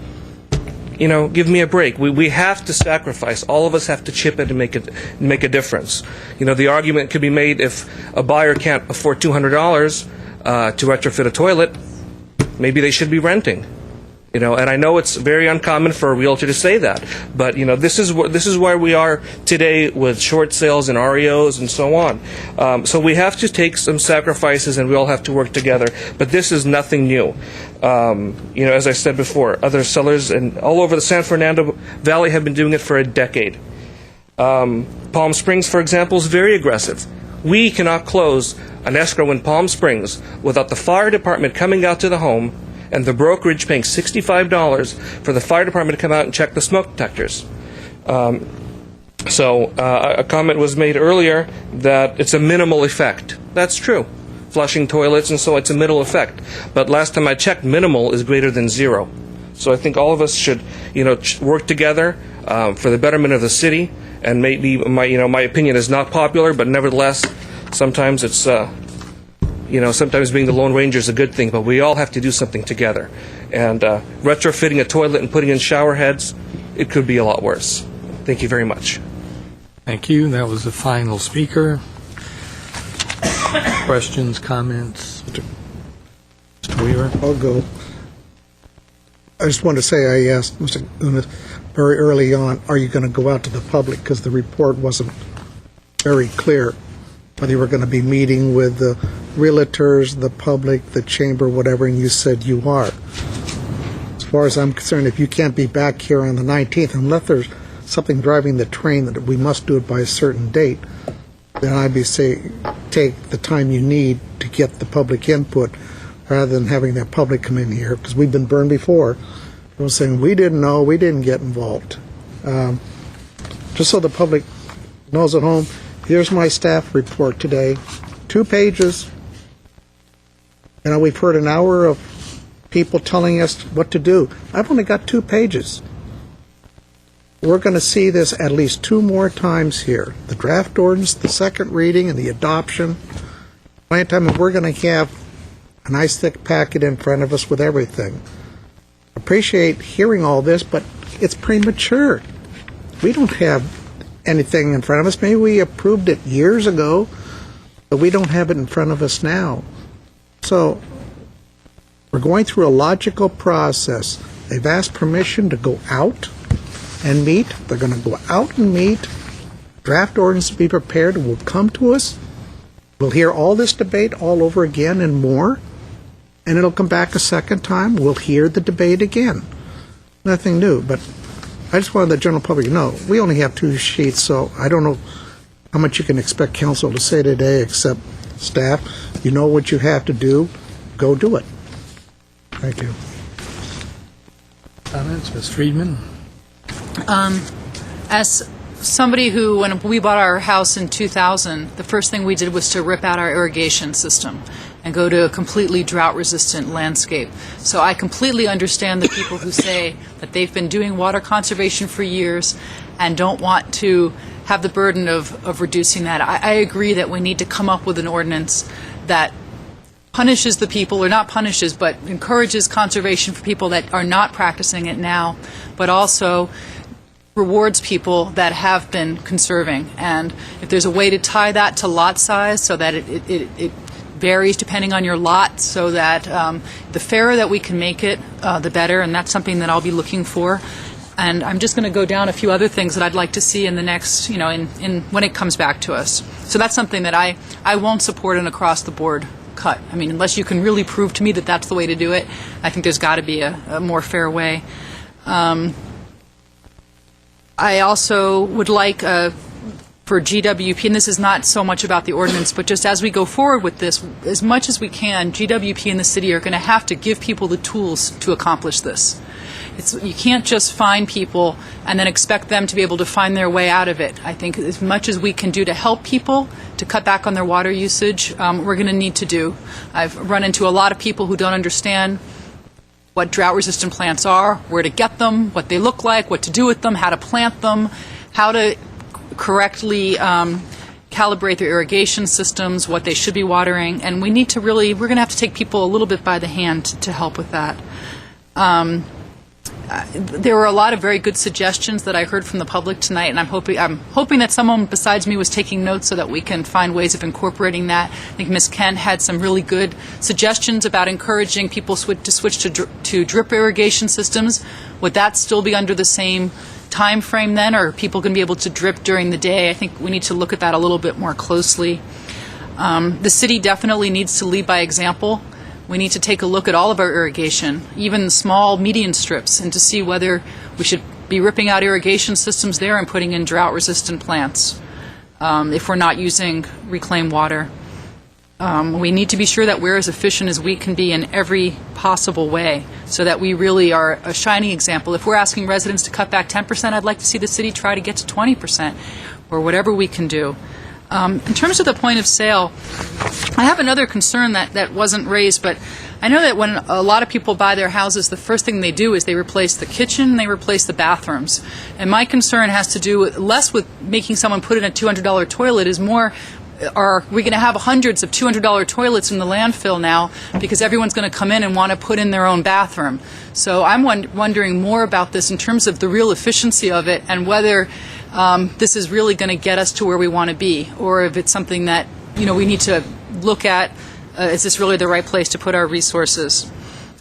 give me a break. We have to sacrifice. All of us have to chip in to make a difference. The argument could be made, if a buyer can't afford $200 to retrofit a toilet, maybe they should be renting. And I know it's very uncommon for a realtor to say that, but this is where we are today with short sales and REOs and so on. So we have to take some sacrifices, and we all have to work together. But this is nothing new. As I said before, other sellers and all over the San Fernando Valley have been doing it for a decade. Palm Springs, for example, is very aggressive. We cannot close an escrow in Palm Springs without the fire department coming out to the home and the brokerage paying $65 for the fire department to come out and check the smoke detectors. So a comment was made earlier that it's a minimal effect. That's true. Flushing toilets and so it's a minimal effect. But last time I checked, minimal is greater than zero. So I think all of us should, work together for the betterment of the city. And maybe my opinion is not popular, but nevertheless, sometimes it's. Sometimes being the Lone Ranger is a good thing, but we all have to do something together. And retrofitting a toilet and putting in shower heads, it could be a lot worse. Thank you very much. Thank you. That was the final speaker. Questions, comments? Mr. Weaver? I'll go. I just want to say I asked Mr. Unis very early on, are you going to go out to the public? Because the report wasn't very clear whether you were going to be meeting with the realtors, the public, the chamber, whatever, and you said you are. As far as I'm concerned, if you can't be back here on the 19th, unless there's something driving the train that we must do it by a certain date, then I'd be saying take the time you need to get the public input rather than having that public come in here, because we've been burned before. People saying, we didn't know, we didn't get involved. Just so the public knows at home, here's my staff report today, 2 pages. We've heard an hour of people telling us what to do. I've only got 2 pages. We're going to see this at least 2 more times here. The draft ordinance, the second reading, and the adoption. By the time we're going to have a nice thick packet in front of us with everything. Appreciate hearing all this, but it's premature. We don't have anything in front of us. Maybe we approved it years ago, but we don't have it in front of us now. So we're going through a logical process. They've asked permission to go out and meet. They're going to go out and meet. Draft ordinance to be prepared will come to us. We'll hear all this debate all over again and more, and it'll come back a second time. We'll hear the debate again. Nothing new, but I just wanted the general public to know, we only have 2 sheets, so I don't know how much you can expect council to say today, except staff, you know what you have to do, go do it. Thank you. Comments, Ms. Friedman? As somebody who, when we bought our house in 2000, the first thing we did was to rip out our irrigation system and go to a completely drought-resistant landscape. So I completely understand the people who say that they've been doing water conservation for years and don't want to have the burden of reducing that. I agree that we need to come up with an ordinance that punishes the people, or not punishes, but encourages conservation for people that are not practicing it now, but also rewards people that have been conserving. And if there's a way to tie that to lot size so that it varies depending on your lot, so that the fairer that we can make it, the better, and that's something that I'll be looking for. And I'm just going to go down a few other things that I'd like to see in the next, in when it comes back to us. So that's something that I won't support an across-the-board cut. I mean, unless you can really prove to me that that's the way to do it, I think there's got to be a more fair way. I also would like for GWP, and this is not so much about the ordinance, but just as we go forward with this, as much as we can, GWP and the city are going to have to give people the tools to accomplish this. You can't just find people and then expect them to be able to find their way out of it. I think as much as we can do to help people to cut back on their water usage, we're going to need to do. I've run into a lot of people who don't understand what drought-resistant plants are, where to get them, what they look like, what to do with them, how to plant them, how to correctly calibrate their irrigation systems, what they should be watering, and we need to we're going to have to take people a little bit by the hand to help with that. There were a lot of very good suggestions that I heard from the public tonight, and I'm hoping that someone besides me was taking notes so that we can find ways of incorporating that. I think Ms. Kent had some really good suggestions about encouraging people to switch to drip irrigation systems. Would that still be under the same time frame then, or are people going to be able to drip during the day? I think we need to look at that a little bit more closely. The city definitely needs to lead by example. We need to take a look at all of our irrigation, even small median strips, and to see whether we should be ripping out irrigation systems there and putting in drought-resistant plants if we're not using reclaimed water. We need to be sure that we're as efficient as we can be in every possible way so that we really are a shining example. If we're asking residents to cut back 10%, I'd like to see the city try to get to 20% or whatever we can do. In terms of the point of sale, I have another concern that wasn't raised, but I know that when a lot of people buy their houses, the first thing they do is they replace the kitchen and they replace the bathrooms. And my concern has to do less with making someone put in a $200 toilet, is more, are we going to have hundreds of $200 toilets in the landfill now because everyone's going to come in and want to put in their own bathroom? So I'm wondering more about this in terms of the real efficiency of it and whether this is really going to get us to where we want to be, or if it's something that we need to look at. Is this really the right place to put our resources?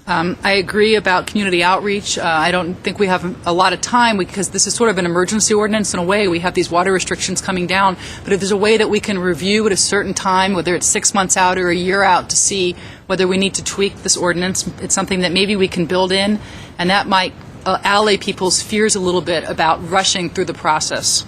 I agree about community outreach. I don't think we have a lot of time because this is sort of an emergency ordinance in a way. We have these water restrictions coming down, but if there's a way that we can review at a certain time, whether it's 6 months out or a year out, to see whether we need to tweak this ordinance, it's something that maybe we can build in, and that might allay people's fears a little bit about rushing through the process.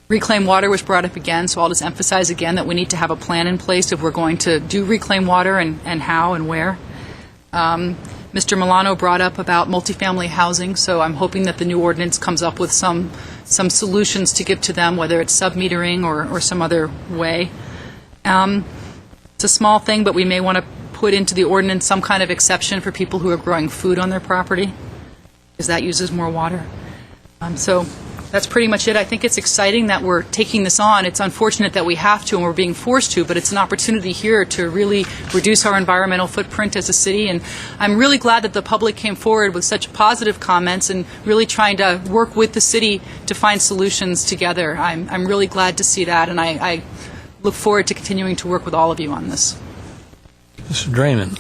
Reclaimed water was brought up again, so I'll just emphasize again that we need to have a plan in place if we're going to do reclaimed water and how and where. Mr. Milano brought up about multifamily housing, so I'm hoping that the new ordinance comes up with some solutions to give to them, whether it's sub-metering or some other way. It's a small thing, but we may want to put into the ordinance some kind of exception for people who are growing food on their property, because that uses more water. So that's pretty much it. I think it's exciting that we're taking this on. It's unfortunate that we have to and we're being forced to, but it's an opportunity here to really reduce our environmental footprint as a city. And I'm really glad that the public came forward with such positive comments and really trying to work with the city to find solutions together. I'm really glad to see that, and I look forward to continuing to work with all of you on this. Mr. Draymond.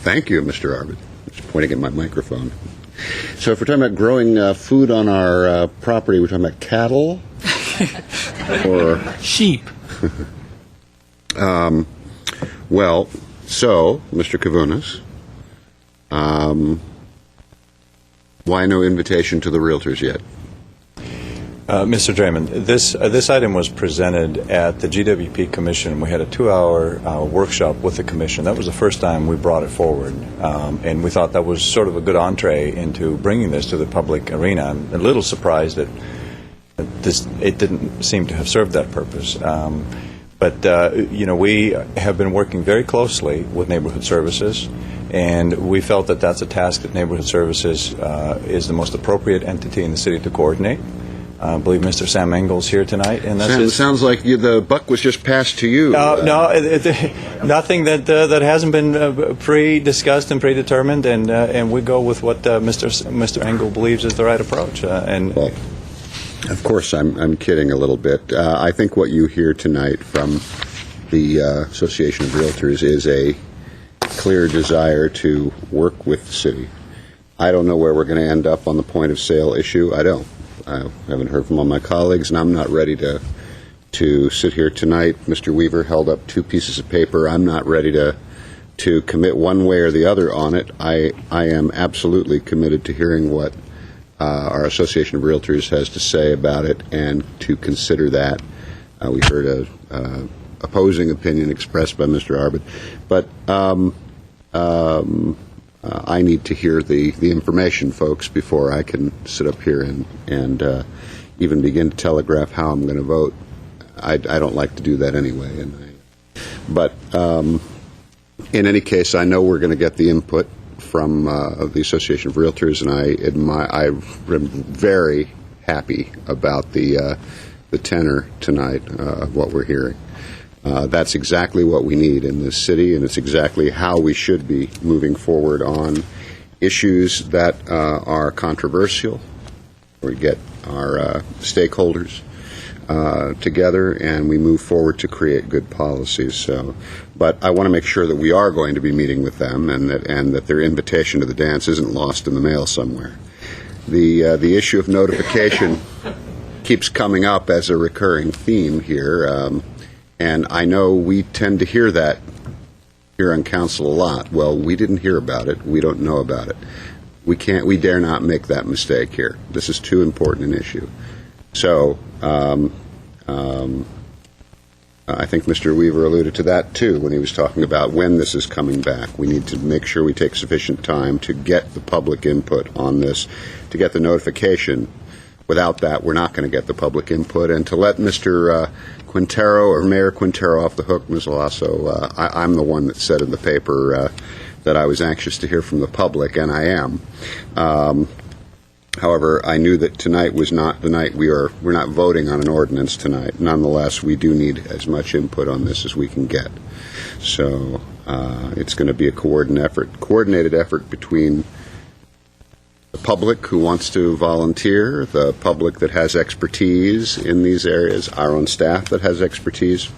Thank you, Mr. Arbid. Just pointing at my microphone. So if we're talking about growing food on our property, we're talking about cattle or sheep. Well, so, Mr. Kavunas, why no invitation to the realtors yet? Mr. Draymond, this item was presented at the GWP Commission. We had a 2-hour workshop with the Commission. That was the first time we brought it forward, and we thought that was sort of a good entree into bringing this to the public arena. I'm a little surprised that it didn't seem to have served that purpose. But we have been working very closely with Neighborhood Services, and we felt that that's a task that Neighborhood Services is the most appropriate entity in the city to coordinate. I believe Mr. Sam Engel's here tonight, and that's sounds like the buck was just passed to you. No, nothing that hasn't been pre-discussed and predetermined, and we go with what Mr. Engel believes is the right approach. Well, of course, I'm kidding a little bit. I think what you hear tonight from the Association of Realtors is a clear desire to work with the city. I don't know where we're going to end up on the point of sale issue. I haven't heard from all my colleagues, and I'm not ready to sit here tonight. Mr. Weaver held up 2 pieces of paper. I'm not ready to commit one way or the other on it. I am absolutely committed to hearing what our Association of Realtors has to say about it and to consider that. We heard a opposing opinion expressed by Mr. Arbid, but I need to hear the information, folks, before I can sit up here and even begin to telegraph how I'm going to vote. I don't like to do that anyway. But in any case, I know we're going to get the input from the Association of Realtors, and I'm very happy about the tenor tonight of what we're hearing. That's exactly what we need in this city, and it's exactly how we should be moving forward on issues that are controversial. We get our stakeholders together, and we move forward to create good policies. But I want to make sure that we are going to be meeting with them, and that their invitation to the dance isn't lost in the mail somewhere. The issue of notification keeps coming up as a recurring theme here. And I know we tend to hear that here on council a lot. Well, we didn't hear about it. We don't know about it. We dare not make that mistake here. This is too important an issue. So, I think Mr. Weaver alluded to that too when he was talking about when this is coming back. We need to make sure we take sufficient time to get the public input on this, to get the notification. Without that, we're not going to get the public input. And to let Mr. Quintero or Mayor Quintero off the hook, Ms. Lasso, I'm the one that said in the paper that I was anxious to hear from the public, and I am. However, I knew that tonight was not the night. We're not voting on an ordinance tonight. Nonetheless, we do need as much input on this as we can get. So it's going to be a coordinated effort between the public who wants to volunteer, the public that has expertise in these areas, our own staff that has expertise,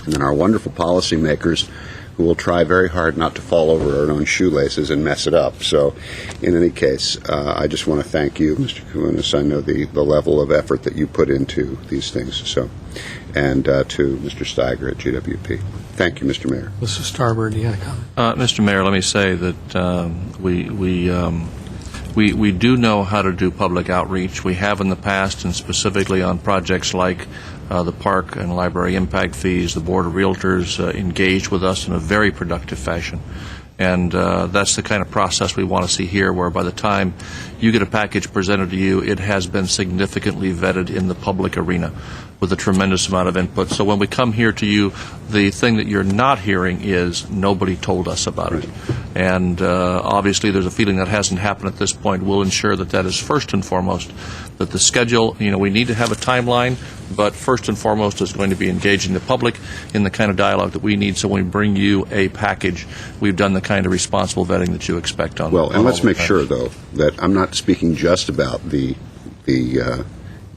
and then our wonderful policymakers who will try very hard not to fall over our own shoelaces and mess it up. So, in any case, I just want to thank you, Mr. Kavunas. I know the level of effort that you put into these things. So, and to Mr. Steiger at GWP. Thank you, Mr. Mayor. Mr. Starbird, you had a comment? Mr. Mayor, let me say that we do know how to do public outreach. We have in the past, and specifically on projects like the park and library impact fees. The Board of Realtors engaged with us in a very productive fashion. And that's the kind of process we want to see here, where by the time you get a package presented to you, it has been significantly vetted in the public arena with a tremendous amount of input. So when we come here to you, the thing that you're not hearing is nobody told us about it. And obviously, there's a feeling that hasn't happened at this point. We'll ensure that that is first and foremost, that the schedule, we need to have a timeline, but first and foremost is going to be engaging the public in the kind of dialogue that we need, so when we bring you a package, we've done the kind of responsible vetting that you expect on. Well, and on let's all the make sure, though, that I'm not speaking just about the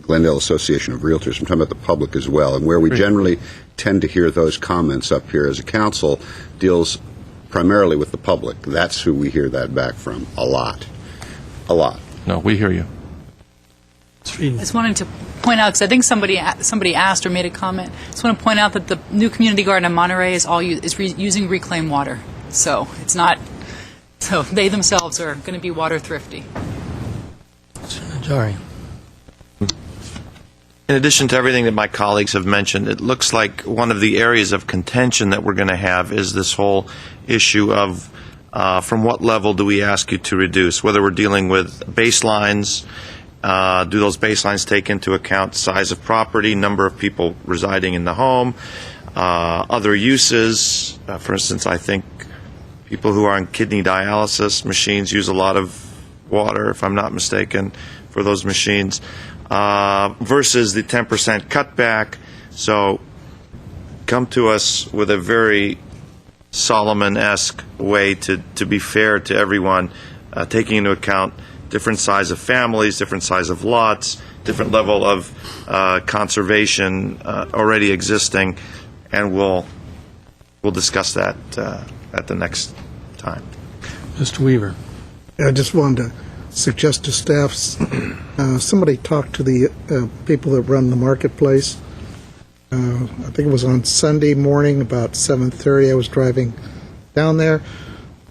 Glendale Association of Realtors. I'm talking about the public as well, and where we generally tend to hear those comments up here as a council deals primarily with the public. That's who we hear that back from a lot. No, we hear you. I just wanted to point out, because I think somebody asked or made a comment, I just want to point out that the new community garden in Monterey is using reclaimed water. So it's not, so they themselves are going to be water thrifty. Sorry. In addition to everything that my colleagues have mentioned, it looks like one of the areas of contention that we're going to have is this whole issue of from what level do we ask you to reduce, whether we're dealing with baselines, do those baselines take into account size of property, number of people residing in the home, other uses. For instance, I think people who are on kidney dialysis machines use a lot of water, if I'm not mistaken, for those machines. Versus the 10% cutback. So come to us with a very Solomon-esque way to be fair to everyone, taking into account different size of families, different size of lots, different level of conservation already existing, and we'll discuss that at the next time. Mr. Weaver. I just wanted to suggest to staff, somebody talked to the people that run the marketplace. I think it was on Sunday morning about 7:30. I was driving down there,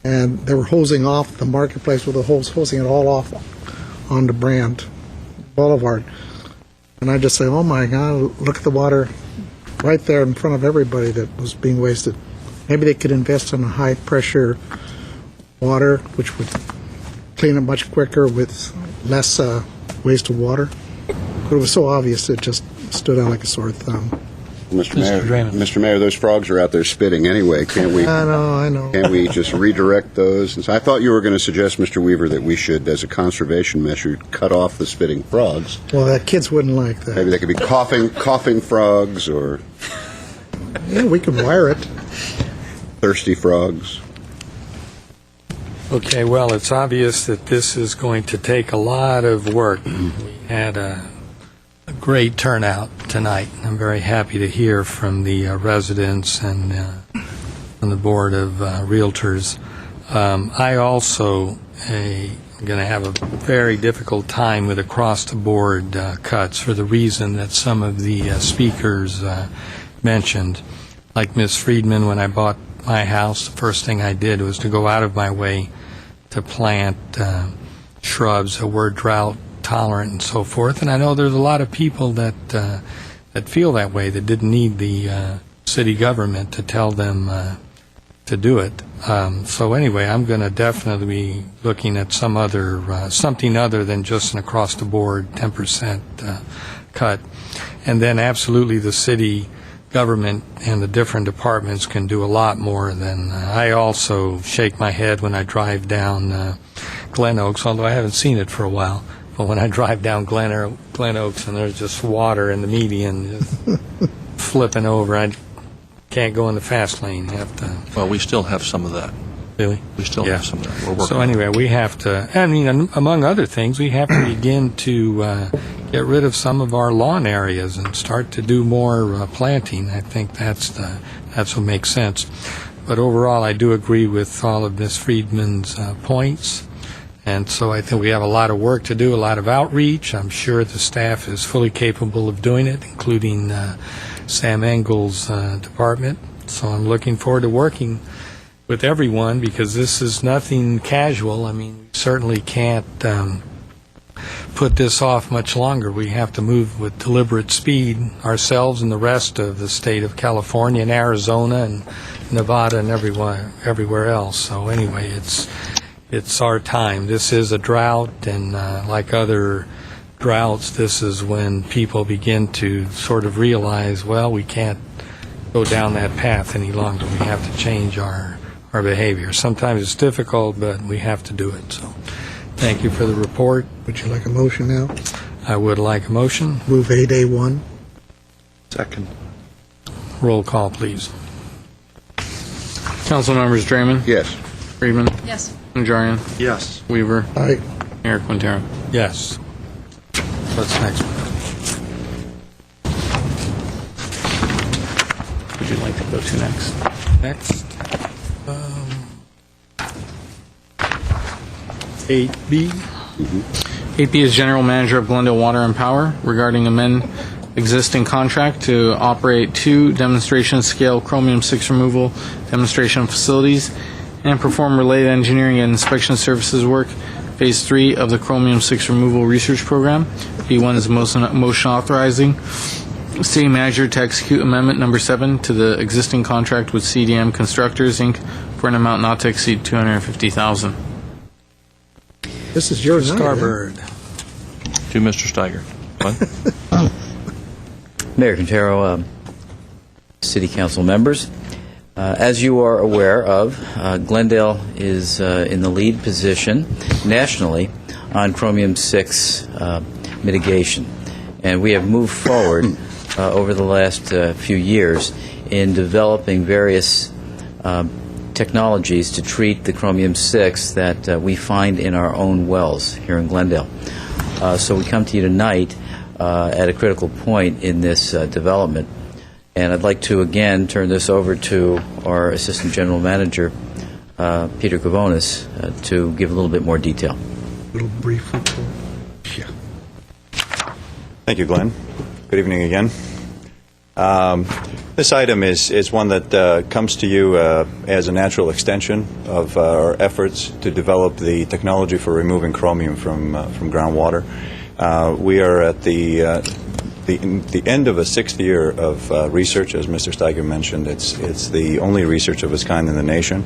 and they were hosing off the marketplace with a hose, hosing it all off onto Brand Boulevard. And I just say, oh my God, look at the water right there in front of everybody that was being wasted. Maybe they could invest in a high-pressure water, which would clean it much quicker with less waste of water. But it was so obvious it just stood out like a sore thumb. Mr. Mayor, those frogs are out there spitting anyway. Can't we? I know. Can't we just redirect those? And so I thought you were going to suggest, Mr. Weaver, that we should, as a conservation measure, cut off the spitting frogs. Well, the kids wouldn't like that. Maybe they could be coughing frogs, or yeah, we could wire it. Thirsty frogs. Okay, well, it's obvious that this is going to take a lot of work. We had a great turnout tonight. I'm very happy to hear from the residents and from the Board of Realtors. I also am going to have a very difficult time with across-the-board cuts for the reason that some of the speakers mentioned. Like Ms. Friedman, when I bought my house, the first thing I did was to go out of my way to plant shrubs that were drought tolerant and so forth. And I know there's a lot of people that feel that way, that didn't need the city government to tell them to do it. So anyway, I'm going to definitely be looking at some other something other than just an across the board 10% cut. And then absolutely the city government and the different departments can do a lot more than I also shake my head when I drive down Glen Oaks, although I haven't seen it for a while. But when I drive down Glen Oaks and there's just water in the median just flipping over, I can't go in the fast lane. You have to. Well, we still have some of that. Really? We still have some of that. We're working so anyway, we have to, I mean, among other things, we have to begin to get rid of some of our lawn areas and start to do more planting. I think that's what makes sense. But overall, I do agree with all of Ms. Friedman's points. And so I think we have a lot of work to do, a lot of outreach. I'm sure the staff is fully capable of doing it, including Sam Engel's department. So I'm looking forward to working with everyone, because this is nothing casual. I mean, we certainly can't put this off much longer. We have to move with deliberate speed, ourselves and the rest of the state of California and Arizona and Nevada and everywhere else. So anyway, it's our time. This is a drought, and like other droughts, this is when people begin to sort of realize, well, we can't go down that path any longer. We have to change our our behavior. Sometimes it's difficult, but we have to do it. So thank you for the report. Would you like a motion now? I would like a motion. Move 8A1. Second. Roll call, please. Council members Draymond? Yes. Friedman? Yes. Najarian? Yes. Weaver? Aye. Mayor Quintero? Yes. What's next one? Would you like to go to next? Next. 8B. 8B is General Manager of Glendale Water and Power regarding amend existing contract to operate 2 demonstration-scale chromium-6 removal demonstration facilities and perform related engineering and inspection services work. Phase 3 of the chromium-6 removal research program. B1 is motion authorizing City Manager to execute Amendment Number 7 to the existing contract with CDM Constructors, Inc. for an amount not to exceed $250,000. This is yours, Starbird. To Mr. Steiger. What? Mayor Quintero, City Council members, as you are aware of, Glendale is in the lead position nationally on chromium-6 mitigation. And we have moved forward over the last few years in developing various technologies to treat the chromium-6 that we find in our own wells here in Glendale. So we come to you tonight at a critical point in this development. And I'd like to again turn this over to our Assistant General Manager, Peter Kavonis, to give a little bit more detail. A little brief report. Yeah. Thank you, Glenn. Good evening again. This item is one that comes to you as a natural extension of our efforts to develop the technology for removing chromium from groundwater. We are at the end of a 6th year of research, as Mr. Steiger mentioned. It's the only research of its kind in the nation.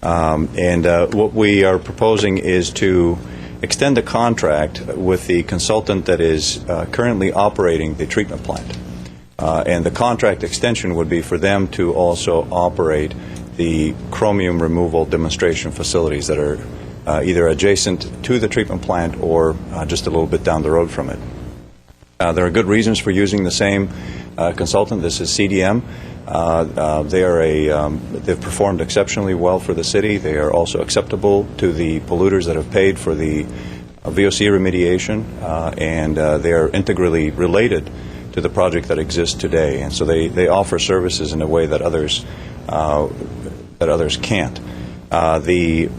And what we are proposing is to extend the contract with the consultant that is currently operating the treatment plant. And the contract extension would be for them to also operate the chromium removal demonstration facilities that are either adjacent to the treatment plant or just a little bit down the road from it. There are good reasons for using the same consultant. This is CDM. They've performed exceptionally well for the city. They are also acceptable to the polluters that have paid for the VOC remediation, and they are integrally related to the project that exists today. And so they offer services in a way that others can't. The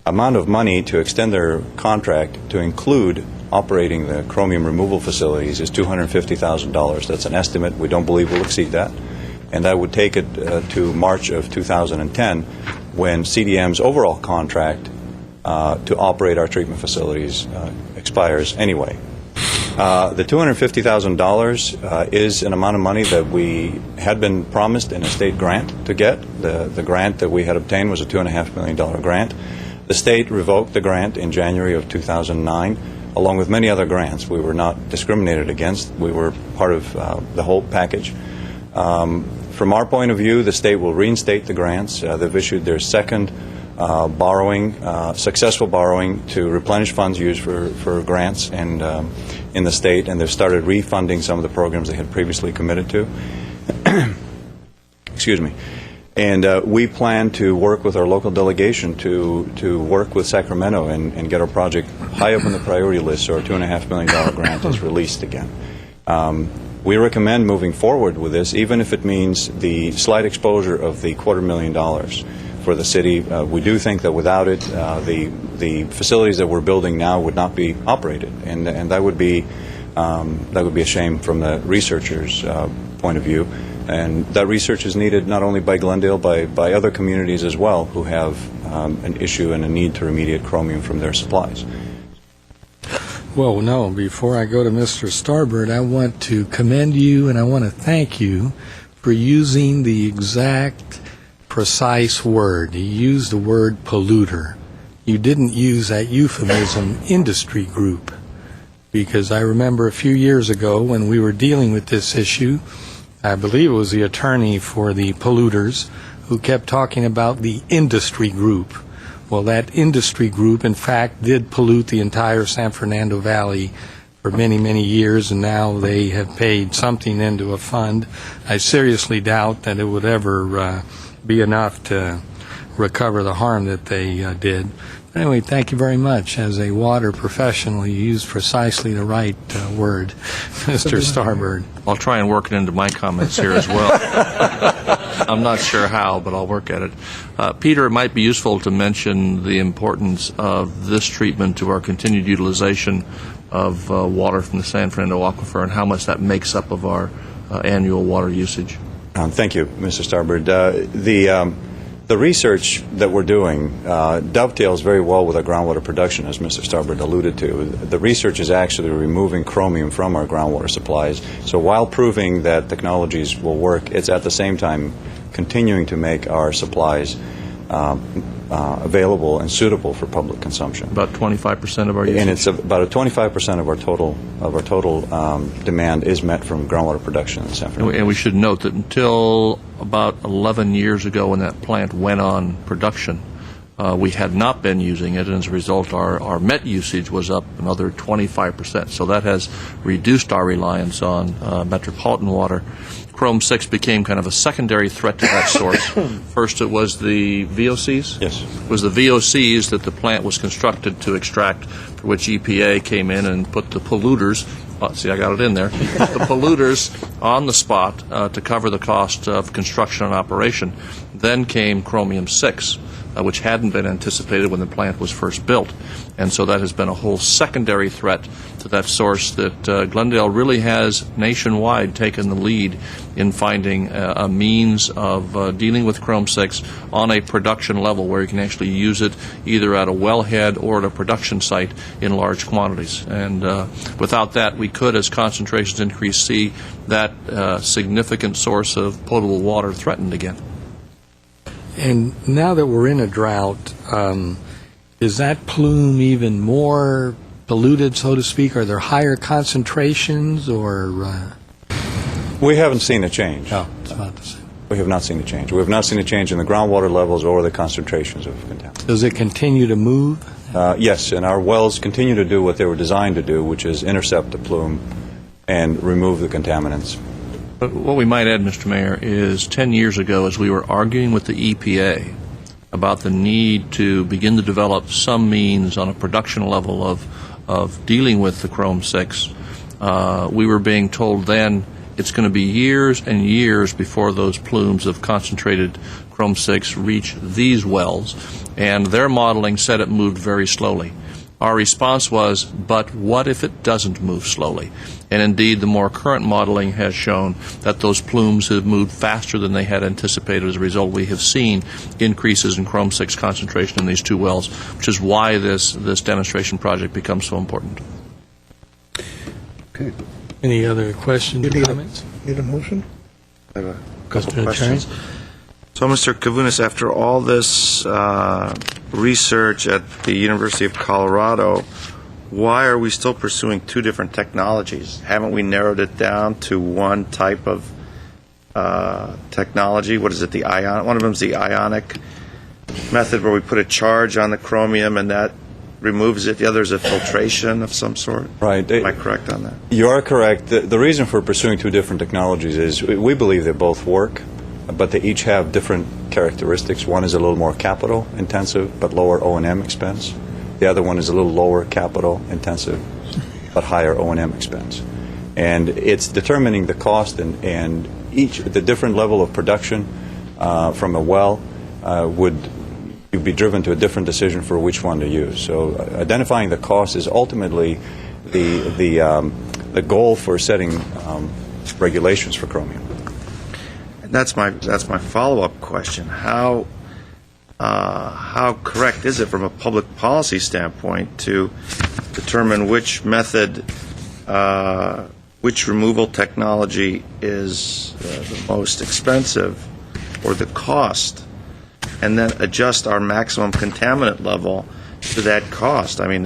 amount of money to extend their contract to include operating the chromium removal facilities is $250,000. That's an estimate. We don't believe we'll exceed that. And that would take it to March of 2010, when CDM's overall contract to operate our treatment facilities expires anyway. The $250,000 is an amount of money that we had been promised in a state grant to get. The grant that we had obtained was a $2.5 million grant. The state revoked the grant in January of 2009, along with many other grants. We were not discriminated against. We were part of the whole package. From our point of view, the state will reinstate the grants. They've issued their second successful borrowing to replenish funds used for grants and in the state, and they've started refunding some of the programs they had previously committed to. Excuse me. And we plan to work with our local delegation to work with Sacramento and get our project high up on the priority list so our $2.5 million grant is released again. We recommend moving forward with this, even if it means the slight exposure of the $250,000 for the city. We do think that without it, the facilities that we're building now would not be operated, and that would be a shame from the researchers' point of view. And that research is needed not only by Glendale, by other communities as well who have an issue and a need to remediate chromium from their supplies. Well, no, before I go to Mr. Starbird, I want to commend you and I want to thank you for using the exact precise word. You used the word polluter. You didn't use that euphemism industry group, because I remember a few years ago when we were dealing with this issue, I believe it was the attorney for the polluters who kept talking about the industry group. Well, that industry group, in fact, did pollute the entire San Fernando Valley for many, many years, and now they have paid something into a fund. I seriously doubt that it would ever be enough to recover the harm that they did. Anyway, thank you very much. As a water professional, you used precisely the right word, Mr. Starbird. I'll try and work it into my comments here as well. I'm not sure how, but I'll work at it. Peter, it might be useful to mention the importance of this treatment to our continued utilization of water from the San Fernando Aquifer and how much that makes up of our annual water usage. Thank you, Mr. Starbird. The research that we're doing dovetails very well with our groundwater production, as Mr. Starbird alluded to. The research is actually removing chromium from our groundwater supplies. So while proving that technologies will work, it's at the same time continuing to make our supplies available and suitable for public consumption. About 25% of our usage. And it's about 25% of our total demand is met from groundwater production in San Fernando. And we should note that until about 11 years ago, when that plant went on production, we had not been using it, and as a result, our met usage was up another 25%. So that has reduced our reliance on metropolitan water. Chrome-6 became kind of a secondary threat to that source. First, it was the VOCs. Yes. It was the VOCs that the plant was constructed to extract, for which EPA came in and put the polluters, see, I got it in there, the polluters on the spot to cover the cost of construction and operation. Then came chromium-6, which hadn't been anticipated when the plant was first built. And so that has been a whole secondary threat to that source that Glendale really has nationwide taken the lead in finding a means of dealing with Chrome-6 on a production level where you can actually use it either at a wellhead or at a production site in large quantities. And without that, we could, as concentrations increase, see that significant source of potable water threatened again. And now that we're in a drought, is that plume even more polluted, so to speak? Are there higher concentrations, or? We haven't seen a change. No, it's about the same. We have not seen a change. We have not seen a change in the groundwater levels or the concentrations of contaminants. Does it continue to move? Yes, and our wells continue to do what they were designed to do, which is intercept the plume and remove the contaminants. But what we might add, Mr. Mayor, is 10 years ago, as we were arguing with the EPA about the need to begin to develop some means on a production level of dealing with the Chrome-6, we were being told then it's going to be years and years before those plumes of concentrated Chrome-6 reach these wells, and their modeling said it moved very slowly. Our response was, but what if it doesn't move slowly? And indeed, the more current modeling has shown that those plumes have moved faster than they had anticipated. As a result, we have seen increases in Chrome-6 concentration in these two wells, which is why this demonstration project becomes so important. Okay. Any other questions or comments? Need a motion? I have a couple Mr. questions. So, Mr. Kavunas, after all this research at the University of Colorado, why are we still pursuing two different technologies? Haven't we narrowed it down to one type of technology? What is it, the ion? One of them is the ionic method where we put a charge on the chromium and that removes it. The other is a filtration of some sort. Right. Am I correct on that? You are correct. The reason for pursuing two different technologies is we believe they both work, but they each have different characteristics. One is a little more capital intensive but lower O&M expense. The other one is a little lower capital intensive but higher O&M expense. And it's determining the cost and the different level of production from a well would be driven to a different decision for which one to use. So identifying the cost is ultimately the goal for setting regulations for chromium. That's my follow-up question. How correct is it from a public policy standpoint to determine which method, which removal technology is the most expensive or the cost, and then adjust our maximum contaminant level to that cost? I mean,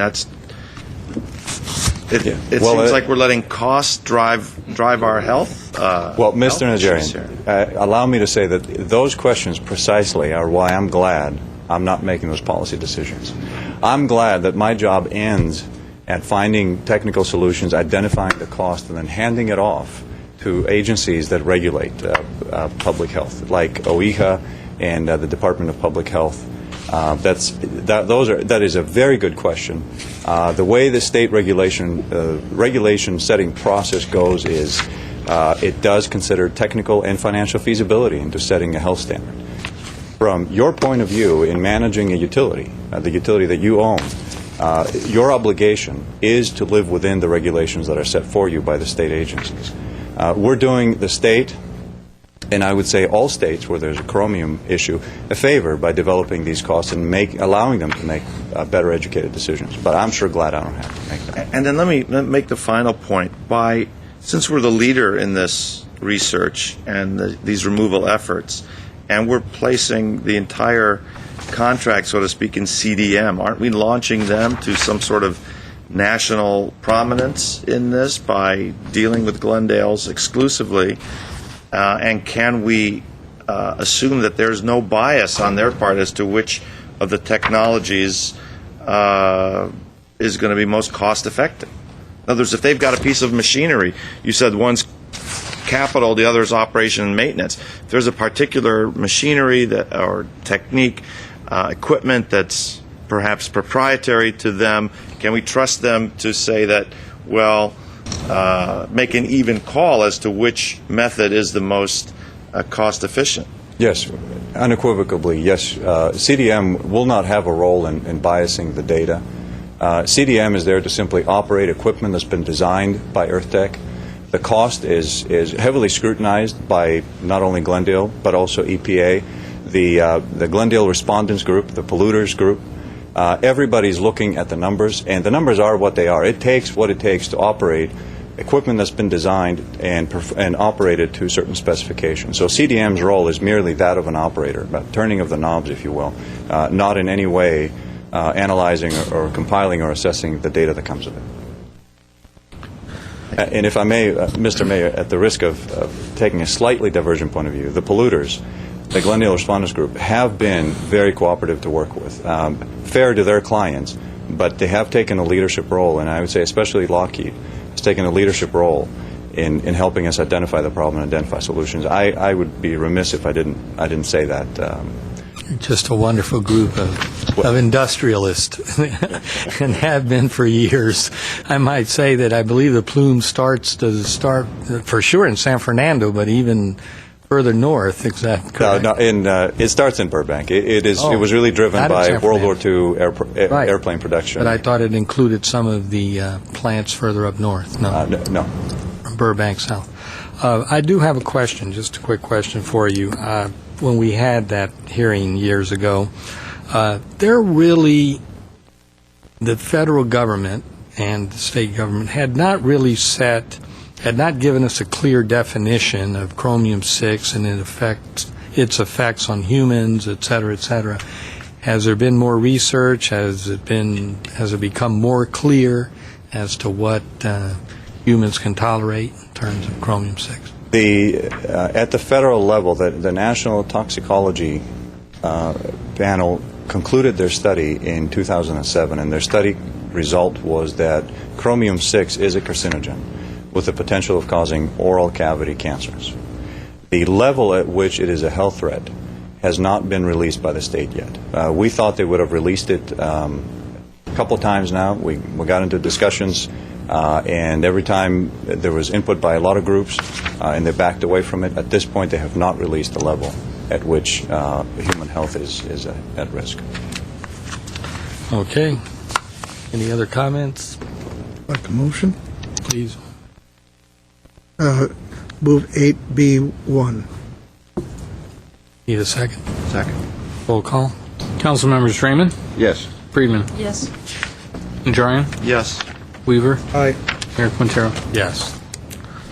It Well, seems like we're letting costs drive our health. Well, Mr. health issues Najarian, allow me to say that those questions precisely are why I'm glad I'm not making those policy decisions. I'm glad that my job ends at finding technical solutions, identifying the cost, and then handing it off to agencies that regulate public health, like OEHA and the Department of Public Health. That is a very good question. The way the state regulation setting process goes is it does consider technical and financial feasibility into setting a health standard. From your point of view in managing a utility, the utility that you own, your obligation is to live within the regulations that are set for you by the state agencies. We're doing the state, and I would say all states where there's a chromium issue, a favor by developing these costs and allowing them to make better educated decisions. But I'm sure glad I don't have to make that. And then let me make the final point. Since we're the leader in this research and these removal efforts, and we're placing the entire contract, so to speak, in CDM, aren't we launching them to some sort of national prominence in this by dealing with Glendale's exclusively? And can we assume that there's no bias on their part as to which of the technologies is going to be most cost effective? In other words, if they've got a piece of machinery, you said one's capital, the other is operation and maintenance. If there's a particular machinery or technique, equipment that's perhaps proprietary to them, can we trust them to say that, well, make an even call as to which method is the most cost efficient? Yes, unequivocally, yes. CDM will not have a role in biasing the data. CDM is there to simply operate equipment that's been designed by EarthTech. The cost is heavily scrutinized by not only Glendale, but also EPA, the Glendale Respondents Group, the Polluters Group. Everybody's looking at the numbers, and the numbers are what they are. It takes what it takes to operate equipment that's been designed and operated to certain specifications. So CDM's role is merely that of an operator, about turning of the knobs, if you will, not in any way analyzing or compiling or assessing the data that comes with it. And if I may, Mr. Mayor, at the risk of taking a slightly divergent point of view, the polluters, the Glendale Respondents Group, have been very cooperative to work with, fair to their clients, but they have taken a leadership role, and I would say especially Lockheed has taken a leadership role in helping us identify the problem and identify solutions. I would be remiss if I didn't say that. Just a wonderful group of industrialists and have been for years. I might say that I believe the plume starts for sure in San Fernando, but even further north. Exactly. Correct? It starts in Burbank. It was really driven by World War II airplane production. But I thought it included some of the plants further up north. No. From Burbank south. I do have a question, just a quick question for you. When we had that hearing years ago, the federal government and the state government had not given us a clear definition of chromium-6 and its effects on humans, et cetera, et cetera. Has there been more research? Has it become more clear as to what humans can tolerate in terms of chromium-6? At the federal level, the National Toxicology Panel concluded their study in 2007, and their study result was that chromium-6 is a carcinogen with the potential of causing oral cavity cancers. The level at which it is a health threat has not been released by the state yet. We thought they would have released it a couple times now. We got into discussions, and every time there was input by a lot of groups, and they backed away from it. At this point, they have not released the level at which human health is at risk. Okay. Any other comments? Like a motion? Please. Move 8B1. Need a second? Second. Roll call. Council members Raymond? Yes. Friedman? Yes. Najarian? Yes. Weaver? Aye. Mayor Quintero? Yes.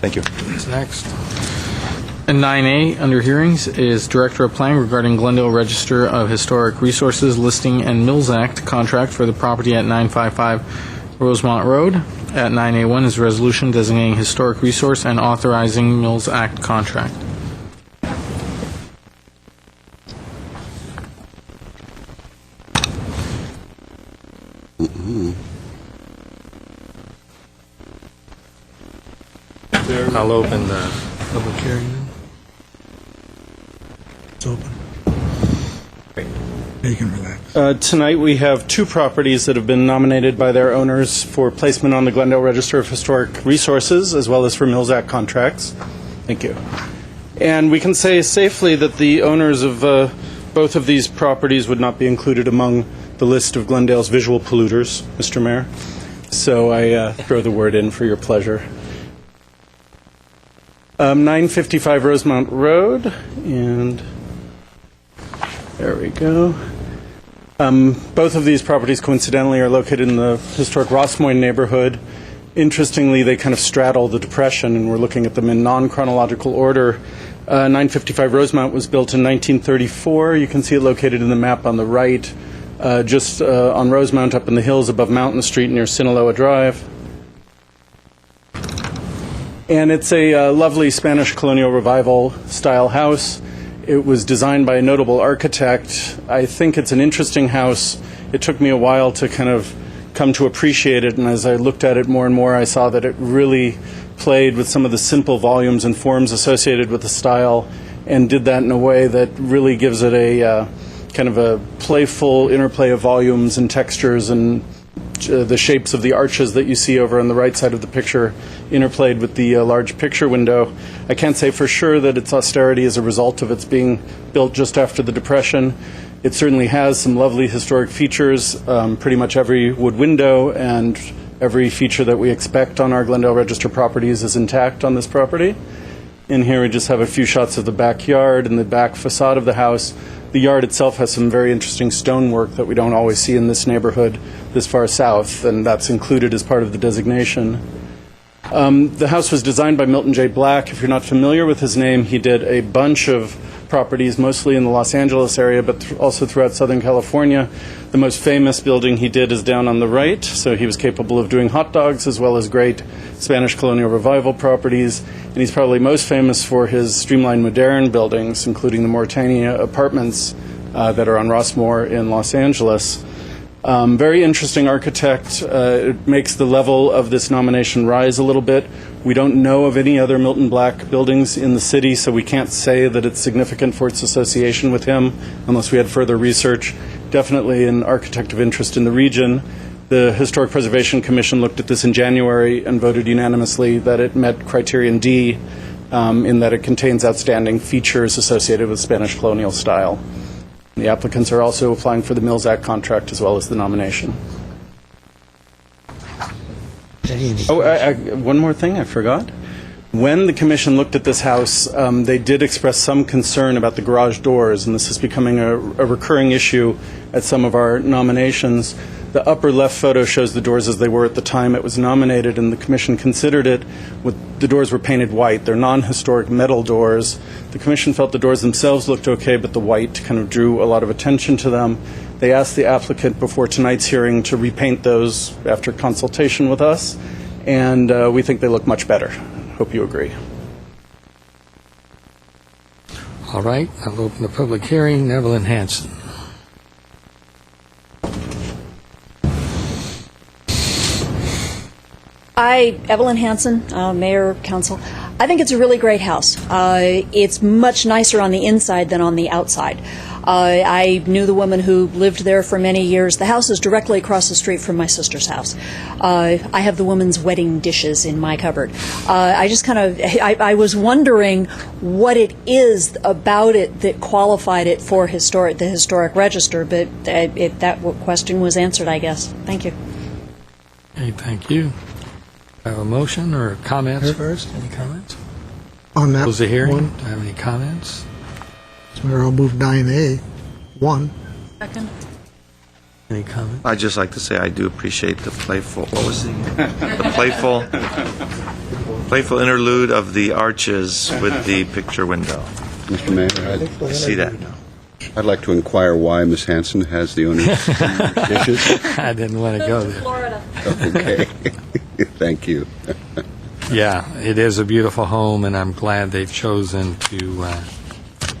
Thank you. What's next? And 9A, under hearings, is Director of Planning regarding Glendale Register of Historic Resources Listing and Mills Act contract for the property at 955 Rosemont Road. at 9A1 is a resolution designating historic resource and authorizing Mills Act contract. I'll open the public hearing then. It's open. You can relax. Tonight we have two properties that have been nominated by their owners for placement on the Glendale Register of Historic Resources, as well as for Mills Act contracts. Thank you. And we can say safely that the owners of both of these properties would not be included among the list of Glendale's visual polluters, Mr. Mayor. So I throw the word in for your pleasure. 955 Rosemount Road, and there we go. Both of these properties, coincidentally, are located in the historic Rossmoyne neighborhood. Interestingly, they kind of straddle the Depression, and we're looking at them in non-chronological order. 955 Rosemount was built in 1934. You can see it located in the map on the right, just on Rosemount up in the hills above Mountain Street near Sinaloa Drive. And it's a lovely Spanish colonial revival style house. It was designed by a notable architect. I think it's an interesting house. It took me a while to kind of come to appreciate it, and as I looked at it more and more, I saw that it really played with some of the simple volumes and forms associated with the style, and did that in a way that really gives it a kind of a playful interplay of volumes and textures, and the shapes of the arches that you see over on the right side of the picture interplayed with the large picture window. I can't say for sure that its austerity is a result of its being built just after the Depression. It certainly has some lovely historic features. Pretty much every wood window and every feature that we expect on our Glendale Register properties is intact on this property. In here we just have a few shots of the backyard and the back facade of the house. The yard itself has some very interesting stonework that we don't always see in this neighborhood this far south, and that's included as part of the designation. The house was designed by Milton J. Black. If you're not familiar with his name, he did a bunch of properties, mostly in the Los Angeles area, but also throughout Southern California. The most famous building he did is down on the right, so he was capable of doing hot dogs as well as great Spanish colonial revival properties. And he's probably most famous for his streamlined modern buildings, including the Mauritania apartments that are on Rossmoor in Los Angeles. Very interesting architect. It makes the level of this nomination rise a little bit. We don't know of any other Milton Black buildings in the city, so we can't say that it's significant for its association with him unless we had further research. Definitely an architect of interest in the region. The Historic Preservation Commission looked at this in January and voted unanimously that it met criterion D in that it contains outstanding features associated with Spanish colonial style. The applicants are also applying for the Mills Act contract as well as the nomination. One more thing I forgot. When the commission looked at this house, they did express some concern about the garage doors, and this is becoming a recurring issue at some of our nominations. The upper left photo shows the doors as they were at the time it was nominated, and the commission considered it. The doors were painted white. They're non-historic metal doors. The commission felt the doors themselves looked okay, but the white kind of drew a lot of attention to them. They asked the applicant before tonight's hearing to repaint those after consultation with us, and we think they look much better. Hope you agree. All right, I'll open the public hearing. Evelyn Hanson. I, Evelyn Hanson, Mayor, Council, I think it's a really great house. It's much nicer on the inside than on the outside. I knew the woman who lived there for many years. The house is directly across the street from my sister's house. I have the woman's wedding dishes in my cupboard. I was wondering what it is about it that qualified it for the historic register, but that question was answered, I guess. Thank you. Okay, thank you. I have a motion or comments first? Any comments? On that Close the hearing. one. Do I have any comments? Mayor, I'll move 9A. 1. Second. Any comments? I'd just like to say I do appreciate the playful, what was the playful interlude of the arches with the picture window. Mr. Mayor, I see that. I'd like to inquire why Ms. Hanson has the owner's dishes. I didn't want to go there. Florida. Okay. Thank you. Yeah, it is a beautiful home, and I'm glad they've chosen to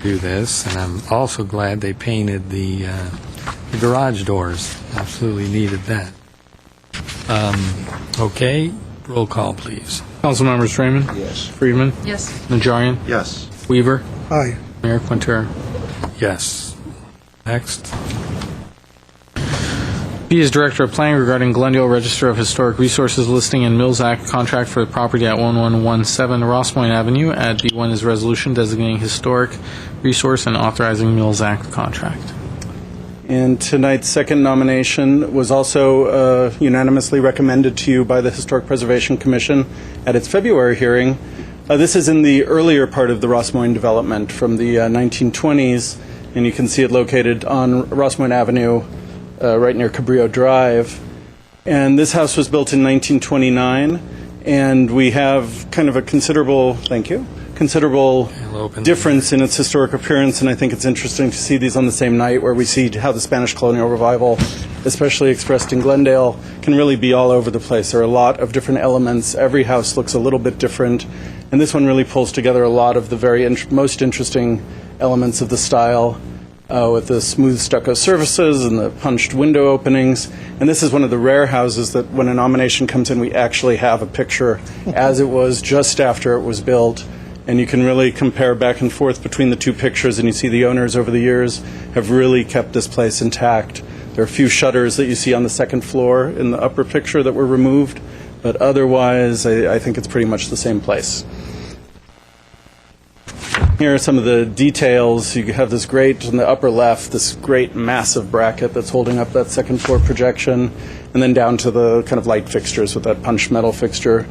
do this. And I'm also glad they painted the garage doors. Absolutely needed that. Okay, roll call, please. Council members Raymond? Yes. Friedman? Yes. Najarian? Yes. Weaver? Aye. Mayor Quintero? Yes. Next. B is Director of Planning regarding Glendale Register of Historic Resources listing and Mills Act contract for the property at 1117 Rossmoyne Avenue. Add B1 is resolution designating historic resource and authorizing Mills Act contract. And tonight's second nomination was also unanimously recommended to you by the Historic Preservation Commission at its February hearing. This is in the earlier part of the Rossmoyne development from the 1920s, and you can see it located on Rossmoyne Avenue right near Cabrillo Drive. And this house was built in 1929, and we have kind of a considerable difference in its historic appearance, and I think it's interesting to see these on the same night, where we see how the Spanish colonial revival, especially expressed in Glendale, can really be all over the place. There are a lot of different elements. Every house looks a little bit different, and this one really pulls together a lot of the very most interesting elements of the style, with the smooth stucco surfaces and the punched window openings. And this is one of the rare houses that when a nomination comes in, we actually have a picture as it was just after it was built. And you can really compare back and forth between the two pictures, and you see the owners over the years have really kept this place intact. There are a few shutters that you see on the second floor in the upper picture that were removed, but otherwise I think it's pretty much the same place. Here are some of the details. You have this great, in the upper left, this great massive bracket that's holding up that second floor projection, and then down to the kind of light fixtures with that punched metal fixture.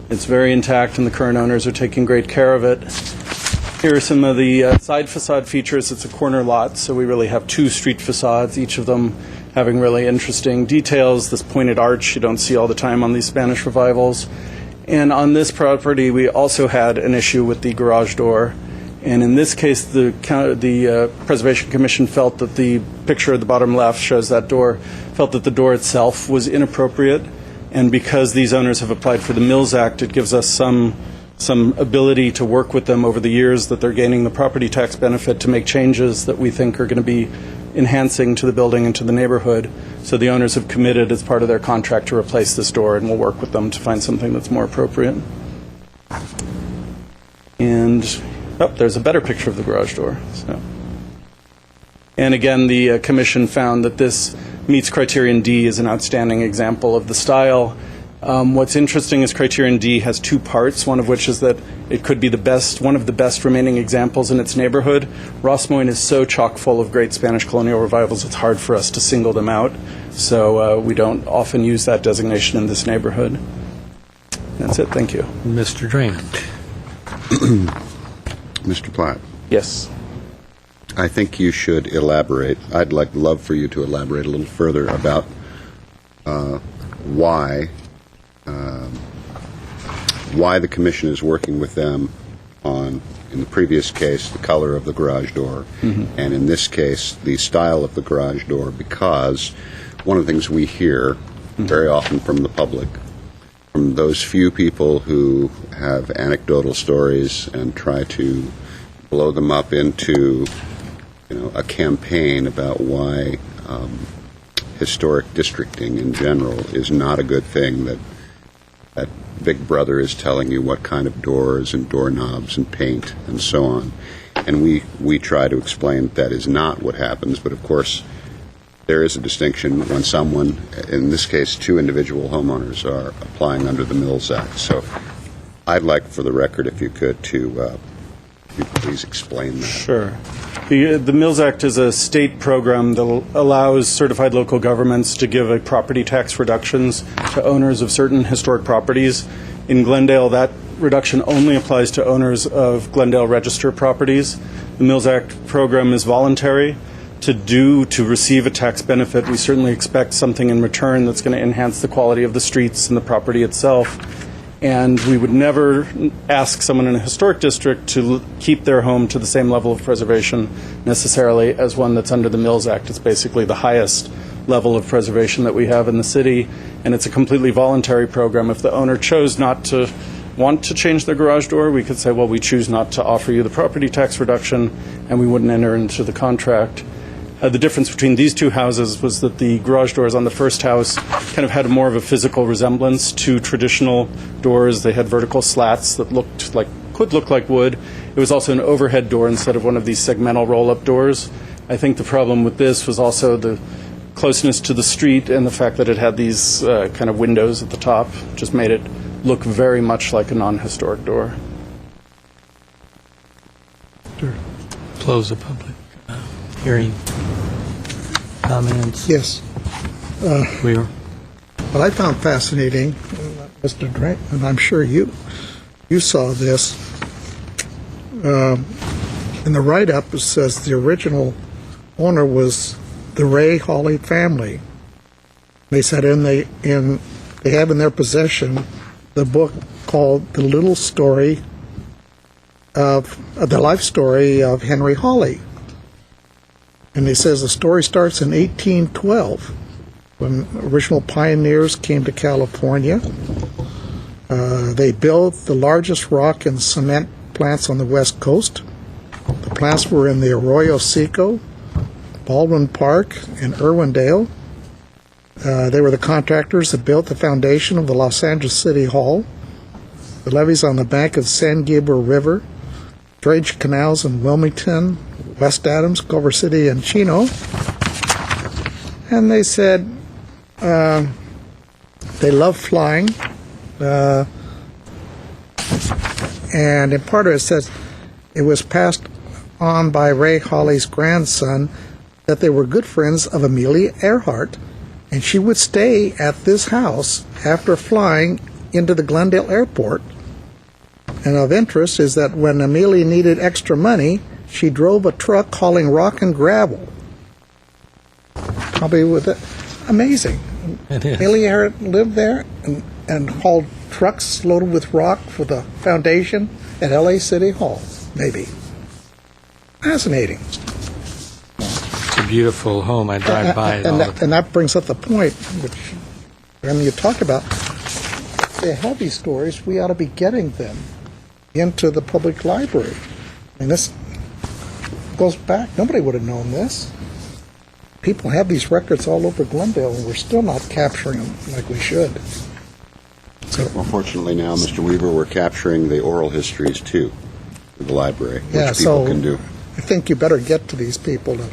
It's very intact, and the current owners are taking great care of it. Here are some of the side facade features. It's a corner lot, so we really have two street facades, each of them having really interesting details. This pointed arch you don't see all the time on these Spanish revivals. And on this property, we also had an issue with the garage door. And in this case, the Preservation Commission felt that the picture at the bottom left shows that door, felt that the door itself was inappropriate. And because these owners have applied for the Mills Act, it gives us some ability to work with them over the years that they're gaining the property tax benefit to make changes that we think are going to be enhancing to the building and to the neighborhood. So the owners have committed as part of their contract to replace this door, and we'll work with them to find something that's more appropriate. And there's a better picture of the garage door. And again, the commission found that this meets Criterion D as an outstanding example of the style. What's interesting is Criterion D has two parts, one of which is that it could be one of the best remaining examples in its neighborhood. Rossmoyne is so chock full of great Spanish colonial revivals, it's hard for us to single them out. So we don't often use that designation in this neighborhood. That's it. Thank you. Mr. Draymond. Mr. Platt. Yes. I think you should elaborate. I'd love for you to elaborate a little further about why the commission is working with them on, in the previous case, the color of the garage door, and in this case, the style of the garage door, because one of the things we hear very often from the public, from those few people who have anecdotal stories and try to blow them up into a campaign about why historic districting in general is not a good thing, that Big Brother is telling you what kind of doors and doorknobs and paint and so on. And we try to explain that is not what happens, but of course there is a distinction when someone, in this case two individual homeowners, are applying under the Mills Act. So I'd like, for the record, if you could, to please explain that. Sure. The Mills Act is a state program that allows certified local governments to give property tax reductions to owners of certain historic properties. In Glendale, that reduction only applies to owners of Glendale Register properties. The Mills Act program is voluntary. To receive a tax benefit, we certainly expect something in return that's going to enhance the quality of the streets and the property itself. And we would never ask someone in a historic district to keep their home to the same level of preservation necessarily as one that's under the Mills Act. It's basically the highest level of preservation that we have in the city. and it's a completely voluntary program. If the owner chose not to want to change their garage door, we could say, well, we choose not to offer you the property tax reduction, and we wouldn't enter into the contract. The difference between these two houses was that the garage doors on the first house kind of had more of a physical resemblance to traditional doors. They had vertical slats that could look like wood. It was also an overhead door instead of one of these segmental roll-up doors. I think the problem with this was also the closeness to the street and the fact that it had these kind of windows at the top just made it look very much like a non-historic door. Close the public hearing. Comments? Yes. Weaver? What I found fascinating, Mr. Drake, and I'm sure you saw this, in the write-up it says the original owner was the Ray Hawley family. They said they have in their possession the book called The Little Story of the Life Story of Henry Hawley. And he says the story starts in 1812 when original pioneers came to California. They built the largest rock and cement plants on the West Coast. The plants were in the Arroyo Seco, Baldwin Park, and Irwindale. They were the contractors that built the foundation of the Los Angeles City Hall, the levees on the bank of the San Gabriel River, drainage canals in Wilmington, West Adams, Culver City, and Chino. And they said they love flying. And in part of it says it was passed on by Ray Hawley's grandson that they were good friends of Amelia Earhart, and she would stay at this house after flying into the Glendale airport. And of interest is that when Amelia needed extra money, she drove a truck hauling rock and gravel. Probably with it. Amazing. It is. Amelia Earhart lived there and hauled trucks loaded with rock for the foundation at LA City Hall, maybe. Fascinating. It's a beautiful home. I drive by it all the time. And that brings up the point, which when you talk about the heavy stories, we ought to be getting them into the public library. And this goes back. Nobody would have known this. People have these records all over Glendale, and we're still not capturing them like we should. So, well, fortunately now, Mr. Weaver, we're capturing the oral histories, too, in the library, which people can do. I think you better get to these people to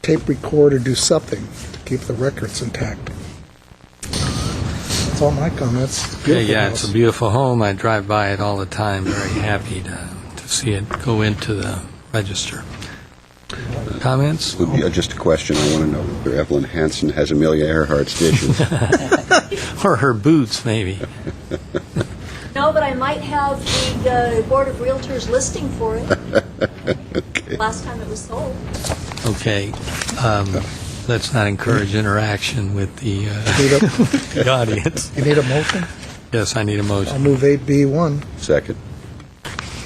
tape record or do something to keep the records intact. That's all my comments. It's a beautiful home. I drive by it all the time. Very happy to see it go into the register. Comments? Just a question. I want to know whether Evelyn Hansen has Amelia Earhart's dishes. Or her boots, maybe. No, but I might have the Board of Realtors listing for it. Okay. Last time it was sold. Okay. Let's not encourage interaction with the audience. You need a motion? Yes, I need a motion. I'll move 8B1. Second.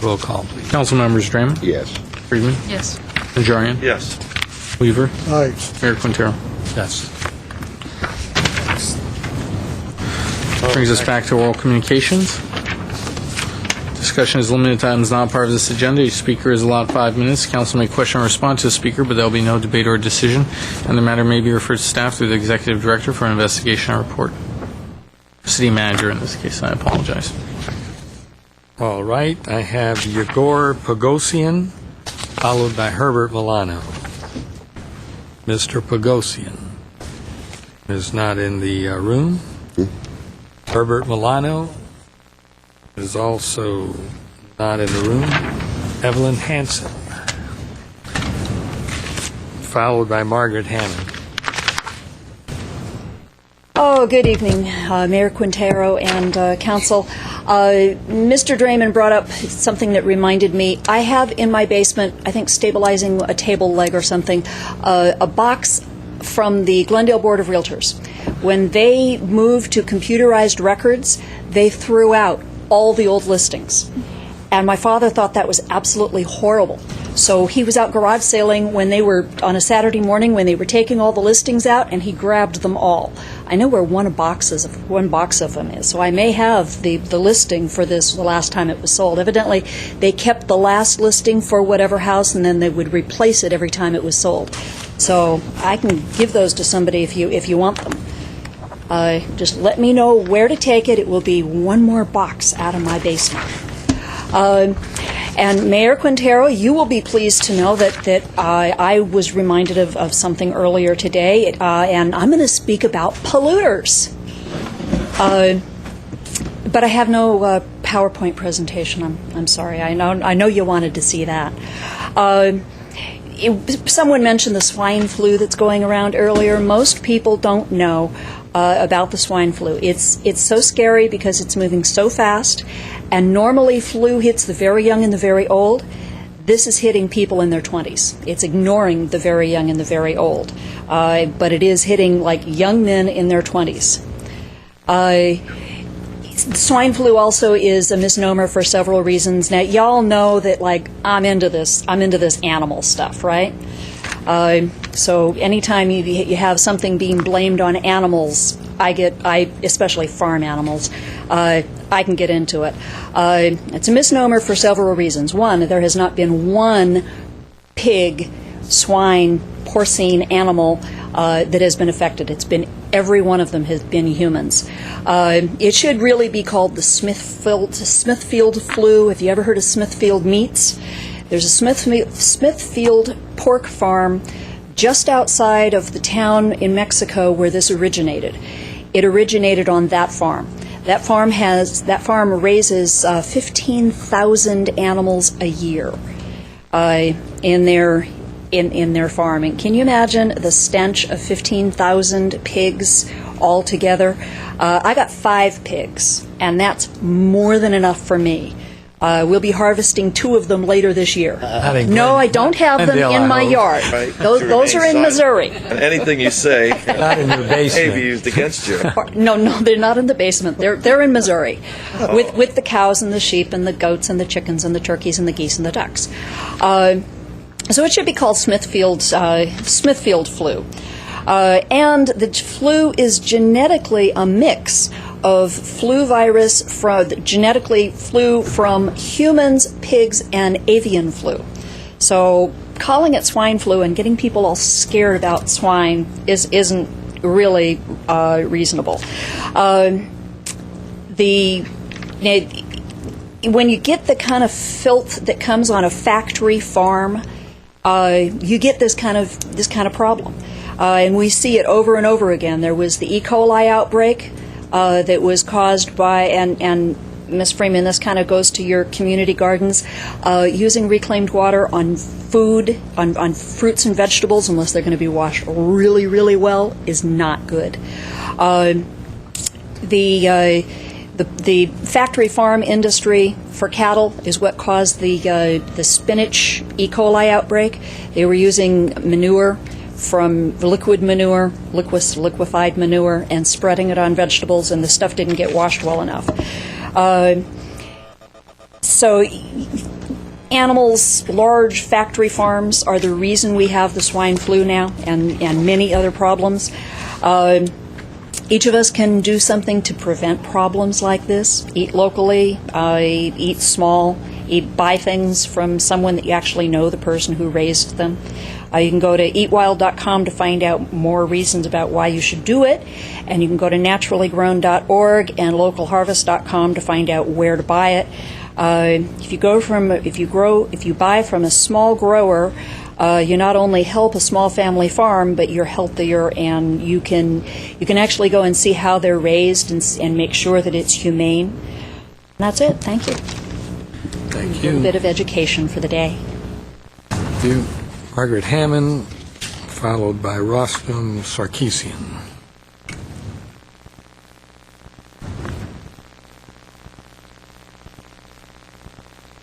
Roll call, please. Council members Draymond? Yes. Friedman? Yes. Najarian? Yes. Weaver? Aye. Mayor Quintero? Yes. Brings us back to oral communications. Discussion is limited to items not part of this agenda. Each speaker is allowed 5 minutes. Council may question or respond to the speaker, but there will be no debate or decision, and the matter may be referred to staff through the executive director for an investigation or report. City manager in this case, I apologize. All right. I have Yegor Pogosian, followed by Herbert Milano. Mr. Pogosian is not in the room. Herbert Milano is also not in the room. Evelyn Hansen, followed by Margaret Hammond. Oh, good evening, Mayor Quintero and Council. Mr. Draymond brought up something that reminded me. I have in my basement, I think stabilizing a table leg or something, a box from the Glendale Board of Realtors. When they moved to computerized records, they threw out all the old listings. And my father thought that was absolutely horrible. So he was out garage sailing when they were, on a Saturday morning, when they were taking all the listings out, and he grabbed them all. I know where one box of them is, so I may have the listing for this the last time it was sold. Evidently, they kept the last listing for whatever house, and then they would replace it every time it was sold. So I can give those to somebody if you want them. Just let me know where to take it. It will be one more box out of my basement. And Mayor Quintero, you will be pleased to know that I was reminded of something earlier today, and I'm going to speak about polluters. But I have no PowerPoint presentation. I'm sorry. I know you wanted to see that. Someone mentioned the swine flu that's going around earlier. Most people don't know about the swine flu. It's so scary because it's moving so fast, and normally flu hits the very young and the very old. This is hitting people in their 20s. It's ignoring the very young and the very old, but it is hitting like young men in their 20s. Swine flu also is a misnomer for several reasons. Now, y'all know that, like, I'm into this animal stuff, right? So anytime you have something being blamed on animals, especially farm animals, I can get into it. It's a misnomer for several reasons. One, there has not been one pig, swine, porcine animal that has been affected. It's been every one of them has been humans. It should really be called the Smithfield flu. Have you ever heard of Smithfield Meats? There's a Smithfield pork farm just outside of the town in Mexico where this originated. It originated on that farm. That farm raises 15,000 animals a year in their farming. Can you imagine the stench of 15,000 pigs all together? I got 5 pigs, and that's more than enough for me. We'll be harvesting 2 of them later this year. No, I don't have them in my yard. Right. Those are in Missouri. And anything you say Not in your may basement. be used against you. No, they're not in the basement. They're in Missouri, with the cows and the sheep and the goats and the chickens and the turkeys and the geese and the ducks. So it should be called Smithfield flu. And the flu is genetically a mix of flu virus genetically flu from humans, pigs, and avian flu. So calling it swine flu and getting people all scared about swine isn't really reasonable. When you get the kind of filth that comes on a factory farm, you get this kind of problem, and we see it over and over again. There was the E. coli outbreak that was caused by, and Ms. Freeman, this kind of goes to your community gardens, using reclaimed water on food, on fruits and vegetables, unless they're going to be washed really, really well, is not good. The factory farm industry for cattle is what caused the spinach E. coli outbreak. They were using manure from liquid manure, liquefied manure, and spreading it on vegetables, and the stuff didn't get washed well enough. So animals, large factory farms are the reason we have the swine flu now and many other problems. Each of us can do something to prevent problems like this. Eat locally, eat small, buy things from someone that you actually know, the person who raised them. You can go to eatwild.com to find out more reasons about why you should do it, and you can go to naturallygrown.org and localharvest.com to find out where to buy it. If you buy from a small grower, you not only help a small family farm, but you're healthier, and you can actually go and see how they're raised and make sure that it's humane. And that's it. Thank you. Thank A little bit of education for the day. Thank you. Margaret Hammond, followed by Rostam Sarkisian.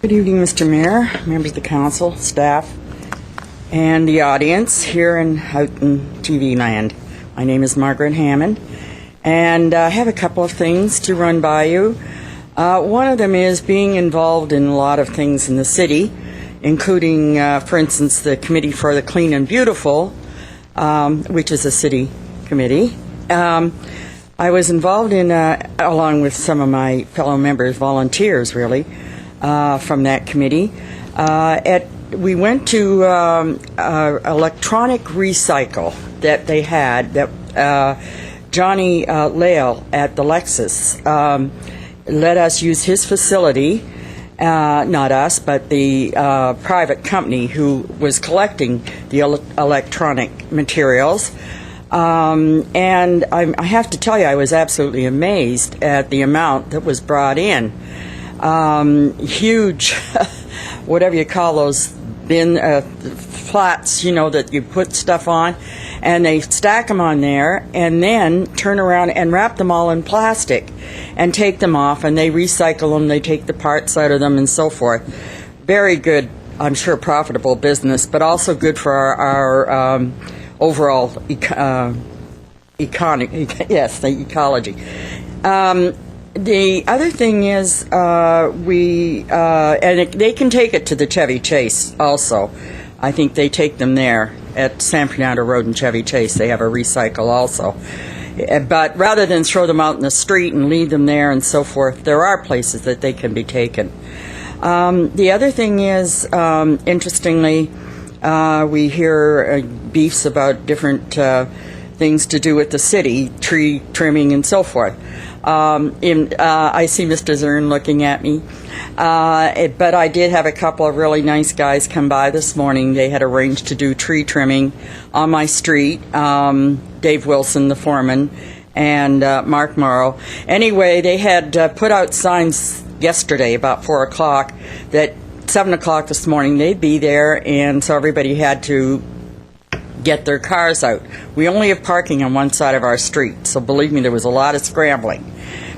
Good evening, Mr. Mayor, members of the council, staff, and the audience here out in TV land. My name is Margaret Hammond, and I have a couple of things to run by you. One of them is being involved in a lot of things in the city, including, for instance, the Committee for the Clean and Beautiful, which is a city committee. I was involved in, along with some of my fellow members, volunteers really, from that committee. We went to electronic recycle that they had, that Johnny Lale at the Lexus let us use his facility, not us, but the private company who was collecting the electronic materials. And I have to tell you, I was absolutely amazed at the amount that was brought in. Huge, whatever you call those flats, that you put stuff on, and they stack them on there and then turn around and wrap them all in plastic and take them off, and they recycle them, they take the parts out of them and so forth. Very good, I'm sure profitable business, but also good for our overall the ecology. The other thing is they can take it to the Chevy Chase also. I think they take them there at San Fernando Road and Chevy Chase. They have a recycle also. But rather than throw them out in the street and leave them there and so forth, there are places that they can be taken. The other thing is, interestingly, we hear beefs about different things to do with the city, tree trimming and so forth. I see Mr. Zern looking at me. But I did have a couple of really nice guys come by this morning. They had arranged to do tree trimming on my street. Dave Wilson, the foreman, and Mark Morrow. Anyway, they had put out signs yesterday about 4 o'clock that 7 o'clock this morning they'd be there, and so everybody had to get their cars out. We only have parking on one side of our street, so believe me, there was a lot of scrambling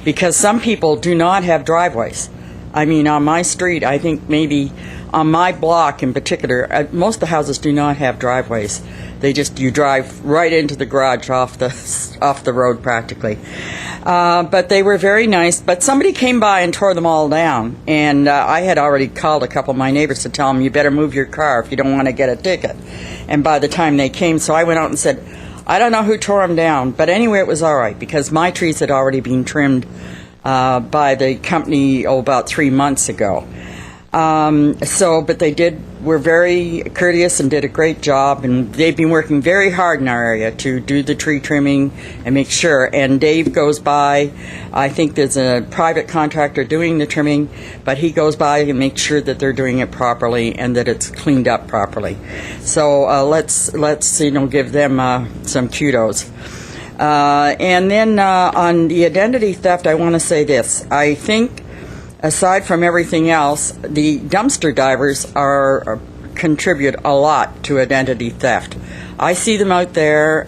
because some people do not have driveways. I mean, on my street, I think maybe on my block in particular, most of the houses do not have driveways. You drive right into the garage off the road practically. But they were very nice. But somebody came by and tore them all down. And I had already called a couple of my neighbors to tell them, you better move your car if you don't want to get a ticket. And by the time they came, so I went out and said, I don't know who tore them down. But anyway, it was all right because my trees had already been trimmed by the company about 3 months ago. But they were very courteous and did a great job, and they've been working very hard in our area to do the tree trimming and make sure. And Dave goes by, I think there's a private contractor doing the trimming, but he goes by and makes sure that they're doing it properly and that it's cleaned up properly. So let's give them some kudos. And then on the identity theft, I want to say this. I think aside from everything else, the dumpster divers contribute a lot to identity theft. I see them out there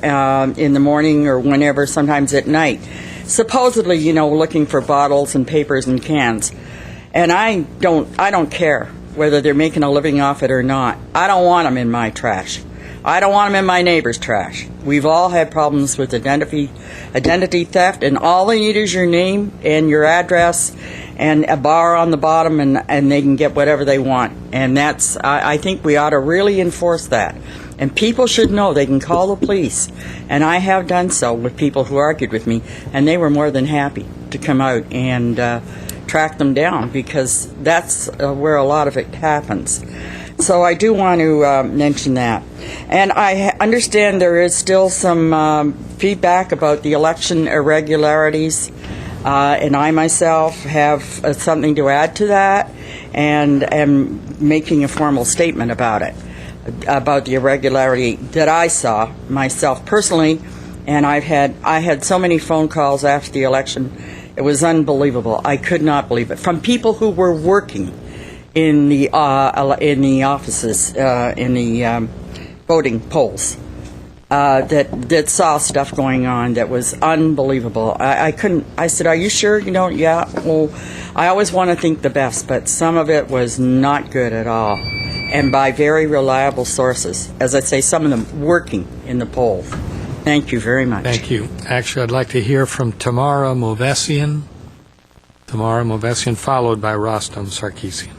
in the morning or whenever, sometimes at night, supposedly, looking for bottles and papers and cans. And I don't care whether they're making a living off it or not. I don't want them in my trash. I don't want them in my neighbor's trash. We've all had problems with identity theft, and all they need is your name and your address and a bar on the bottom, and they can get whatever they want. And I think we ought to really enforce that. And people should know they can call the police. And I have done so with people who argued with me, and they were more than happy to come out and track them down, because that's where a lot of it happens. So I do want to mention that. And I understand there is still some feedback about the election irregularities, and I myself have something to add to that, and am making a formal statement about it, about the irregularity that I saw myself personally. And I had so many phone calls after the election. It was unbelievable. I could not believe it, from people who were working in the offices, in the voting polls, that saw stuff going on that was unbelievable. I couldn't. I said, "Are you sure?" Yeah. Well, I always want to think the best, but some of it was not good at all, and by very reliable sources. As I say, some of them working in the polls. Thank you very much. Thank you. Actually, I'd like to hear from Tamara Movesian. Tamara Movesian, followed by Rostam Sarkisian.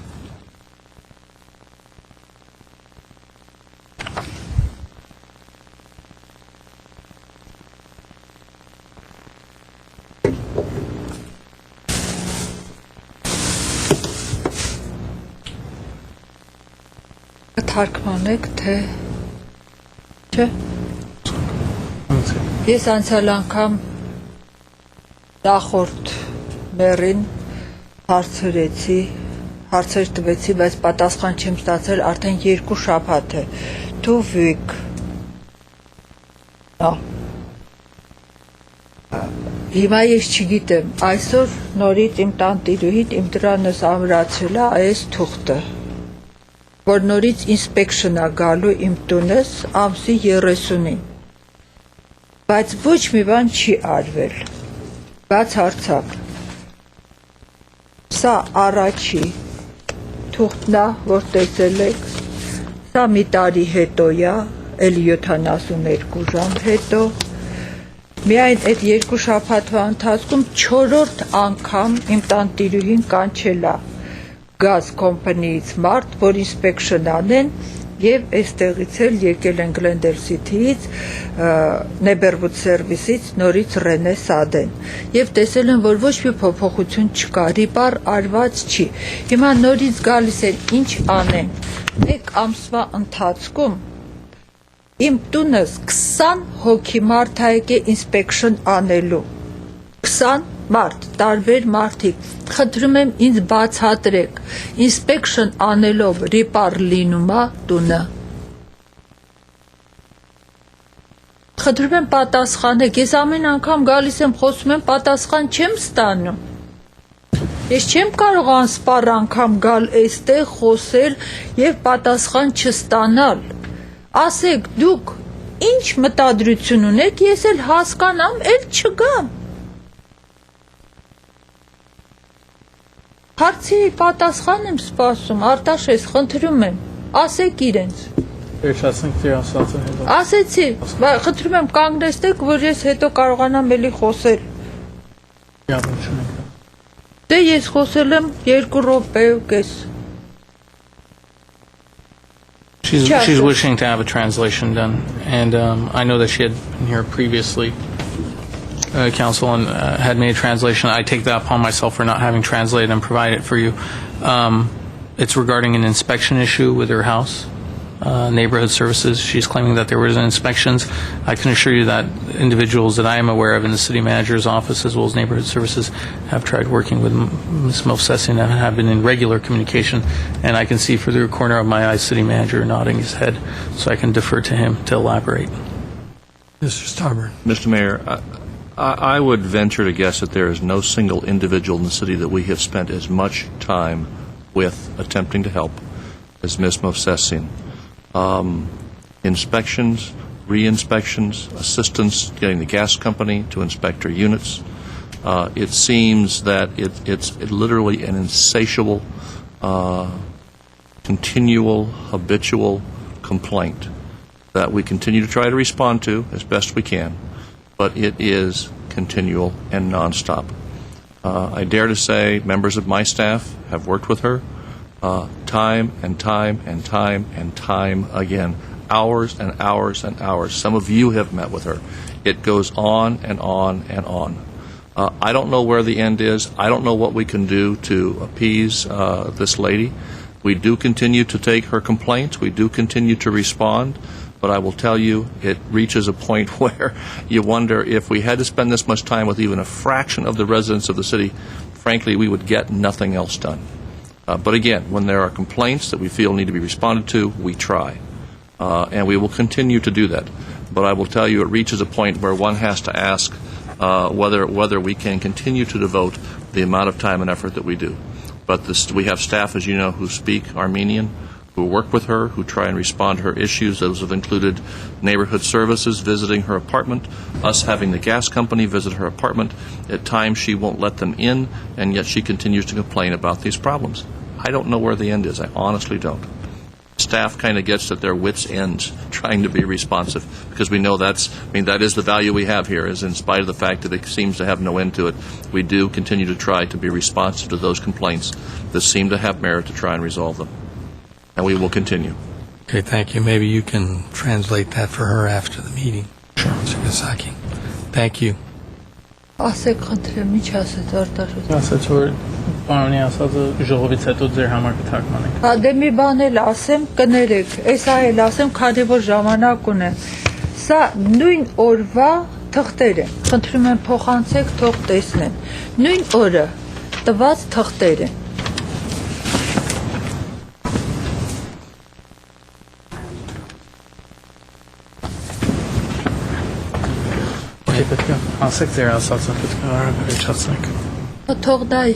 Թարգմանեք թե չէ։ Ես անցյալ անգամ նախորդ մերին հարցեր տվեցի, բայց պատասխան չեմ ստացել արդեն 2 շաբաթ է։ Թուվիկ։ Հիմա ես չգիտեմ, այսօր նորից իմ տանտիրուհին իմ դրանս ամրացել է այս թուղթը, որ նորից ինսպեկշն է գալու իմ տունս ամսի 30-ին, բայց ոչ մի բան չի արվել, բացարձակ։ Սա առաջի թուղթն է, որ տեսել եք, սա մի տարի հետո է, էլի 72 ժամ հետո, միայն այդ 2 շաբաթվա ընթացքում 4-րդ անգամ իմ տանտիրուհին կանչել է գազ կոմպանիից մարդ, որ ինսպեկշն անեն, եւ այստեղից էլ եկել են Glendale City-ից, Neighborhood Service-ից նորից Ռենե Սադեն, եւ տեսել են, որ ոչ մի փոփոխություն չկա, ռիպար արված չի։ Հիմա նորից գալիս են, ինչ անեն։ 1 ամսվա ընթացքում իմ տունս 20 հոգի մարդ է եկել ինսպեկշն անելու, 20 մարդ, տարբեր մարդիկ, խնդրում եմ ինձ բացատրեք, ինսպեկշն անելով ռիպար լինում է տունը։ Խնդրում եմ պատասխանեք, ես ամեն անգամ գալիս եմ խոսում եմ, պատասխան չեմ ստանում։ Ես չեմ կարող անսպառ անգամ գալ այստեղ խոսել եւ պատասխան չստանալ։ Ասեք դուք ինչ մտադրություն ունեք, ես էլ հասկանամ, էլ չգամ։ Հարցի պատասխան եմ սպասում, Արտաշես, խնդրում եմ, ասեք իրենց։ Ասեցի, խնդրում եմ կանգնեցեք, որ ես հետո կարողանամ էլի խոսել։ Դե ես խոսել եմ 2 րոպե ու կես։ She's wishing to have a translation done, and I know that she had been here previously, Council, and had made a translation. I take that upon myself for not having translated and provided it for you. It's regarding an inspection issue with her house, neighborhood services. She's claiming that there was inspections. I can assure you that individuals that I am aware of in the city manager's office, as well as neighborhood services, have tried working with Ms. Movsesian and have been in regular communication. And I can see through the corner of my eye city manager nodding his head, so I can defer to him to elaborate. Mr. Starburn. Mr. Mayor, I would venture to guess that there is no single individual in the city that we have spent as much time with attempting to help as Ms. Movsesian. Inspections, re-inspections, assistance getting the gas company to inspect her units. It seems that it's literally an insatiable, continual, habitual complaint that we continue to try to respond to as best we can, but it is continual and nonstop. I dare to say members of my staff have worked with her time and time and time and time again, hours and hours and hours. Some of you have met with her. It goes on and on and on. I don't know where the end is. I don't know what we can do to appease this lady. We do continue to take her complaints. We do continue to respond. But I will tell you, it reaches a point where you wonder if we had to spend this much time with even a fraction of the residents of the city, frankly, we would get nothing else done. But again, when there are complaints that we feel need to be responded to, we try. And we will continue to do that. But I will tell you, it reaches a point where one has to ask whether we can continue to devote the amount of time and effort that we do. But we have staff, as you know, who speak Armenian, who work with her, who try and respond to her issues. Those have included neighborhood services visiting her apartment, us having the gas company visit her apartment. At times she won't let them in, and yet she continues to complain about these problems. I don't know where the end is. I honestly don't. Staff kind of gets at their wits' ends trying to be responsive, because we know that is the value we have here, is in spite of the fact that it seems to have no end to it, we do continue to try to be responsive to those complaints that seem to have merit to try and resolve them. And we will continue. Okay, thank you. Maybe you can translate that for her after the meeting. Sure. Mr. Gasaki. Thank you. Ասեք խնդրեմ, ինչ ասեց արտարոց։ Ասաց որ պարոնի ասածը ժողովից հետո ձեր համար կթարգմանենք։ Հա դե մի բան էլ ասեմ, կներեք, էսա էլ ասեմ, քանի որ ժամանակ ունեմ։ Սա նույն օրվա թղթեր են։ Խնդրում եմ փոխանցեք, թող տեսնեն։ Նույն օրը տված թղթեր են։ Պետք է ասեք ձեր ասածը, պետք է վերջացնենք։ Թող դայ։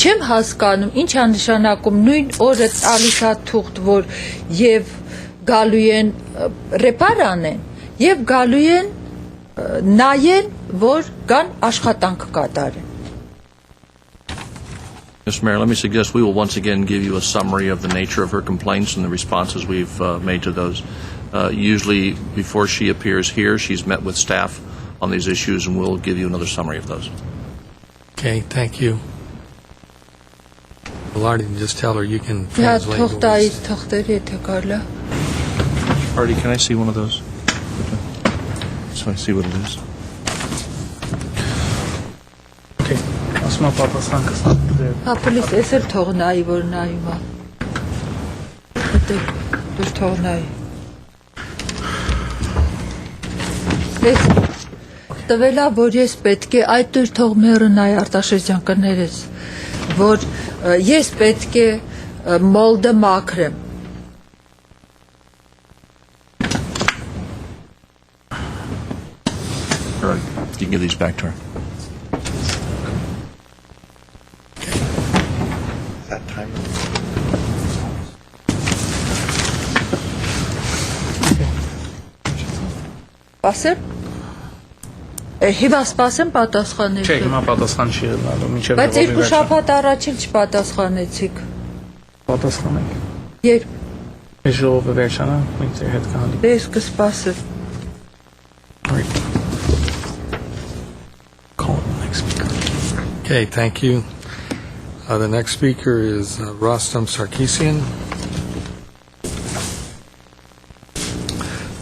Չեմ հասկանում, ինչ է նշանակում նույն օրը տալիս է թուղթ, որ եւ գալու են ռեպարան են, եւ գալու են նայեն, որ կան աշխատանք կատարեն։ Mr. Mayor, let me suggest we will once again give you a summary of the nature of her complaints and the responses we've made to those. Usually, before she appears here, she's met with staff on these issues, and we'll give you another summary of those. Okay, thank you. Well, Artie, just tell her you can translate. Artie, can I see one of those? So I see what it is. Okay, ասում պատասխան կստանա։ Հա, պլիս, ես էլ թող նայի, որ նայում է։ Դուր թող նայի։ Ես տվելա, որ ես պետք է այդ դուր թող մերը նայի Արտաշեսյան կներես, որ ես պետք է մոլդը մաքրեմ։ All right, you can give these back to her. That time. Պասեմ։ Հիմա սպասեմ պատասխանել։ Չէ, հիմա պատասխան չի ելնալու, մինչև Բայց երկու շաբաթ առաջ էլ չպատասխանեցիք։ Պատասխանենք։ Երբ։ Այս ժողովը վերջանա, մենք ձեր հետ կհանդիպենք։ Դե ես կսպասեմ։ Call the next speaker. Okay, thank you. The next speaker is Rostam Sarkisian,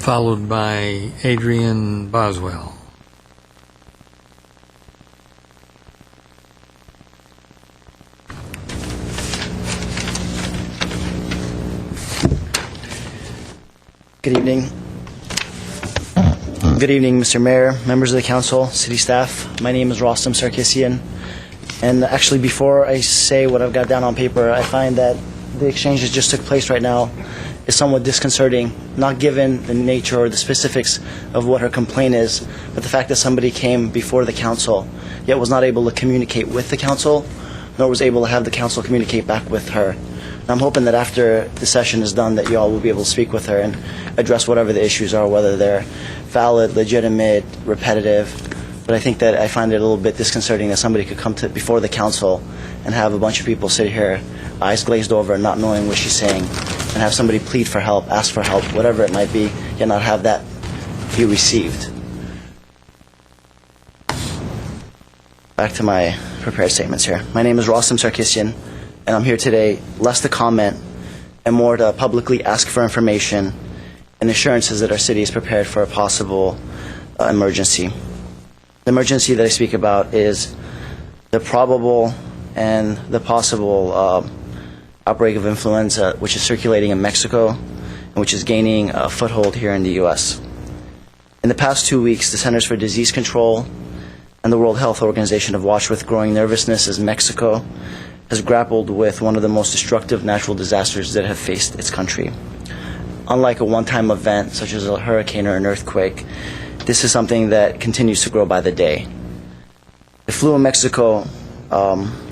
followed by Adrian Boswell. Good evening. Good evening, Mr. Mayor, members of the council, city staff. My name is Rostam Sarkisian. And actually, before I say what I've got down on paper, I find that the exchange that just took place right now is somewhat disconcerting, not given the nature or the specifics of what her complaint is, but the fact that somebody came before the council, yet was not able to communicate with the council, nor was able to have the council communicate back with her. And I'm hoping that after the session is done that you all will be able to speak with her and address whatever the issues are, whether they're valid, legitimate, repetitive. But I think that I find it a little bit disconcerting that somebody could come to before the council and have a bunch of people sit here, eyes glazed over, not knowing what she's saying, and have somebody plead for help, ask for help, whatever it might be, yet not have that be received. Back to my prepared statements here. My name is Rostam Sarkisian, and I'm here today less to comment and more to publicly ask for information and assurances that our city is prepared for a possible emergency. The emergency that I speak about is the probable and the possible outbreak of influenza, which is circulating in Mexico and which is gaining a foothold here in the U.S. In the past 2 weeks, the Centers for Disease Control and the World Health Organization have watched with growing nervousness as Mexico has grappled with one of the most destructive natural disasters that have faced its country. Unlike a one-time event such as a hurricane or an earthquake, this is something that continues to grow by the day. The flu in Mexico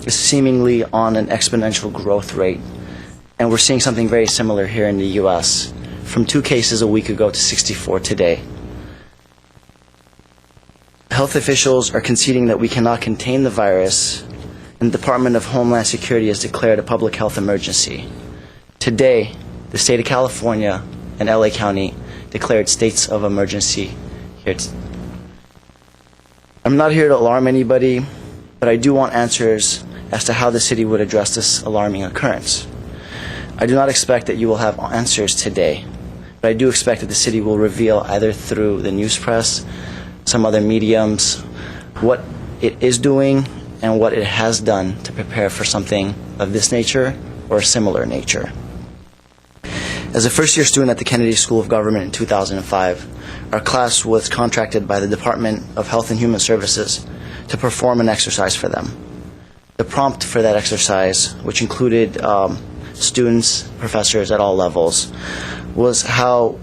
is seemingly on an exponential growth rate, and we're seeing something very similar here in the U.S., from 2 cases a week ago to 64 today. Health officials are conceding that we cannot contain the virus, and the Department of Homeland Security has declared a public health emergency. Today, the state of California and LA County declared states of emergency here. I'm not here to alarm anybody, but I do want answers as to how the city would address this alarming occurrence. I do not expect that you will have answers today, but I do expect that the city will reveal either through the news press, some other mediums, what it is doing and what it has done to prepare for something of this nature or a similar nature. As a first-year student at the Kennedy School of Government in 2005, our class was contracted by the Department of Health and Human Services to perform an exercise for them. The prompt for that exercise, which included students, professors at all levels, was how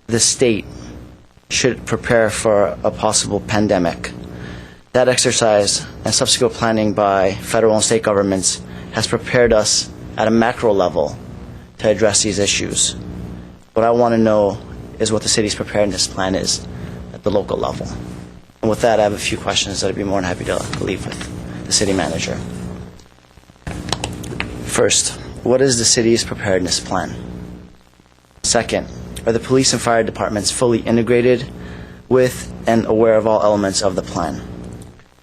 the state should prepare for a possible pandemic. That exercise and subsequent planning by federal and state governments has prepared us at a macro level to address these issues. What I want to know is what the city's preparedness plan is at the local level. And with that, I have a few questions that I'd be more than happy to leave with the city manager. First, what is the city's preparedness plan? Second, are the police and fire departments fully integrated with and aware of all elements of the plan?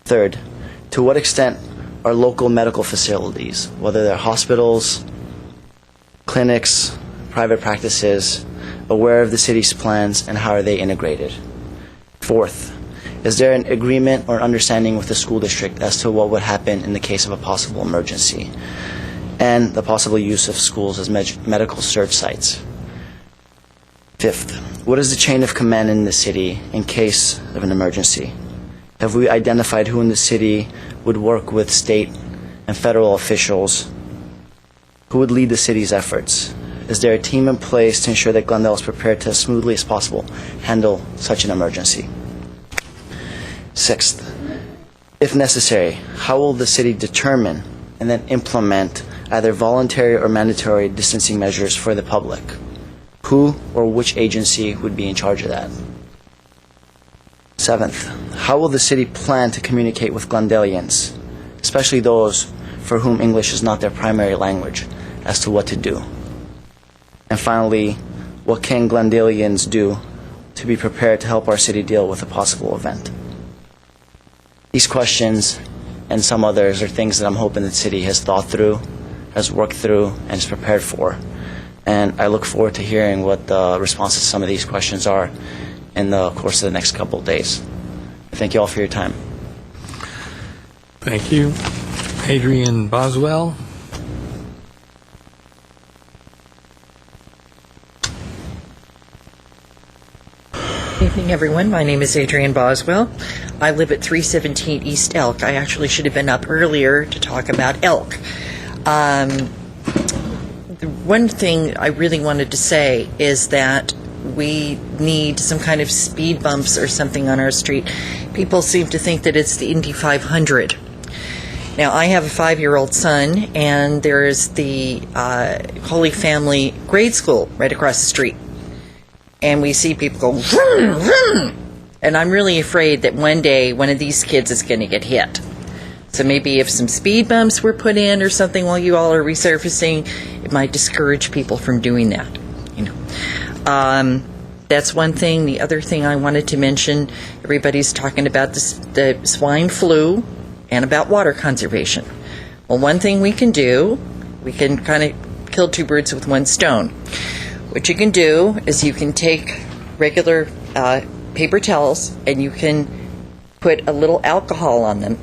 Third, to what extent are local medical facilities, whether they're hospitals, clinics, private practices, aware of the city's plans and how are they integrated? Fourth, is there an agreement or understanding with the school district as to what would happen in the case of a possible emergency and the possible use of schools as medical search sites? Fifth, what is the chain of command in the city in case of an emergency? Have we identified who in the city would work with state and federal officials? Who would lead the city's efforts? Is there a team in place to ensure that Glendale is prepared to, as smoothly as possible, handle such an emergency? Sixth, if necessary, how will the city determine and then implement either voluntary or mandatory distancing measures for the public? Who or which agency would be in charge of that? Seventh, how will the city plan to communicate with Glendalians, especially those for whom English is not their primary language, as to what to do? And finally, what can Glendalians do to be prepared to help our city deal with a possible event? These questions and some others are things that I'm hoping the city has thought through, has worked through, and is prepared for. And I look forward to hearing what the responses to some of these questions are in the course of the next couple of days. Thank you all for your time. Thank you. Adrian Boswell. Good evening, everyone. My name is Adrienne Boswell. I live at 317 East Elk. I actually should have been up earlier to talk about elk. The one thing I really wanted to say is that we need some kind of speed bumps or something on our street. People seem to think that it's the Indy 500. Now, I have a 5-year-old son, and there is the Holy Family grade school right across the street. And we see people go, vroom, vroom. And I'm really afraid that one day one of these kids is going to get hit. So maybe if some speed bumps were put in or something while you all are resurfacing, it might discourage people from doing that. That's one thing. The other thing I wanted to mention, everybody's talking about the swine flu and about water conservation. Well, one thing we can do, we can kind of kill two birds with one stone. What you can do is you can take regular paper towels and you can put a little alcohol on them,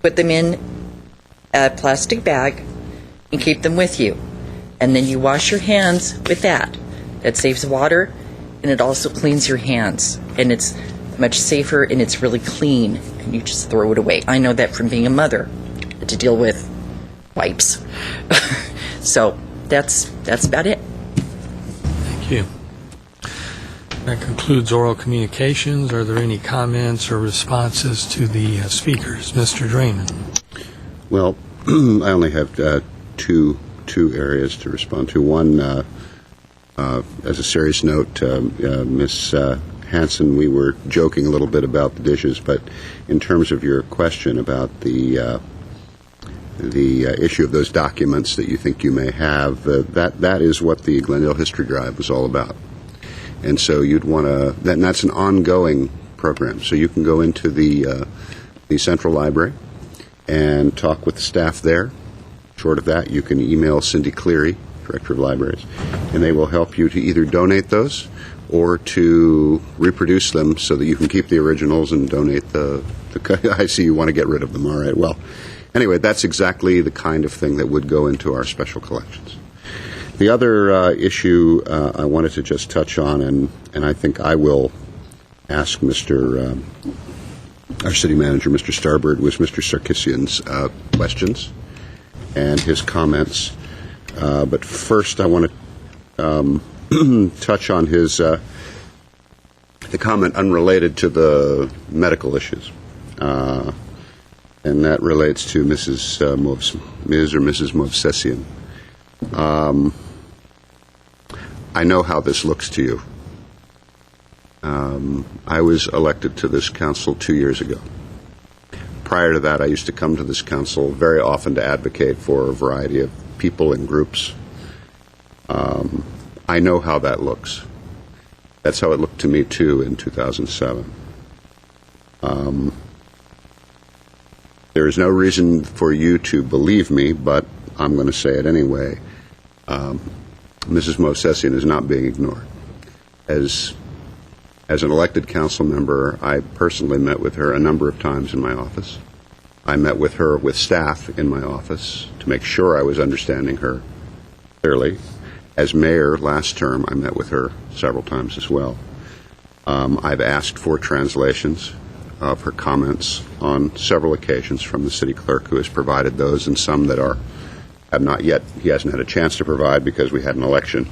put them in a plastic bag, and keep them with you. And then you wash your hands with that. That saves water, and it also cleans your hands. And it's much safer, and it's really clean, and you just throw it away. I know that from being a mother, to deal with wipes. So that's about it. Thank you. That concludes oral communications. Are there any comments or responses to the speakers? Mr. Draymond. Well, I only have two areas to respond to. One, as a serious note, Ms. Hanson, we were joking a little bit about the dishes, but in terms of your question about the issue of those documents that you think you may have, that is what the Glendale History Drive was all about. And so you'd want to, and that's an ongoing program. So you can go into the Central Library and talk with the staff there. Short of that, you can email Cindy Cleary, Director of Libraries, and they will help you to either donate those or to reproduce them so that you can keep the originals and donate the I see you want to get rid of them. All right. Well, anyway, that's exactly the kind of thing that would go into our special collections. The other issue I wanted to just touch on, and I think I will ask our city manager, Mr. Starbird, was Mr. Sarkisian's questions and his comments. But first, I want to touch on his the comment unrelated to the medical issues, and that relates to Ms. or Mrs. Movsesian. I know how this looks to you. I was elected to this council 2 years ago. Prior to that, I used to come to this council very often to advocate for a variety of people and groups. I know how that looks. That's how it looked to me, too, in 2007. There is no reason for you to believe me, but I'm going to say it anyway. Mrs. Movsesian is not being ignored. As an elected council member, I personally met with her a number of times in my office. I met with her with staff in my office to make sure I was understanding her clearly. As mayor last term, I met with her several times as well. I've asked for translations of her comments on several occasions from the city clerk, who has provided those, and some that have not yet. He hasn't had a chance to provide because we had an election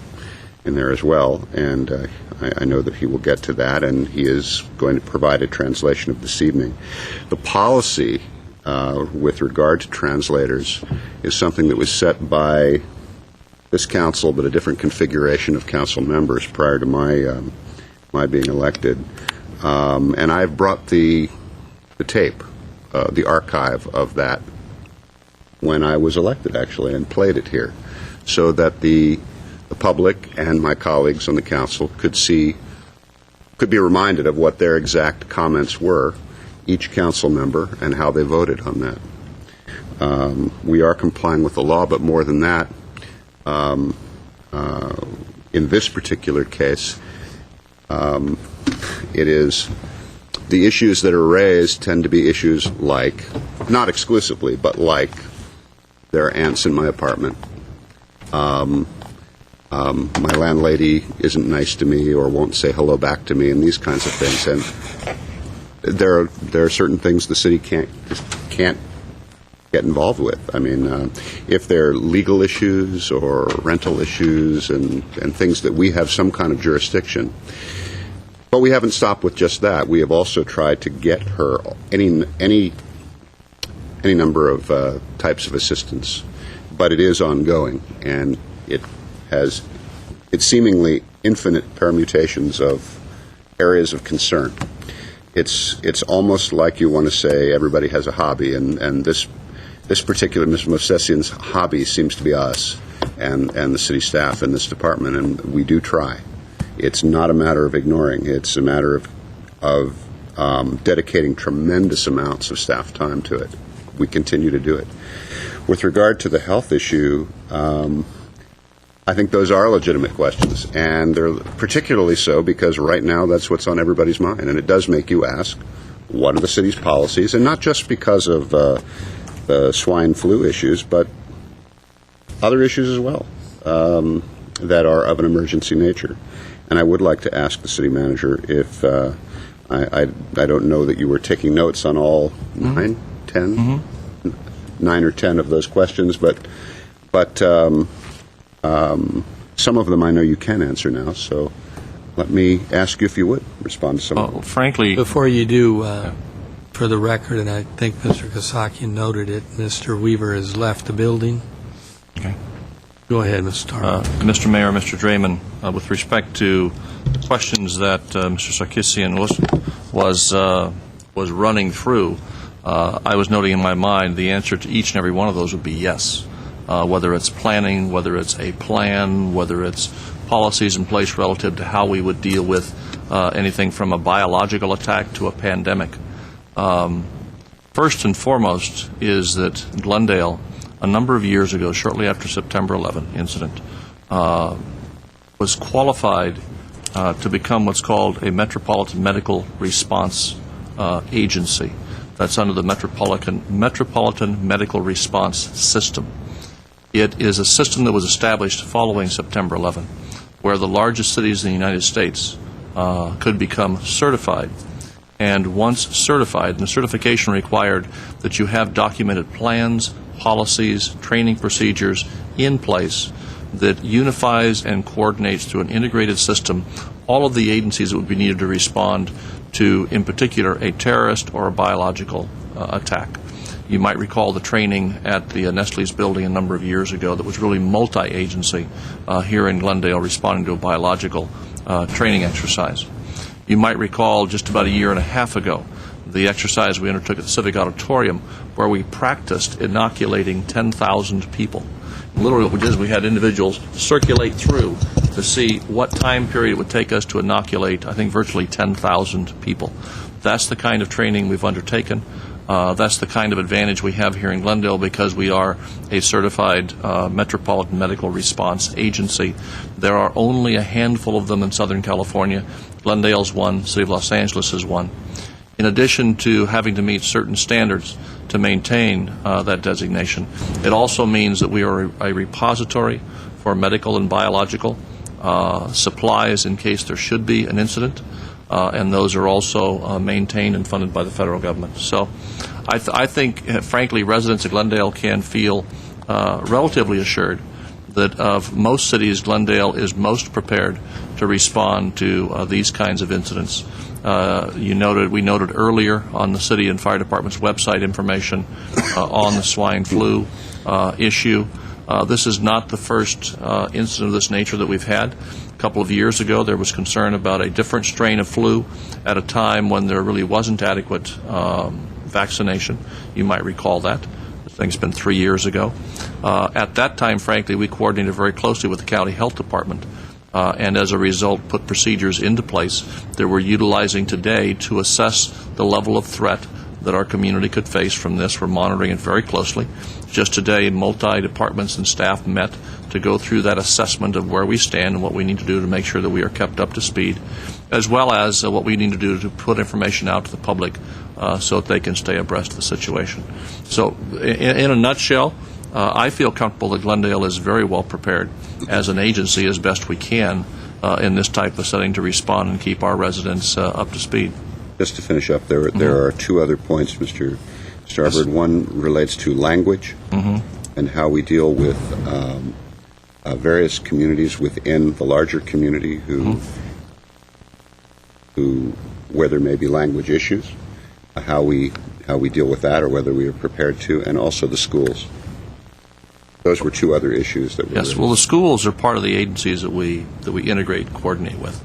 in there as well, and I know that he will get to that, and he is going to provide a translation of this evening. The policy with regard to translators is something that was set by this council, but a different configuration of council members prior to my being elected. And I've brought the tape, the archive of that when I was elected, actually, and played it here, so that the public and my colleagues on the council could be reminded of what their exact comments were, each council member, and how they voted on that. We are complying with the law, but more than that, in this particular case, it is the issues that are raised tend to be issues like, not exclusively, but like, there are ants in my apartment. My landlady isn't nice to me or won't say hello back to me, and these kinds of things. And there are certain things the city can't get involved with. I mean, if there are legal issues or rental issues and things that we have some kind of jurisdiction. But we haven't stopped with just that. We have also tried to get her any number of types of assistance. But it is ongoing, and it has seemingly infinite permutations of areas of concern. It's almost like you want to say everybody has a hobby, and this particular Ms. Movsesian's hobby seems to be us and the city staff in this department, and we do try. It's not a matter of ignoring. It's a matter of dedicating tremendous amounts of staff time to it. We continue to do it. With regard to the health issue, I think those are legitimate questions, and they're particularly so because right now that's what's on everybody's mind, and it does make you ask, what are the city's policies, and not just because of the swine flu issues, but other issues as well that are of an emergency nature. And I would like to ask the city manager if I don't know that you were taking notes on all 9 or 10 of those questions, but some of them I know you can answer now, so let me ask you if you would respond to some of them. Frankly, before you do, for the record, and I think Mr. Kasakian noted it, Mr. Weaver has left the building. Okay. Go ahead, Mr. Tarver. Mr. Mayor, Mr. Draymond, with respect to the questions that Mr. Sarkisian was running through, I was noting in my mind the answer to each and every one of those would be yes. Whether it's planning, whether it's a plan, whether it's policies in place relative to how we would deal with anything from a biological attack to a pandemic. First and foremost is that Glendale, a number of years ago, shortly after September 11 incident, was qualified to become what's called a Metropolitan Medical Response Agency. that's under the Metropolitan Medical Response System. It is a system that was established following September 11, where the largest cities in the United States could become certified. And once certified, and the certification required that you have documented plans, policies, training procedures in place that unifies and coordinates through an integrated system all of the agencies that would be needed to respond to, in particular, a terrorist or a biological attack. You might recall the training at the Nestle's building a number of years ago that was really multi-agency here in Glendale responding to a biological training exercise. You might recall just about a year and a half ago the exercise we undertook at the Civic Auditorium where we practiced inoculating 10,000 people. Literally what we did is we had individuals circulate through to see what time period it would take us to inoculate, I think, virtually 10,000 people. That's the kind of training we've undertaken. That's the kind of advantage we have here in Glendale because we are a certified Metropolitan Medical Response Agency. There are only a handful of them in Southern California. Glendale's one, City of Los Angeles is one. In addition to having to meet certain standards to maintain that designation, it also means that we are a repository for medical and biological supplies in case there should be an incident. And those are also maintained and funded by the federal government. So I think, frankly, residents of Glendale can feel relatively assured that of most cities, Glendale is most prepared to respond to these kinds of incidents. We noted earlier on the city and fire department's website information on the swine flu issue. This is not the first incident of this nature that we've had. A couple of years ago, there was concern about a different strain of flu at a time when there really wasn't adequate vaccination. You might recall that. I think it's been 3 years ago. At that time, frankly, we coordinated very closely with the county health department and as a result put procedures into place that we're utilizing today to assess the level of threat that our community could face from this. We're monitoring it very closely. Just today, multi-departments and staff met to go through that assessment of where we stand and what we need to do to make sure that we are kept up to speed, as well as what we need to do to put information out to the public so that they can stay abreast of the situation. So in a nutshell, I feel comfortable that Glendale is very well prepared as an agency as best we can in this type of setting to respond and keep our residents up to speed. Just to finish up, there are two other points, Mr. Starbird. Yes. One relates to language and how we deal with various communities within the larger community where there may be language issues, how we deal with that or whether we are prepared to, and also the schools. Those were two other issues that we Yes, well, the schools are part of the agencies that we integrate and coordinate with.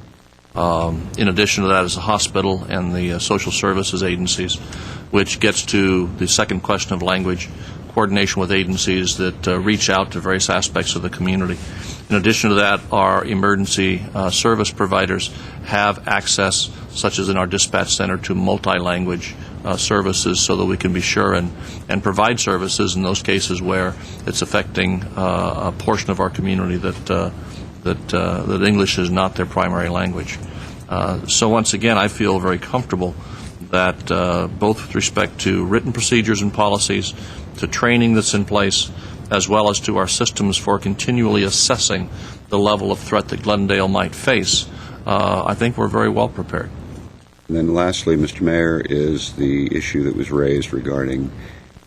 In addition to that is the hospital and the social services agencies, which gets to the second question of language, coordination with agencies that reach out to various aspects of the community. In addition to that, our emergency service providers have access, such as in our dispatch center, to multi-language services so that we can be sure and provide services in those cases where it's affecting a portion of our community that English is not their primary language. So once again, I feel very comfortable that both with respect to written procedures and policies, to training that's in place, as well as to our systems for continually assessing the level of threat that Glendale might face, I think we're very well prepared. And then lastly, Mr. Mayor, is the issue that was raised regarding,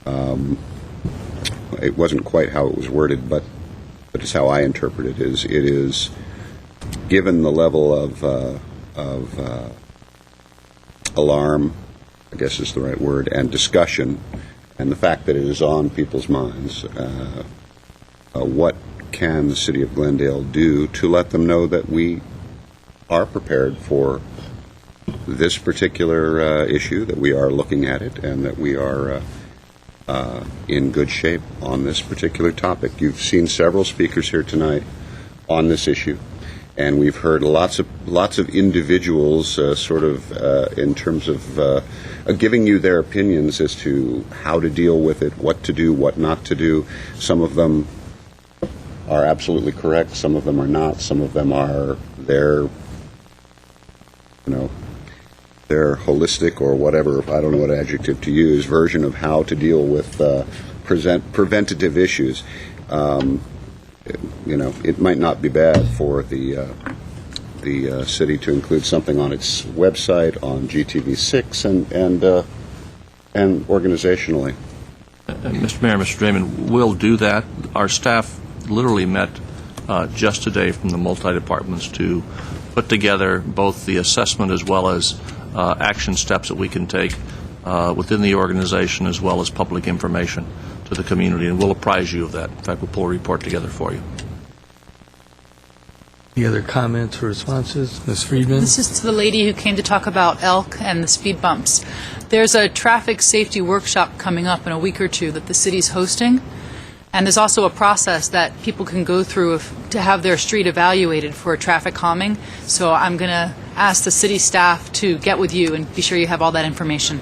it wasn't quite how it was worded, but it's how I interpret it, is given the level of alarm, I guess is the right word, and discussion, and the fact that it is on people's minds, what can the City of Glendale do to let them know that we are prepared for this particular issue, that we are looking at it, and that we are in good shape on this particular topic? You've seen several speakers here tonight on this issue, and we've heard lots of individuals in terms of giving you their opinions as to how to deal with it, what to do, what not to do. Some of them are absolutely correct, some of them are not, some of them are there, their holistic or whatever, I don't know what adjective to use, version of how to deal with preventative issues. It might not be bad for the city to include something on its website, on GTV6, and organizationally. Mr. Mayor, Mr. Draymond, we'll do that. Our staff literally met just today from the multi-departments to put together both the assessment as well as action steps that we can take within the organization as well as public information to the community, and we'll apprise you of that. In fact, we'll pull a report together for you. Any other comments or responses? Ms. Friedman? This is to the lady who came to talk about elk and the speed bumps. There's a traffic safety workshop coming up in a week or two that the city's hosting, and there's also a process that people can go through to have their street evaluated for traffic calming. So I'm going to ask the city staff to get with you and be sure you have all that information.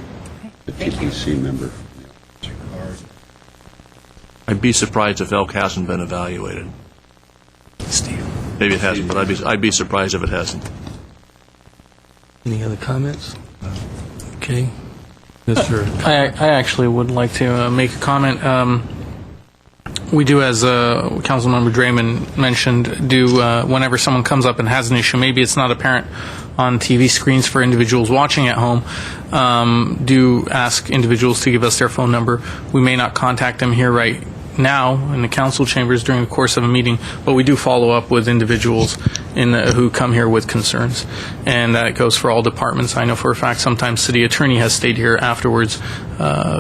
The TPC member. I'd be surprised if elk hasn't been evaluated. Steve. Maybe it hasn't, but I'd be surprised if it hasn't. Any other comments? Okay. Mr. I actually would like to make a comment. We do, as Councilmember Draymond mentioned, whenever someone comes up and has an issue, maybe it's not apparent on TV screens for individuals watching at home, do ask individuals to give us their phone number. We may not contact them here right now in the council chambers during the course of a meeting, but we do follow up with individuals who come here with concerns, and that goes for all departments. I know for a fact sometimes city attorney has stayed here afterwards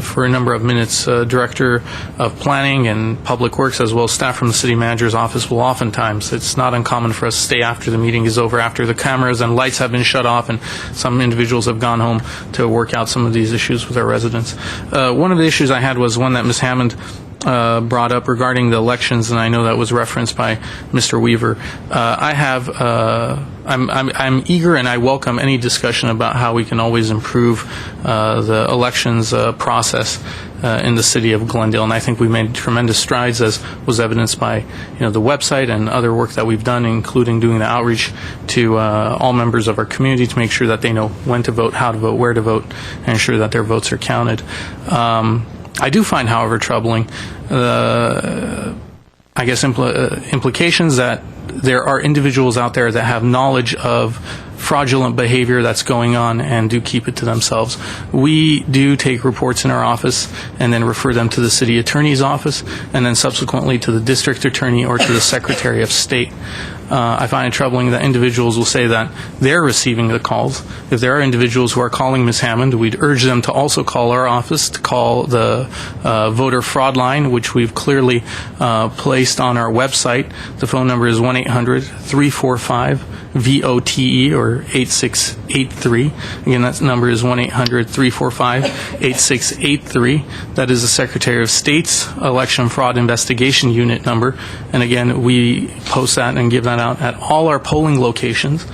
for a number of minutes. Director of planning and public works, as well as staff from the city manager's office, will oftentimes, it's not uncommon for us to stay after the meeting is over, after the cameras and lights have been shut off, and some individuals have gone home to work out some of these issues with our residents. One of the issues I had was one that Ms. Hammond brought up regarding the elections, and I know that was referenced by Mr. Weaver. I'm eager and I welcome any discussion about how we can always improve the elections process in the city of Glendale, and I think we made tremendous strides, as was evidenced by the website and other work that we've done, including doing the outreach to all members of our community to make sure that they know when to vote, how to vote, where to vote, and ensure that their votes are counted. I do find, however, troubling, implications that there are individuals out there that have knowledge of fraudulent behavior that's going on and do keep it to themselves. We do take reports in our office and then refer them to the city attorney's office and then subsequently to the district attorney or to the Secretary of State. I find it troubling that individuals will say that they're receiving the calls. If there are individuals who are calling Ms. Hammond, we'd urge them to also call our office, to call the voter fraud line, which we've clearly placed on our website. The phone number is 1-800-345-VOTE or 8683. Again, that number is 1-800-345-8683. That is the Secretary of State's Election Fraud Investigation Unit number. And again, we post that and give that out at all our polling locations.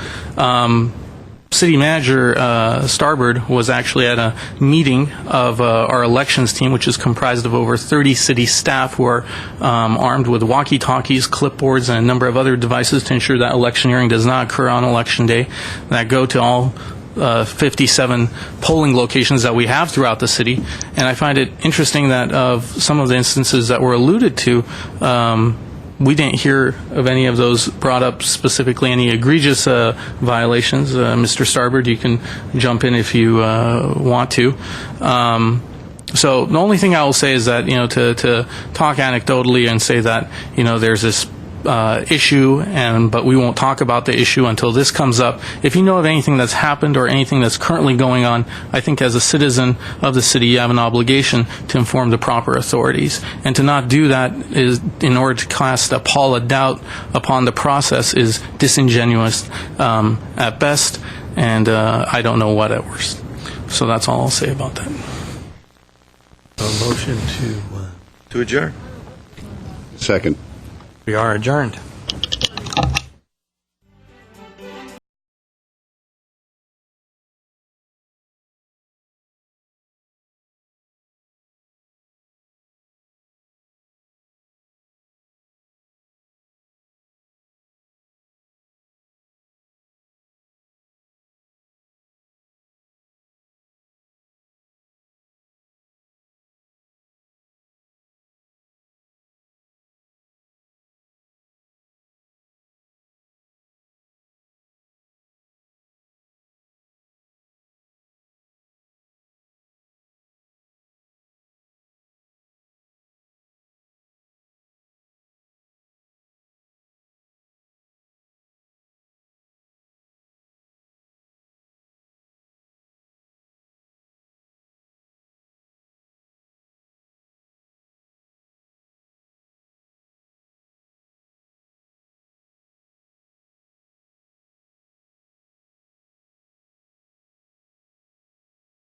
City Manager Starbird was actually at a meeting of our elections team, which is comprised of over 30 city staff who are armed with walkie-talkies, clipboards, and a number of other devices to ensure that electioneering does not occur on Election Day, that go to all 57 polling locations that we have throughout the city. And I find it interesting that of some of the instances that were alluded to, we didn't hear of any of those brought up specifically, any egregious violations. Mr. Starbird, you can jump in if you want to. So the only thing I will say is that, to talk anecdotally and say that, there's this issue, but we won't talk about the issue until this comes up. If you know of anything that's happened or anything that's currently going on, I think as a citizen of the city, you have an obligation to inform the proper authorities. And to not do that is, in order to cast a pall of doubt upon the process, is disingenuous at best, and I don't know what at worst. So that's all I'll say about that. A motion to adjourn. Second. We are adjourned.